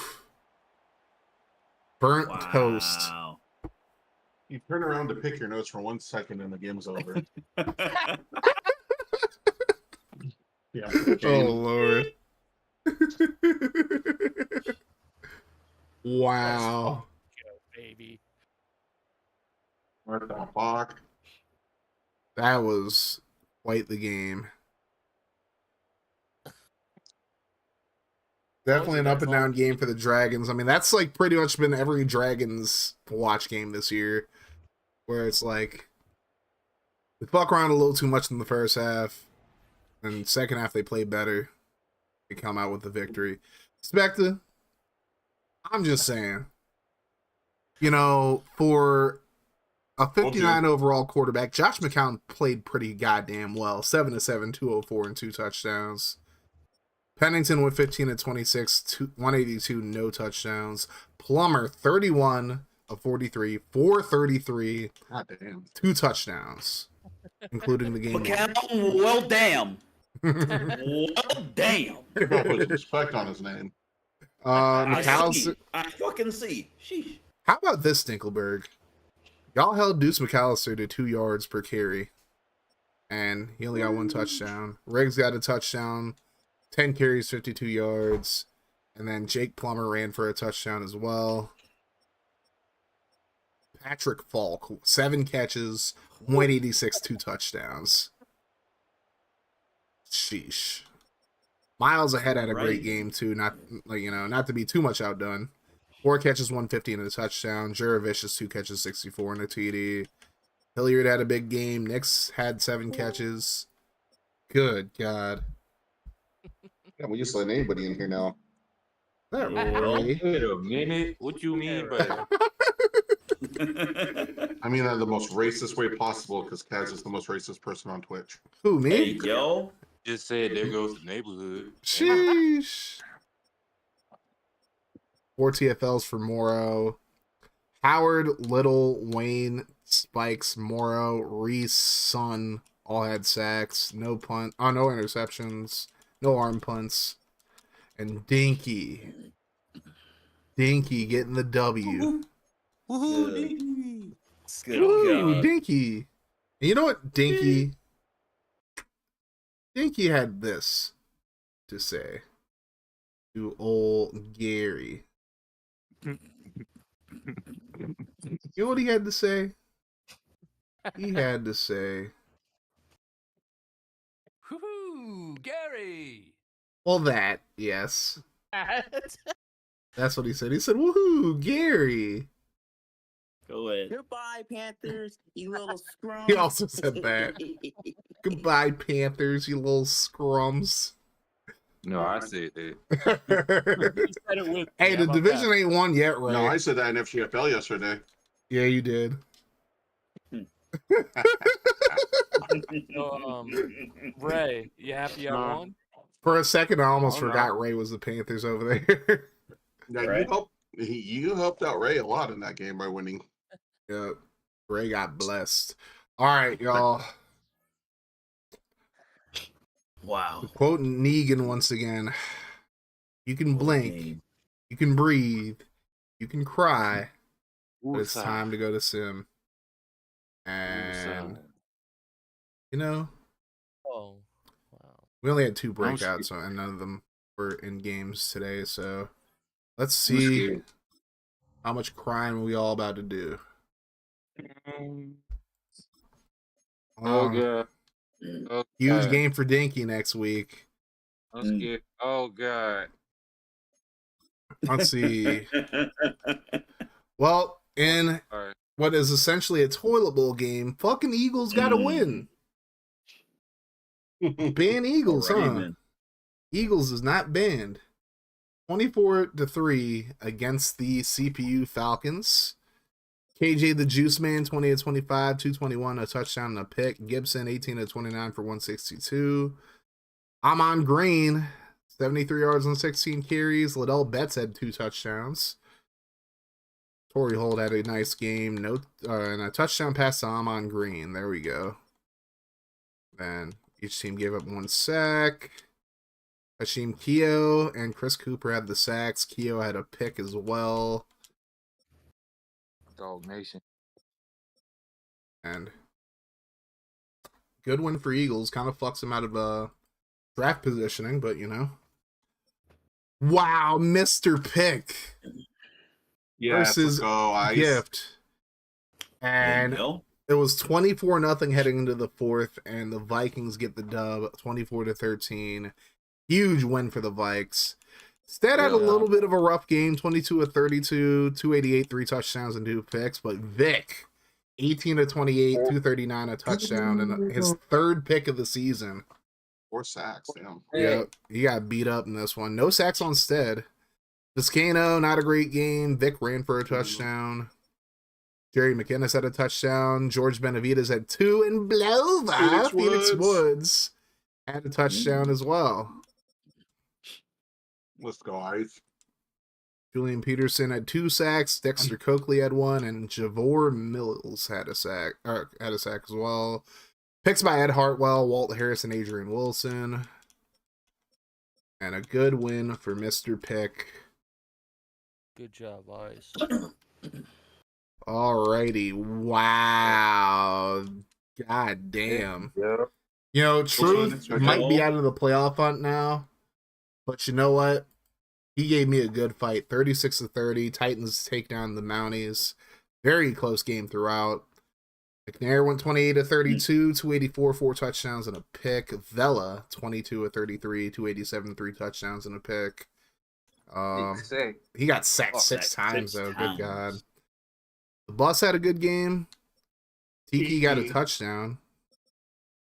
Burnt toast. You turn around to pick your notes for 1 second and the game's over. Yeah. Oh, Lord. Wow. baby. What the fuck? That was quite the game. Definitely an up and down game for the Dragons. I mean, that's like pretty much been every Dragons watch game this year, where it's like they fuck around a little too much in the first half, and second half they play better. They come out with the victory. Spectre, I'm just saying, you know, for a 59 overall quarterback, Josh McCown played pretty goddamn well. 7-7, 204, and 2 touchdowns. Pennington with 15 at 26, 182, no touchdowns. Plummer, 31 of 43, 433, God damn. 2 touchdowns, including the game. McCown, well, damn. Well, damn. He put some respect on his name. I McAllister. see. I fucking see. Sheesh. How about this, Dinkelberg? Y'all held Deuce McAllister to 2 yards per carry, and he only got 1 touchdown. Riggs got a touchdown, 10 carries, 52 yards, and then Jake Plummer ran for a touchdown as well. Patrick Falk, 7 catches, 186, 2 touchdowns. Sheesh. Miles ahead had a great game too. Not to be too much outdone. 4 catches, 150 and a touchdown. Juravicious 2 catches, 64 and a TD. Hilliard had a big game. Nix had 7 catches. Good God. Yeah, we just let anybody in here now. That Ray. Wait a minute. What you mean by that? I mean that in the most racist way possible because Kaz is the most racist person on Twitch. Who, me? Hey, yo. Just said there goes the neighborhood. Sheesh. 4 TFLs for Morrow. Howard, Little, Wayne, Spikes, Morrow, Reese, Sun all had sacks. No interceptions. No arm punts. And Dinky getting the W. Woohoo! Good Ooh, God. Dinky. And you know what Dinky had this to say to old Gary. You know what he had to say? He had to say, Woohoo, Gary! well, that, yes. That's what he said. He said, woohoo, Gary. Go ahead. Goodbye, Panthers, you little scrum. He also said that. Goodbye, Panthers, you little scrums. No, I said that. Said it with Hey, me. the How about division ain't won yet, right? No, I said that in FGFL yesterday. Yeah, you did. that? So, Ray, you happy I won? For a second, I almost Oh, no. forgot Ray was the Panthers over there. Yeah, Right. you helped out Ray a lot in that game by winning. Yep. Ray got blessed. All right, y'all. Wow. Quoting Negan once again. You can blink, Game. you can breathe, you can cry, but it's Woosah. time to go to Sim. And, you know, Oh, wow. we only had 2 I'm breakouts, and none of them were in games today, so let's see scared. how much crying we all about to do. Oh Um, god. Mm. Oh, Huge God. game for Dinky next week. I'm scared. Oh god. Let's see. Well, in All right. what is essentially a toilet bowl game, fucking Eagles got to win. Ban Eagles, Alrighty huh? then. Eagles is not banned. 24-3 against the CPU Falcons. KJ the Juice Man, 20-25, 221, a touchdown and a pick. Gibson, 18-29 for 162. Amon Green, 73 yards on 16 carries. Liddell Betts had 2 touchdowns. Torrey Holt had a nice game. And a touchdown pass to Amon Green. There we go. Then each team gave up 1 sack. Hashim Keogh and Chris Cooper had the sacks. Keogh had a pick as well. Dog Nation. And good win for Eagles. Kind of fucks them out of draft positioning, but you know. Wow, Mr. Pick versus Gift. There And you go. it was 24-0 heading into the 4th, and the Vikings get the dub 24-13. Huge win for the Vikes. Stead had a little bit of a rough game, 22-32, 288, 3 touchdowns and 2 picks, but Vic, 18-28, 239, a touchdown, and his 3rd pick of the season. 4 sacks, damn. Yeah, he got beat up in this one. No sacks on Stead. Viscano, not a great game. Vic ran for a touchdown. Jerry McInnes had a touchdown. George Benavides had 2, and Blova, Phoenix Woods, had a touchdown as well. Let's go, Ice. Julian Peterson had 2 sacks. Dexter Coakley had 1, and Javor Mills had a sack. Had a sack as well. Picks by Ed Hartwell, Walt Harris, and Adrian Wilson. And a good win for Mr. Pick. Good job, Ice. Alrighty. Wow. God damn. Yeah. You know, Truth one? might be out of the playoff hunt now. But you know what? He gave me a good fight. 36-30. Titans take down the Mounties. Very close game throughout. McNair went 28-32, 284, 4 touchdowns and a pick. Vela, 22-33, 287, 3 touchdowns and a pick. He got sacked 6 times, though. Good God. The Bus had a good game. Tiki got a touchdown.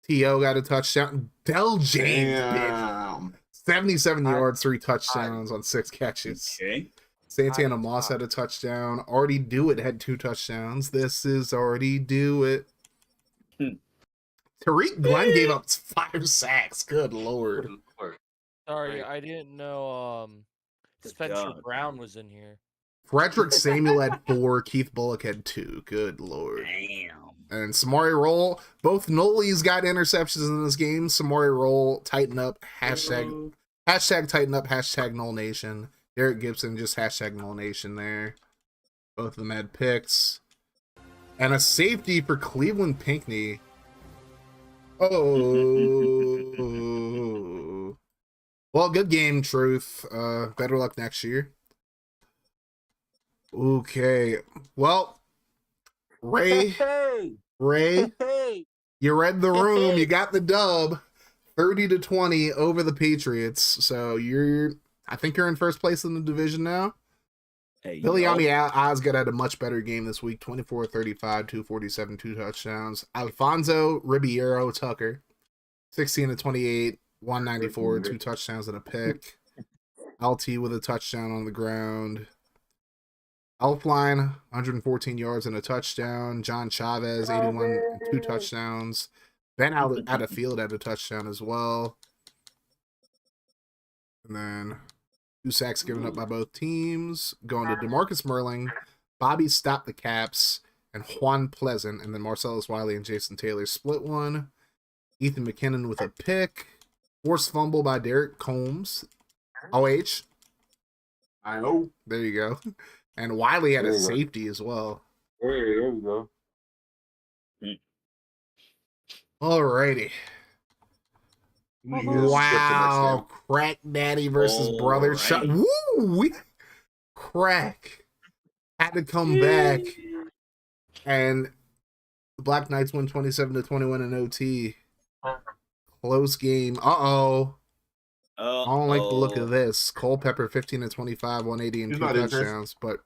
T.O. got a touchdown. Del James, bitch. 77 yards, 3 touchdowns on 6 catches. Okay. Santana Moss had a touchdown. Artie Dewitt had 2 touchdowns. This is Artie Dewitt. Tariq Glenn gave up 5 sacks. Good Lord. Sorry, I didn't know Spencer God. Brown was in here. Frederick Samuel had 4. Keith Bullock had 2. Good Lord. Damn. And Samari Roll, both Nolies got interceptions in this game. Samari Roll, tighten up, hashtag tighten up, hashtag Null Nation. Derek Gibson, just hashtag Null Nation there. Both of them had picks. And a safety for Cleveland Pinckney. Oh. Well, good game, Truth. Better luck next year. Okay. Well, Ray, you read the room. You got the dub, 30-20 over the Patriots. So I think you're in first place in the division now. Hey, Biliami Osgood had a much better game this week. 24-35, 247, 2 touchdowns. Alfonso Ribeiro Tucker, 16-28, 194, 2 touchdowns and a pick. LT with a touchdown on the ground. Elfline, 114 yards and a touchdown. John Chavez, 81 and 2 touchdowns. Ben out of field had a touchdown as well. And then 2 sacks given up by both teams. Going to DeMarcus Merling, Bobby Stop the Caps, and Juan Pleasant. And then Marcellus Wiley and Jason Taylor split one. Ethan McKinnon with a pick. Forced fumble by Derek Combs. OH. I know. There you go. And Wiley had a safety as well. There you go. Alrighty. Wow. Crack Daddy versus Brother. Woo! Crack had to come back. And the Black Knights win 27-21 in OT. Close game. Uh-oh. I don't like the look of this. Culpepper 15-25, 180 and 2 touchdowns, but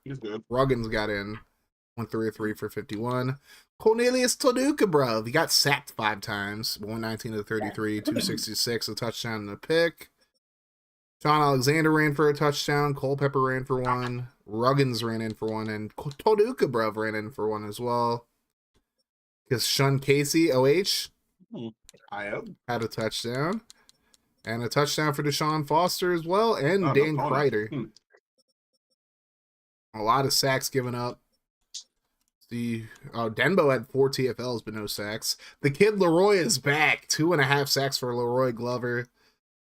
Ruggins got in. Went 3 of 3 for 51. Cornelius Toduka, bro. He got sacked 5 times. 119-33, 266, a touchdown and a pick. John Alexander ran for a touchdown. Culpepper ran for 1. Ruggins ran in for 1. And Toduka, bro, ran in for 1 as well. Because Sean Casey, OH, had a touchdown. And a touchdown for Deshaun Foster as well, and Dan Kreider. A lot of sacks given up. Denbo had 4 TFLs, but no sacks. The kid Leroy is back. 2.5 sacks for Leroy Glover.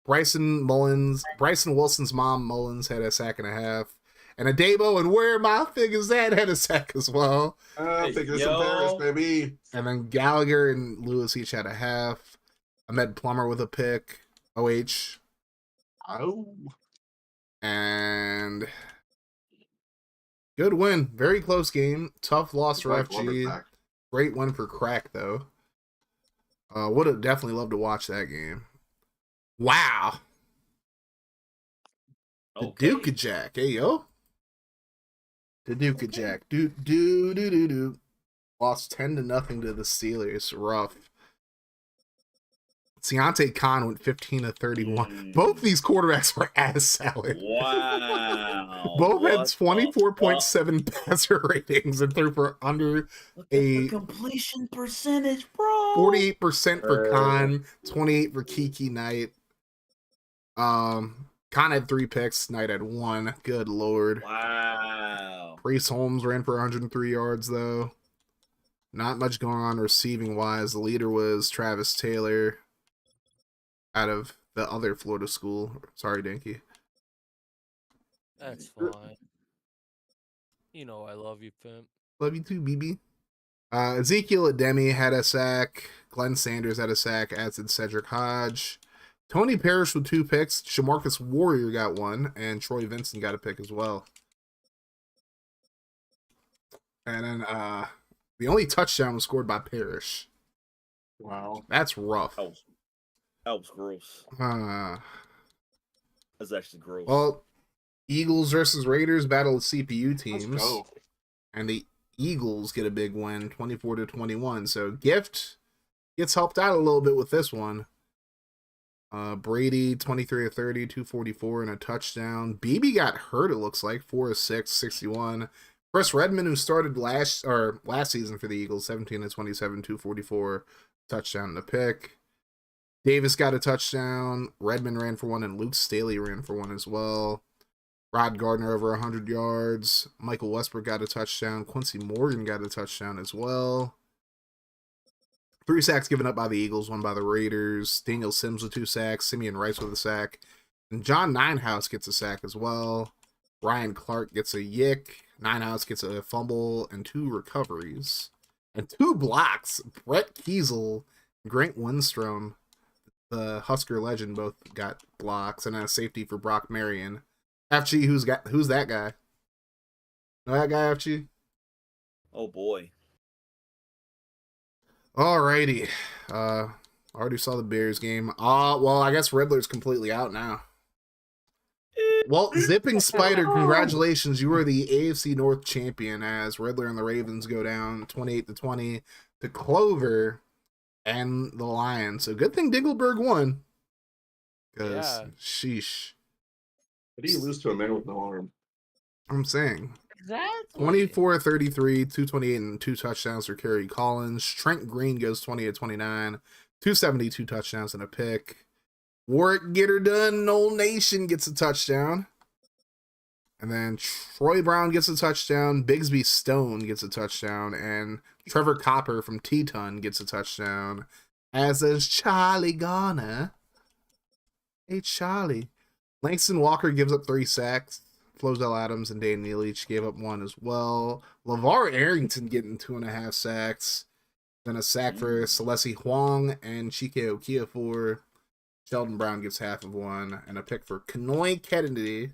Bryson Wilson's mom, Mullins, had a sack and a half. And a Dabo and Where My Figures That had a sack as well. Figures in Paris, baby. And then Gallagher and Lewis each had a half. Ahmed Plummer with a pick. OH. And good win. Very close game. Tough loss for FG. Great win for Crack, though. Would have definitely loved to watch that game. Wow. The Duke of Jack. Hey, yo. The Duke of Jack. Do. Lost 10-0 to the Steelers. Rough. Deontay Khan went 15-31. Both these quarterbacks were ass salad. Wow. Both had 24.7 passer ratings and threw for under a completion percentage, bro. 48% for Khan, 28 for Kiki Knight. Con had 3 picks. Knight had 1. Good lord. Wow. Priest Holmes ran for 103 yards, though. Not much going on receiving-wise. The leader was Travis Taylor out of the other Florida school. Sorry, Dinky. That's fine. You know I love you, Pimp. Love you too, BB. Ezekiel Ademi had a sack. Glenn Sanders had a sack, as did Cedric Hodge. Tony Parrish with 2 picks. Shamarcus Warrior got 1, and Troy Vincent got a pick as well. And then the only touchdown was scored by Parrish. Wow. That's rough. That was gross. That's actually gross. Well, Eagles versus Raiders battle of CPU teams. Let's go. And the Eagles get a big win, 24-21. So Gift gets helped out a little bit with this one. Brady, 23 of 30, 244, and a touchdown. BB got hurt, it looks like, 4 of 6, 61. Chris Redmond, who started last season for the Eagles, 17 of 27, 244, touchdown and a pick. Davis got a touchdown. Redmond ran for 1, and Luke Staley ran for 1 as well. Rod Gardner over 100 yards. Michael Westbrook got a touchdown. Quincy Morgan got a touchdown as well. 3 sacks given up by the Eagles, 1 by the Raiders. Daniel Sims with 2 sacks. Simeon Rice with a sack. And John Ninehouse gets a sack as well. Ryan Clark gets a yick. Ninehouse gets a fumble and 2 recoveries. And 2 blocks. Brett Kiesel, Grant Lindstrom, the Husker legend, both got blocks. And a safety for Brock Marion. FG, who's that guy? Know that guy, FG? Oh boy. Alrighty. Already saw the Bears game. Well, I guess Riddler's completely out now. Well, Zipping Spider, congratulations. You are the AFC North champion as Riddler and the Ravens go down 28-20 to Clover and the Lions. So good thing Dingleberg won. Because, sheesh. How do you lose to a man with no arm? I'm saying. Exactly. 24-33, 228, and 2 touchdowns for Kerry Collins. Trent Green goes 20-29, 272 touchdowns and a pick. Warwick Get Her Done, Noel Nation gets a touchdown. And then Troy Brown gets a touchdown. Bigsby Stone gets a touchdown. And Trevor Copper from Teton gets a touchdown. As does Charlie Garner. Hey, Charlie. Langston Walker gives up 3 sacks. Flozell Adams and Dan Neal each gave up 1 as well. LeVar Arrington getting 2.5 sacks. Then a sack for Celeste Huang and Chike Okiafor. Sheldon Brown gets half of 1. And a pick for Kenoy Kennedy.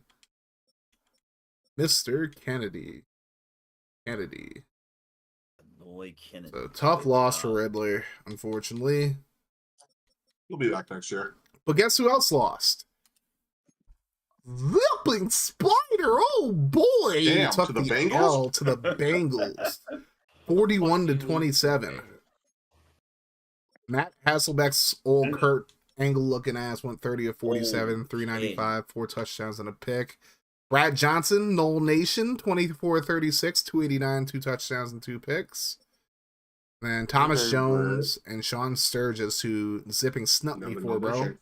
Mr. Kennedy. Kennedy. So tough loss for Riddler, unfortunately. He'll be back next year. But guess who else lost? Zipping Spider, oh boy! Damn, Took to the the Bengals? L to the Bengals, 41-27. Matt Hasselbeck's old Kurt Angle looking ass went 30 of 47, 395, 4 touchdowns and a pick. Brad Johnson, Noel Nation, 24-36, 289, 2 touchdowns and 2 picks. And Thomas Jones and Sean Sturgis, who Zipping snuck me for, bro.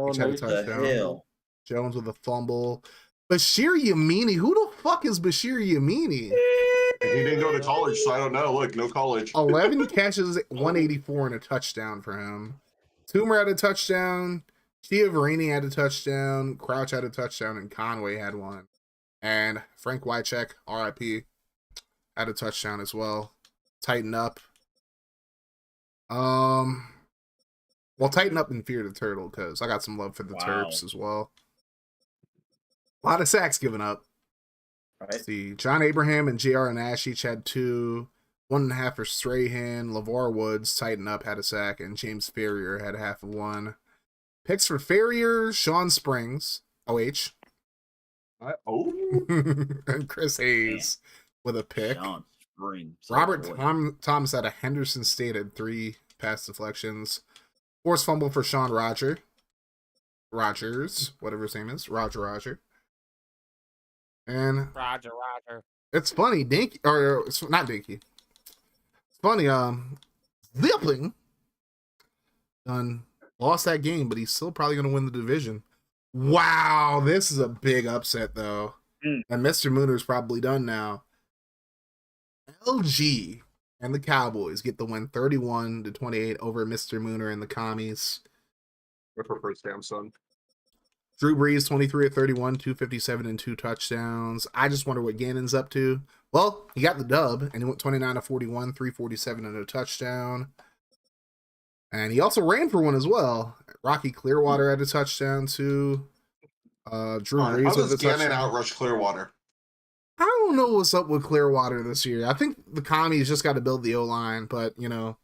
Each had a touchdown. Jones with a fumble. Bashir Yamini. Who the fuck is Bashir Yamini? He didn't go to college, so I don't know. Look, no college. 11 catches, 184 and a touchdown for him. Toomer had a touchdown. Chiavarini had a touchdown. Crouch had a touchdown. And Conway had 1. And Frank Wycheck, RIP, had a touchdown as well. Tighten up. Well, tighten up and fear the turtle, because I got some love for the Terps as well. A lot of sacks given up. Right. See, John Abraham and J.R. Nash each had 2. 1.5 for Strahan. LeVar Woods, tighten up, had a sack. And James Ferrier had half of 1. Picks for Ferrier, Sean Springs, OH. And Chris Hayes with a pick. Sean Springs. Robert Thomas had a Henderson State had 3 pass deflections. Forced fumble for Sean Rogers, whatever his name is. Roger. And Roger. it's funny, Dinky, or it's not Dinky. It's funny, Zipping lost that game, but he's still probably going to win the division. Wow, this is a big upset, though. Mm. And Mr. Mooner's probably done now. LG and the Cowboys get the win 31-28 over Mr. Mooner and the Commies. I prefer Samsung. Drew Brees, 23-31, 257 and 2 touchdowns. I just wonder what Gannon's up to. Well, he got the dub, and he went 29-41, 347 and a touchdown. And he also ran for one as well. Rocky Clearwater had a touchdown, too. Drew How Brees with does a Gannon touchdown. outrush Clearwater? I don't know what's up with Clearwater this year. I think the Commies just got to build the O-line, but, you know,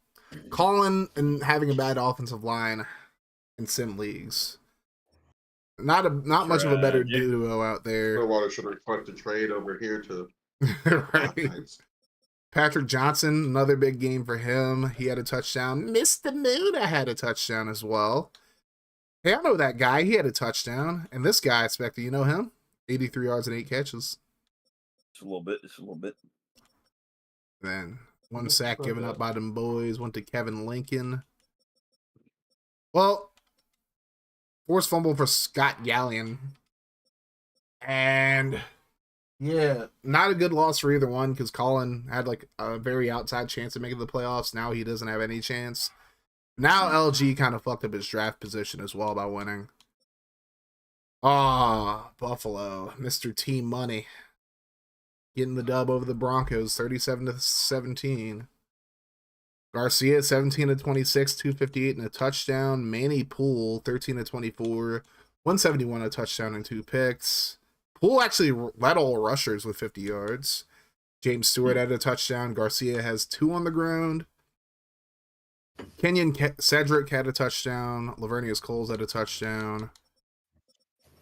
calling and having a bad offensive line in sim leagues. Not much of a better duo out there. Clearwater should reflect the trade over here to Right. Patrick Johnson, another big game for him. He had a touchdown. Mr. Muda had a touchdown as well. Hey, I know that guy. He had a touchdown. And this guy, Spectre, you know him? 83 yards and 8 catches. Just a little bit. Just a little bit. Then 1 sack given up by them boys. Went to Kevin Lincoln. Well, forced fumble for Scott Gallion. And yeah, not a good loss for either one because Colin had like a very outside chance of making the playoffs. Now he doesn't have any chance. Now LG kind of fucked up his draft position as well by winning. Buffalo, Mr. Team Money, getting the dub over the Broncos, 37-17. Garcia, 17-26, 258 and a touchdown. Manny Poole, 13-24, 171 a touchdown and 2 picks. Poole actually led all rushers with 50 yards. James Stewart had a touchdown. Garcia has 2 on the ground. Kenyon Cedric had a touchdown. Lavernius Coles had a touchdown.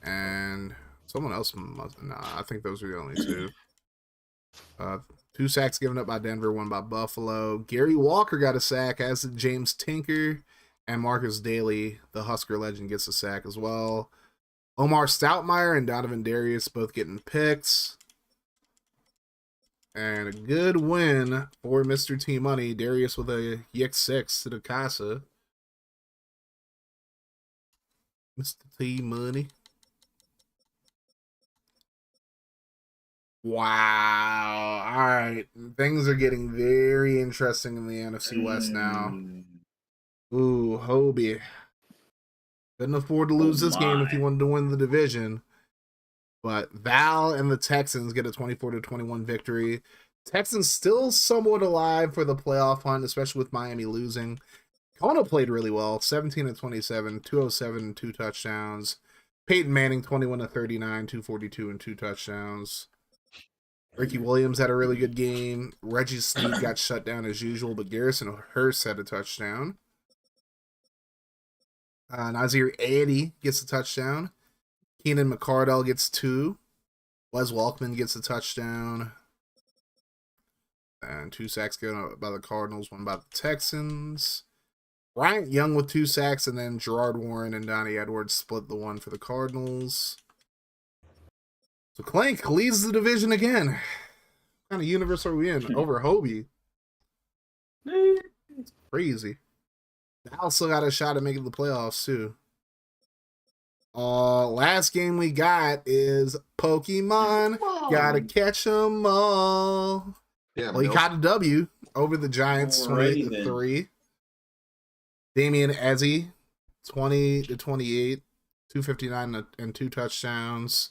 And someone else must... Nah, I think those were the only 2. 2 sacks given up by Denver, 1 by Buffalo. Gary Walker got a sack, as did James Tinker. And Marcus Daly, the Husker legend, gets a sack as well. Omar Stoutmeyer and Donovan Darius both getting picks. And a good win for Mr. T Money. Darius with a Yick 6 to the Casa. Mr. T Money. Wow. All right. Things are getting very interesting in the NFC West now. Ooh, Hobie. Couldn't afford to lose this game if he wanted to win the division. But Val and the Texans get a 24-21 victory. Texans still somewhat alive for the playoff hunt, especially with Miami losing. Kona played really well, 17-27, 207 and 2 touchdowns. Peyton Manning, 21-39, 242 and 2 touchdowns. Ricky Williams had a really good game. Reggie Sneed got shut down as usual, but Garrison Hurst had a touchdown. Nazir Addy gets a touchdown. Keenan McCardell gets 2. Wes Walkman gets a touchdown. And 2 sacks given up by the Cardinals, 1 by the Texans. Bryant Young with 2 sacks, and then Gerard Warren and Donnie Edwards split the 1 for the Cardinals. So Clank leads the division again. What kind of universe are we in? Over Hobie. It's crazy. Val still got a shot at making the playoffs, too. Last game we got is Pokemon. Gotta catch them all. Yeah, Well, he caught a W over the Giants, 28-3. Damian Ezzie, 20-28, 259 and 2 touchdowns.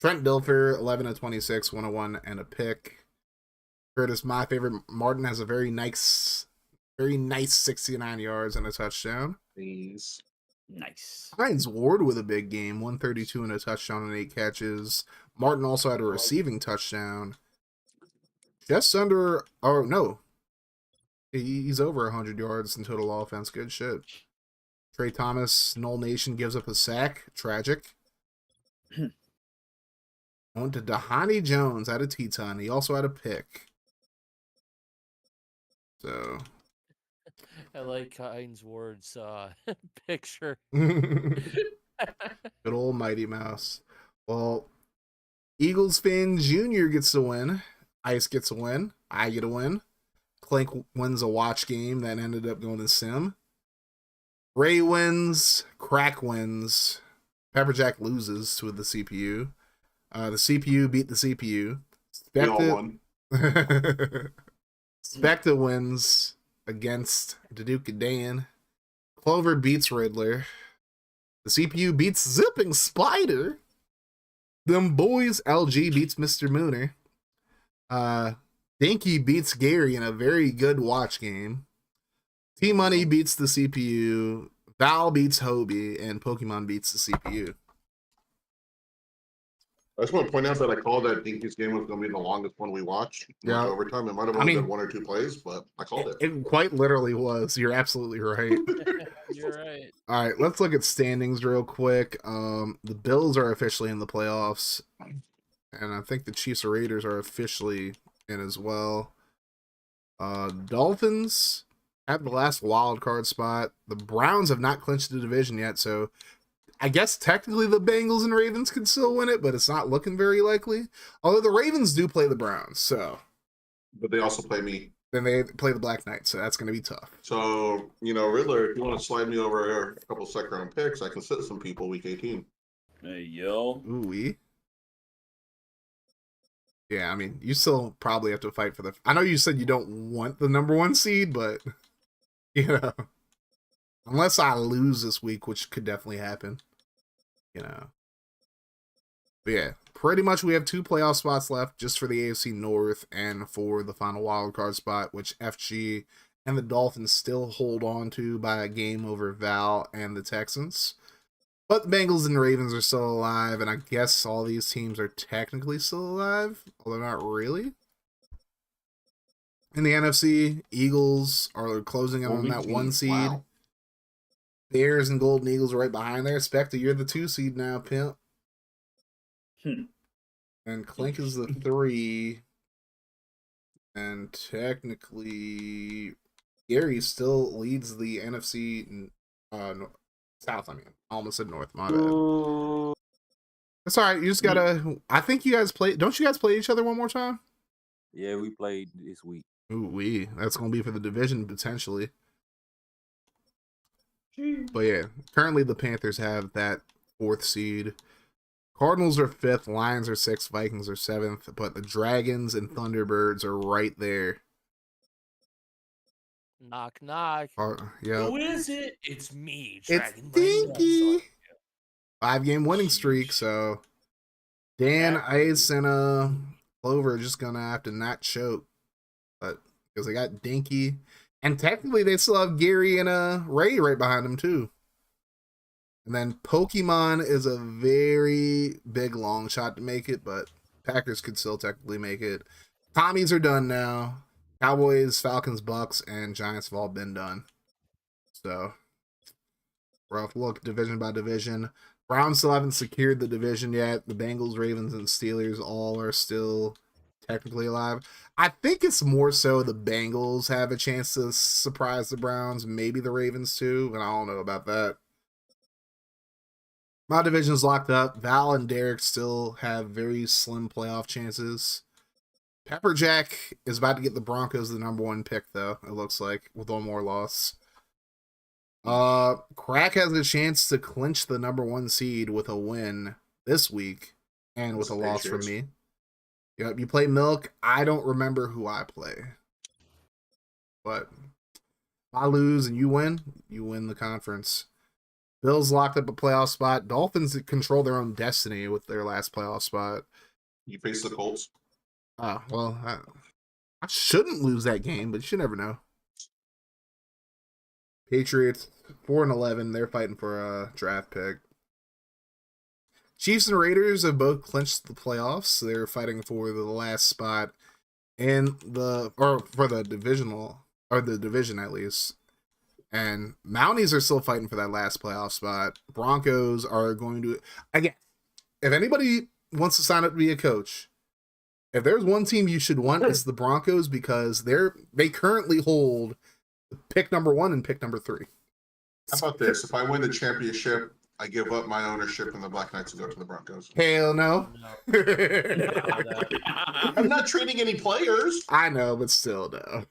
Trent Dilfer, 11-26, 101 and a pick. Curtis, my favorite, Martin has a very nice 69 yards and a touchdown. Please. Nice. Hines Ward with a big game, 132 and a touchdown and 8 catches. Martin also had a receiving touchdown. Just under, oh no, he's over 100 yards in total offense. Good shit. Trey Thomas, Null Nation gives up a sack. Tragic. Went to Dahani Jones out of Teton. He also had a pick. So. I like Hines Ward's picture. Good old Mighty Mouse. Well, Eagles fan Jr. gets the win. Ice gets a win. I get a win. Clank wins a watch game that ended up going to Sim. Ray wins. Crack wins. Pepperjack loses to the CPU. The CPU beat the CPU. We all won. Specta wins against the Duke of Dan. Clover beats Riddler. The CPU beats Zipping Spider. Them boys, LG beats Mr. Mooner. Dinky beats Gary in a very good watch game. T-Money beats the CPU. Val beats Hobie. And Pokemon beats the CPU. I just want to point out that I called that Dinky's game was going to be the longest one we watched. Yeah. Overtime. It might have only been 1 or 2 plays, but I called it. It quite literally was. You're absolutely right. You're right. All right, let's look at standings real quick. The Bills are officially in the playoffs, and I think the Chiefs or Raiders are officially in as well. Dolphins have the last wild card spot. The Browns have not clinched the division yet, so I guess technically the Bengals and Ravens can still win it, but it's not looking very likely. Although the Ravens do play the Browns, so. But they also play me. Then they play the Black Knights, so that's going to be tough. So, Riddler, if you want to slide me over a couple second-round picks, I can sit some people week 18. Hey, yo. Ooh-wee. Yeah, I mean, you still probably have to fight for the... I know you said you don't want the number 1 seed, but, unless I lose this week, which could definitely happen, But yeah, pretty much we have 2 playoff spots left just for the AFC North and for the final wildcard spot, which FG and the Dolphins still hold on to by a game over Val and the Texans. But the Bengals and the Ravens are still alive, and I guess all these teams are technically still alive, although not really. In the NFC, Eagles are closing in on that 1 seed. Wow. Bears and Golden Eagles are right behind there. Spectre, you're the 2 seed now, pimp. And Clink is the 3. And technically, Gary still leads the NFC South. I almost said North. My bad. That's all right. You just gotta. I think you guys play. Don't you guys play each other one more time? Yeah, we played this week. Ooh, that's gonna be for the division potentially. But yeah, currently the Panthers have that 4th seed. Cardinals are 5th, Lions are 6th, Vikings are 7th, but the Dragons and Thunderbirds are right there. Knock, knock. Yeah. Who is it? It's me, It's Dragon Dinky. 5-game winning streak, so Dan, Ice, and Clover are just gonna have to not choke. But because they got Dinky. And technically they still have Gary and Ray right behind them too. And then Pokemon is a very big long shot to make it, but Packers could still technically make it. Tommies are done now. Cowboys, Falcons, Bucks, and Giants have all been done. So, rough look division by division. Browns still haven't secured the division yet. The Bengals, Ravens, and Steelers all are still technically alive. I think it's more so the Bengals have a chance to surprise the Browns, maybe the Ravens too, but I don't know about that. My division's locked up. Val and Derek still have very slim playoff chances. Pepperjack is about to get the Broncos the number 1 pick, though, it looks like, with one more loss. Crack has a chance to clinch the number 1 seed with a win this week and with a loss from me. Yep, you play Milk. I don't remember who I play. But if I lose and you win the conference. Bills locked up a playoff spot. Dolphins control their own destiny with their last playoff spot. You face the Colts. Well, I shouldn't lose that game, but you never know. Patriots 4-11. They're fighting for a draft pick. Chiefs and Raiders have both clinched the playoffs. They're fighting for the last spot in for the division at least. And Mounties are still fighting for that last playoff spot. Broncos are going to, again, if anybody wants to sign up to be a coach, if there's one team you should want, it's the Broncos, because they currently hold pick number 1 and pick number 3. How about this? If I win the championship, I give up my ownership and the Black Knights will go to the Broncos. Hell no. I'm not trading any players. I know, but still no.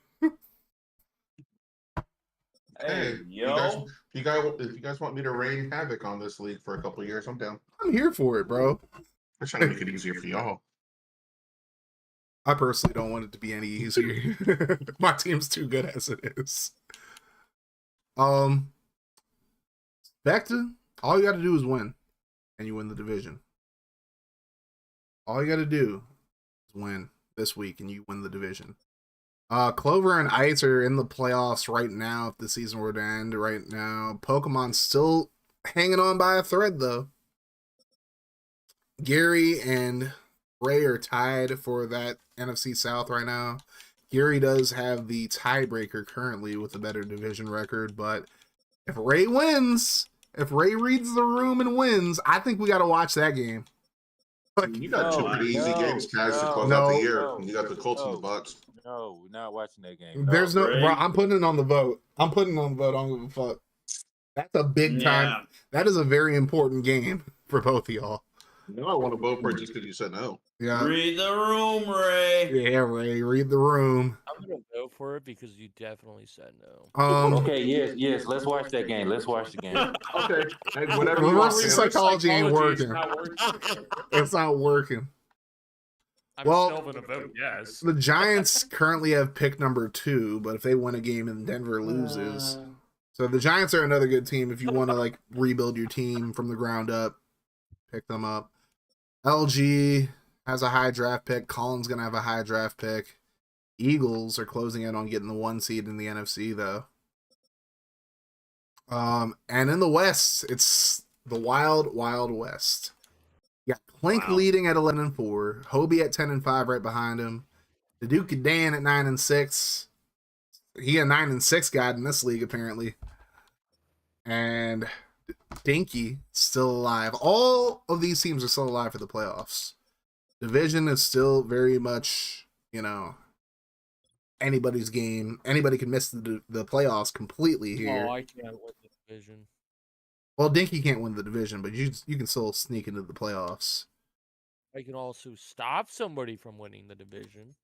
Hey, yo. if you guys want me to rain havoc on this league for a couple of years, I'm down. I'm here for it, bro. I'm trying to make it easier for y'all. I personally don't want it to be any easier. My team's too good as it is. Back to all you got to do is win, and you win the division. All you got to do is win this week, and you win the division. Clover and Ice are in the playoffs right now. If the season were to end right now, Pokemon's still hanging on by a thread, though. Gary and Ray are tied for that NFC South right now. Gary does have the tiebreaker currently with a better division record, but if Ray wins, if Ray reads the room and wins, I think we got to watch that game. You got two pretty easy games, Cash, to close out the year. You got the Colts and the Bucks. No, we're not watching that game. There's no, bro, I'm putting it on the vote. I'm putting it on the vote. I don't give a fuck. That's a big time. That is a very important game for both of y'all. No, I want to vote for it just because you said no. Yeah. Read the room, Ray. Yeah, Ray, read the room. I'm gonna vote for it because you definitely said no. Okay, yes. Let's watch that game. Let's watch the game. Okay. Hey, whatever. Reverse psychology ain't working. It's not working. I'm Well, still gonna vote yes. The Giants currently have pick number 2, but if they win a game and Denver loses, so the Giants are another good team if you want to like rebuild your team from the ground up, pick them up. LG has a high draft pick. Colin's gonna have a high draft pick. Eagles are closing in on getting the 1 seed in the NFC though. And in the West, it's the wild, wild West. You got Clink leading at 11-4, Hobie at 10-5 right behind him. The Duke of Dan at 9-6. He a 9-6 guy in this league apparently. And Dinky still alive. All of these teams are still alive for the playoffs. Division is still very much, anybody's game. Anybody can miss the playoffs completely here. Oh, I can't win the division. Well, Dinky can't win the division, but you can still sneak into the playoffs. I can also stop somebody from winning the division.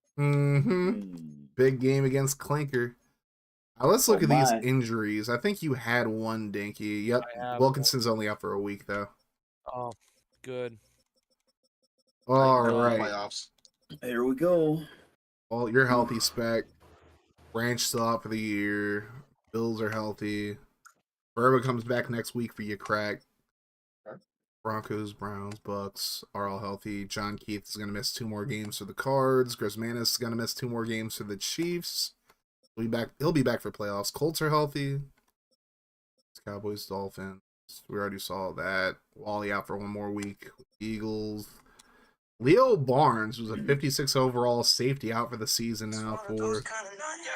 Big game against Clinker. Now let's look at these injuries. I think you had one, Dinky. Yep. Wilkinson's only out for a week, though. Oh, good. All right. Playoffs. Here we go. Well, you're healthy, Spec. Branch still out for the year. Bills are healthy. Burba comes back next week for you, Crack. Broncos, Browns, Bucks are all healthy. John Keith is going to miss 2 more games for the Cards. Grismanis is going to miss 2 more games for the Chiefs. He'll be back for playoffs. Colts are healthy. Cowboys, Dolphins. We already saw that. Wally out for 1 more week. Eagles. Leo Barnes was a 56 overall safety out for the season now for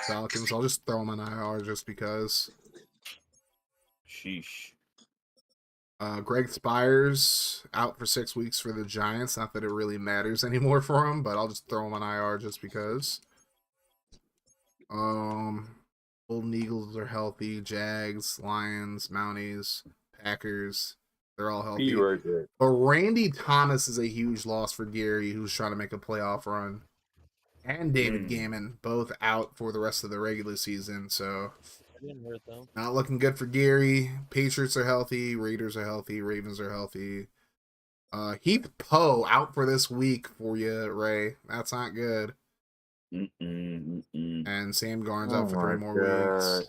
Falcons. I'll just throw him on IR just because. Sheesh. Greg Spires out for 6 weeks for the Giants. Not that it really matters anymore for him, but I'll just throw him on IR just because. Golden Eagles are healthy. Jags, Lions, Mounties, Packers. They're all healthy. Right there. But Randy Thomas is a huge loss for Gary, who's trying to make a playoff run. And David Gammon, both out for the rest of the regular season. So I didn't hurt them. not looking good for Gary. Patriots are healthy. Raiders are healthy. Ravens are healthy. Heath Poe out for this week for you, Ray. That's not good. And Sam Garn's out for 3 more weeks.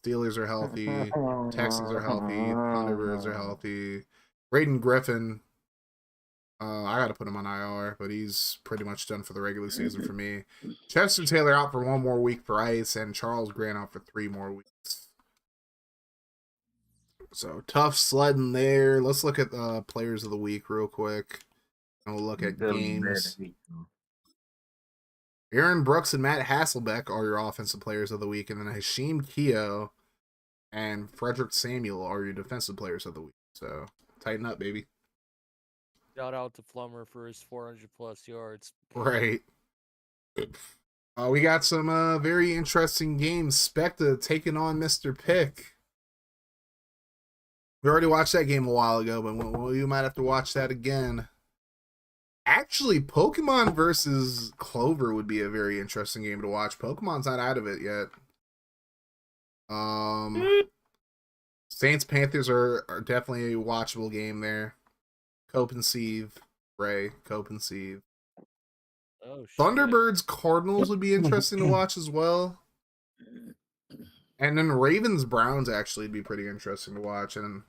Steelers are healthy. Texans are healthy. Thunderbirds are healthy. Braden Griffin, I got to put him on IR, but he's pretty much done for the regular season for me. Chester Taylor out for 1 more week for Ice, and Charles Grant out for 3 more weeks. So tough sledding there. Let's look at the players of the week real quick. And we'll look at games. Aaron Brooks and Matt Hasselbeck are your offensive players of the week, and then Hashim Keogh and Frederick Samuel are your defensive players of the week. So tighten up, baby. Shout out to Flummer for his 400+ yards. Right. We got some very interesting games. Specta taking on Mr. Pick. We already watched that game a while ago, but you might have to watch that again. Actually, Pokemon versus Clover would be a very interesting game to watch. Pokemon's not out of it yet. Saints Panthers are definitely a watchable game there. Cope and Sieve, Ray, Cope and Sieve. Oh shit. Thunderbirds Cardinals would be interesting to watch as well. And then Ravens Browns actually would be pretty interesting to watch. And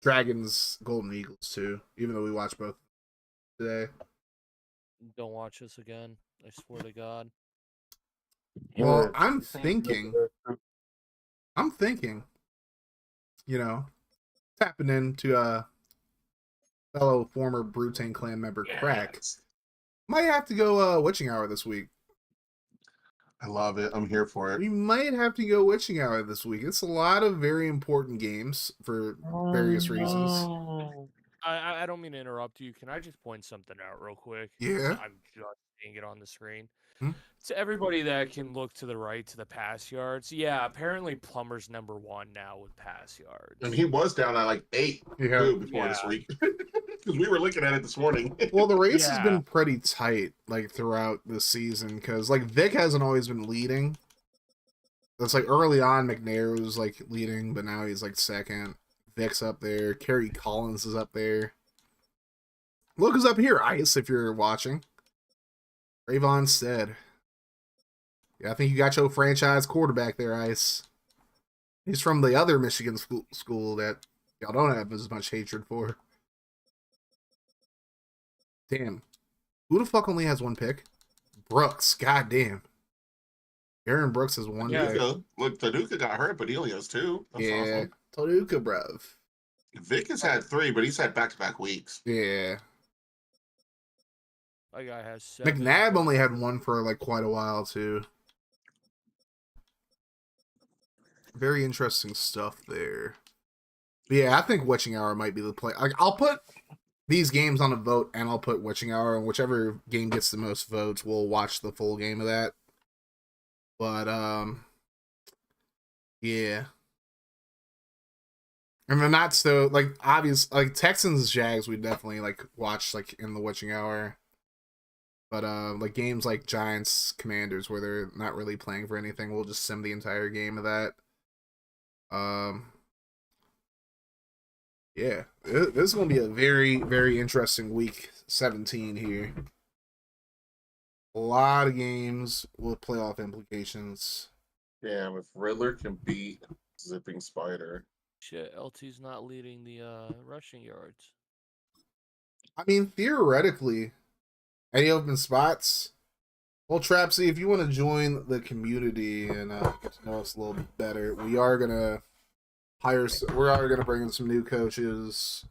Dragons Golden Eagles too, even though we watched both today. Don't watch this again. I swear to God. Well, I'm thinking, you know, tapping into fellow former Brutane clan member Crack. Might have to go witching hour this week. I love it. I'm here for it. We might have to go witching hour this week. It's a lot of very important games for various reasons. I don't mean to interrupt you. Can I just point something out real quick? Yeah. I'm just seeing it on the screen. Hmm? To everybody that can look to the right to the pass yards, yeah, apparently Plummer's #1 now with pass yards. And he was down at like 8 before this week. Because we were looking at it this morning. Well, the race has been pretty tight like throughout the season because like Vic hasn't always been leading. It's like early on McNair was like leading, but now he's like second. Vic's up there. Kerry Collins is up there. Look who's up here, Ice, if you're watching. Rayvon Stead. Yeah, I think you got your franchise quarterback there, Ice. He's from the other Michigan school that y'all don't have as much hatred for. Damn. Who the fuck only has one pick? Brooks. Goddamn. Aaron Brooks has one pick. Look, Taduka got hurt, but he only has 2. That's awesome. Taduka, bruv. Vic has had 3, but he's had back-to-back weeks. Yeah. That guy has 7. McNabb only had 1 for like quite a while too. Very interesting stuff there. But yeah, I think Witching Hour might be the play. Like, I'll put these games on a vote, and I'll put Witching Hour, and whichever game gets the most votes, we'll watch the full game of that. But yeah. And then not so like obvious like Texans Jags we definitely like watch like in the Witching Hour. But like games like Giants Commanders where they're not really playing for anything, we'll just sim the entire game of that. Yeah, this is going to be a very, very interesting week 17 here. A lot of games with playoff implications. Yeah, if Riddler can beat Zipping Spider. Shit, LT's not leading the rushing yards. I mean, theoretically, any open spots? Well, Trapsy, if you want to join the community and get to know us a little bit better, we are gonna bring in some new coaches.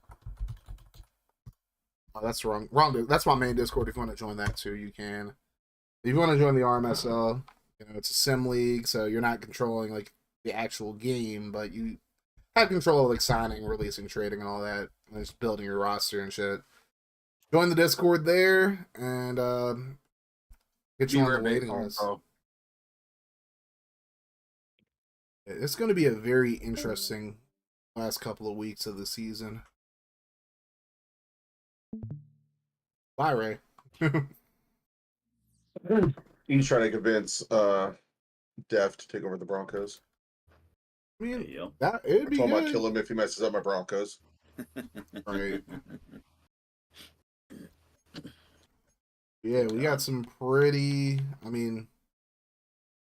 Oh, that's wrong. That's my main Discord. If you want to join that too, you can. If you want to join the RMSL, it's a sim league, so you're not controlling like the actual game, but you have control of like signing, releasing, trading, and all that, and just building your roster and shit. Join the Discord there and get you on the waiting list. It's going to be a very interesting last couple of weeks of the season. Bye, Ray. He's trying to convince Def to take over the Broncos. I mean, it'd be good. I'll kill him if he messes up my Broncos. Right. Yeah, we got some pretty,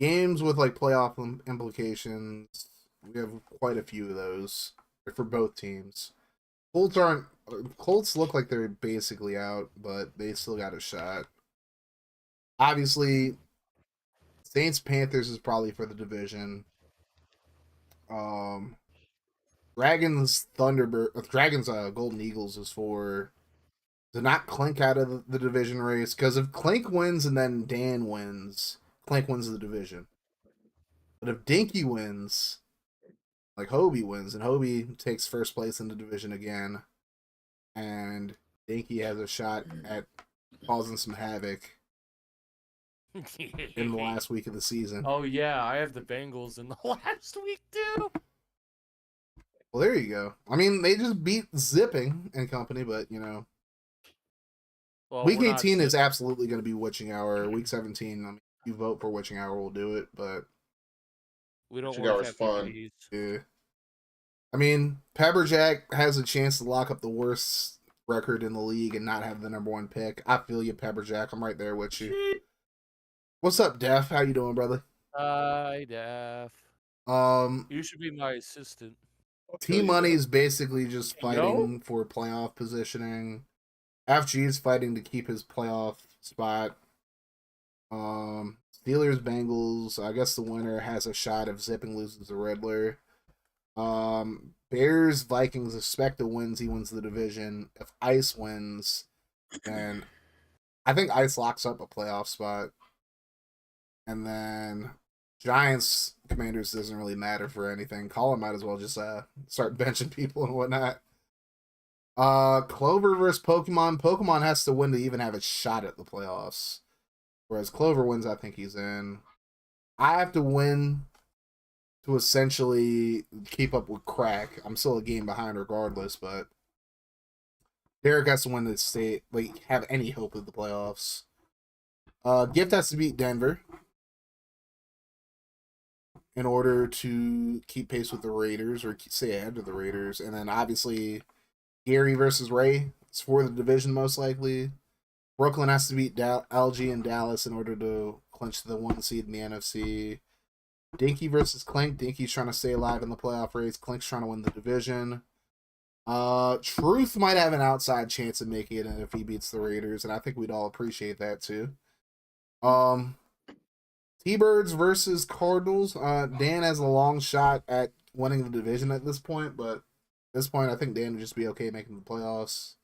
games with like playoff implications. We have quite a few of those for both teams. Colts look like they're basically out, but they still got a shot. Obviously, Saints Panthers is probably for the division. Dragons Golden Eagles is for to not Clink out of the division race, because if Clink wins and then Dan wins, Clink wins the division. But if Dinky wins, like Hobie wins, and Hobie takes first place in the division again, and Dinky has a shot at causing some havoc in the last week of the season. Oh yeah, I have the Bengals in the last week too. Well, there you go. They just beat Zipping and company, but Well, week 18 is absolutely going to be Witching Hour. Week 17, you vote for Witching Hour, we'll do it, but We don't Chicago's work fun. FPPs. Yeah. I mean, Pepperjack has a chance to lock up the worst record in the league and not have the #1 pick. I feel you, Pepperjack. I'm right there with you. What's up, Def? How you doing, brother? Hi, Def. You should be my assistant. T Money is basically just Yo? fighting for playoff positioning. FG is fighting to keep his playoff spot. Steelers Bengals. I guess the winner has a shot if Zipping loses to Riddler. Bears Vikings. If Spectre wins, he wins the division. If Ice wins, then I think Ice locks up a playoff spot. And then Giants Commanders doesn't really matter for anything. Colin might as well just start benching people and whatnot. Clover versus Pokemon. Pokemon has to win to even have a shot at the playoffs. Whereas Clover wins, I think he's in. I have to win to essentially keep up with Crack. I'm still a game behind regardless, but Derek has to win to stay, like, have any hope of the playoffs. Gift has to beat Denver in order to keep pace with the Raiders or stay ahead of the Raiders. And then obviously Gary versus Ray. It's for the division most likely. Brooklyn has to beat LG and Dallas in order to clinch the 1 seed in the NFC. Dinky versus Clink. Dinky's trying to stay alive in the playoff race. Clink's trying to win the division. Truth might have an outside chance of making it if he beats the Raiders, and I think we'd all appreciate that too. T-Birds versus Cardinals. Dan has a long shot at winning the division at this point, but at this point I think Dan would just be okay making the playoffs.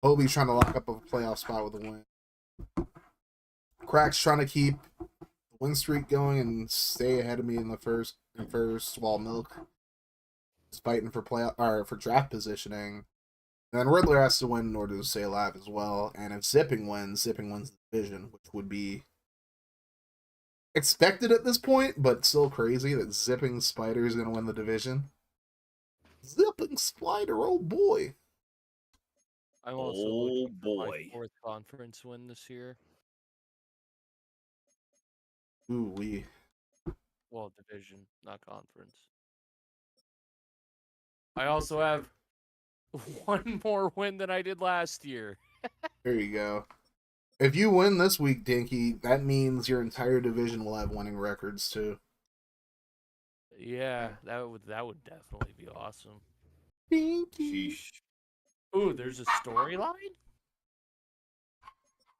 Obi's trying to lock up a playoff spot with a win. Crack's trying to keep the win streak going and stay ahead of me in the first, while Milk is fighting for for draft positioning. And then Riddler has to win in order to stay alive as well. And if Zipping wins the division, which would be expected at this point, but still crazy that Zipping Spider is going to win the division. Zipping Spider, oh boy. I'm also looking for my 4th conference win this year. Ooh wee. Well, division, not conference. I also have 1 more win than I did last year. There you go. If you win this week, Dinky, that means your entire division will have winning records too. Yeah, that would definitely be awesome. Dinky. Sheesh. Ooh, there's a storyline?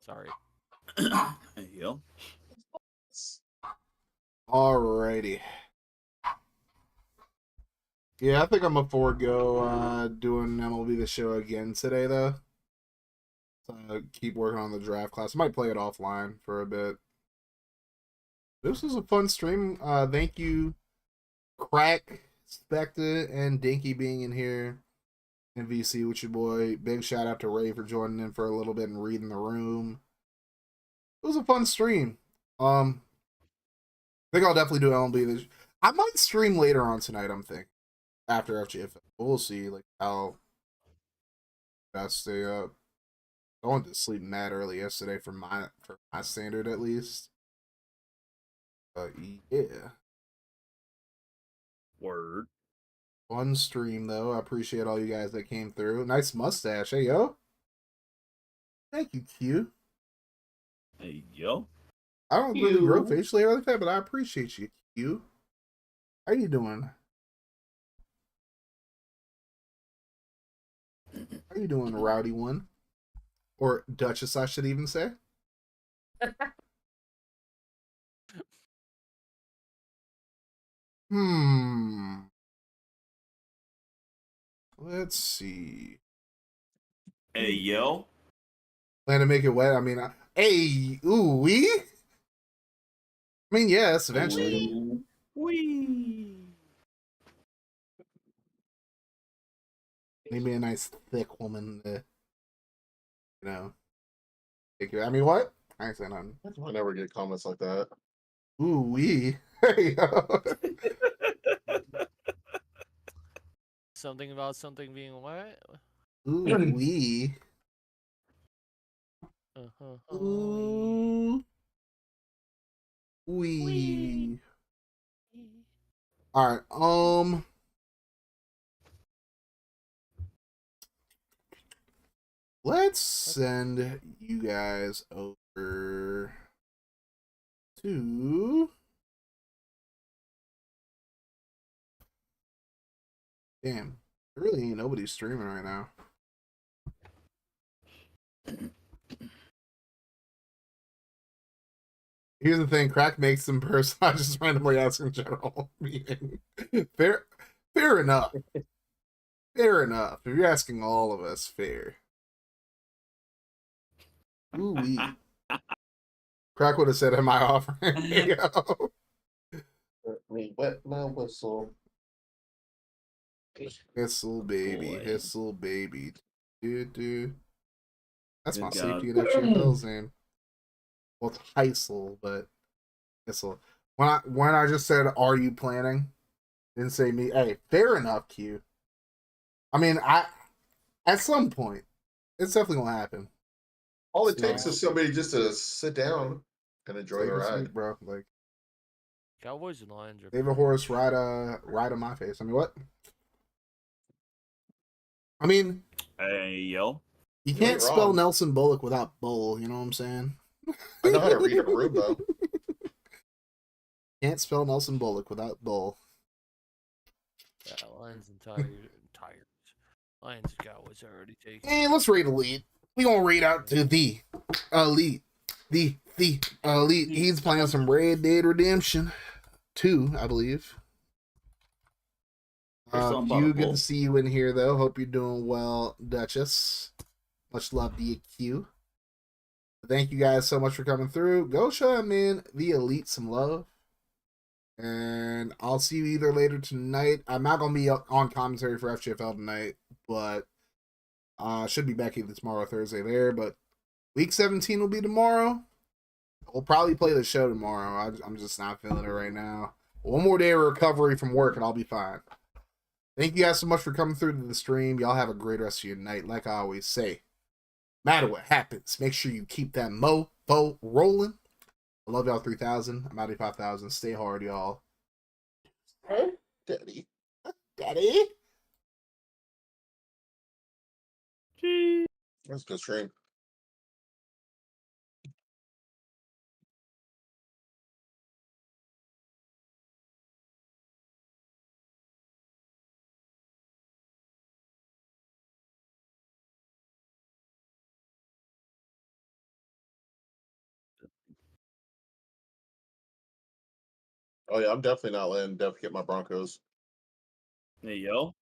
Sorry. There you go. Alrighty. Yeah, I think I'm gonna forego doing MLB The Show again today, though. So keep working on the draft class. I might play it offline for a bit. This was a fun stream. Thank you, Crack, Spectre, and Dinky being in here. And VC with your boy. Big shout out to Ray for joining in for a little bit and reading the room. It was a fun stream. I think I'll definitely do LB. I might stream later on tonight, I'm thinking. After FGF. We'll see like how I stay up. I went to sleep mad early yesterday for my standard at least. But yeah. Word. Fun stream though. I appreciate all you guys that came through. Nice mustache, hey yo. Thank you, Q. Hey yo. I don't really grow facially or like that, but I appreciate you, Q. How you doing? How you doing, Rowdy One? Or Duchess, I should even say. Let's see. Hey yo. Plan to make it wet. I mean, hey, ooh, we. I mean, yes, eventually. Wee. Maybe a nice thick woman to, you know. Take care. I mean, what? I ain't saying nothing. I never get comments like that. Ooh, we. Hey, yo. Something about something being what? Ooh, we. Uh-huh. Ooh. We. All right. Let's send you guys over to. Damn, there really ain't nobody streaming right now. Here's the thing: Crack makes them personal. Just randomly asking general meeting. Fair enough. Fair enough. If you're asking all of us, fair. Ooh wee. Crack would have said, "Am I offering?" Yo. Me wet my whistle. Hissel baby, Boy. hissel baby. Dude. That's Good my God. safety in FGFL's name. Well, it's Heisel, but Hissel. When I just said, "Are you planning?" Didn't say me. Hey, fair enough, Q. I mean, at some point, it's definitely gonna happen. All it takes is somebody just to sit down and enjoy the Take a ride. seat, bro. Like Cowboys and Lions are. David Horace ride on my face. I mean, what? I mean, Hey, yo. you You can't ain't spell wrong. Nelson Bullock without bull. You know what I'm saying? I know how to read a room though. Can't spell Nelson Bullock without bull. Yeah, Lions and Tigers. Lions and Cowboys are already taken. And let's read elite. We gonna read out to the elite. The elite. He's playing some Red Dead Redemption 2, I believe. First on Q, bottle good bowl. to see you in here though. Hope you're doing well, Duchess. Much love to you, Q. Thank you guys so much for coming through. Go show him in the elite some love. And I'll see you either later tonight. I'm not gonna be on commentary for FGFL tonight, but should be back either tomorrow or Thursday there. But week 17 will be tomorrow. We'll probably play the show tomorrow. I'm just not feeling it right now. One more day of recovery from work and I'll be fine. Thank you guys so much for coming through to the stream. Y'all have a great rest of your night. Like I always say, no matter what happens, make sure you keep that mofo rolling. I love y'all 3,000. I'm out of 5,000. Stay hard, y'all. Daddy. Daddy. That's a good stream. Oh yeah, I'm definitely not letting Dev get my Broncos. Hey, yo.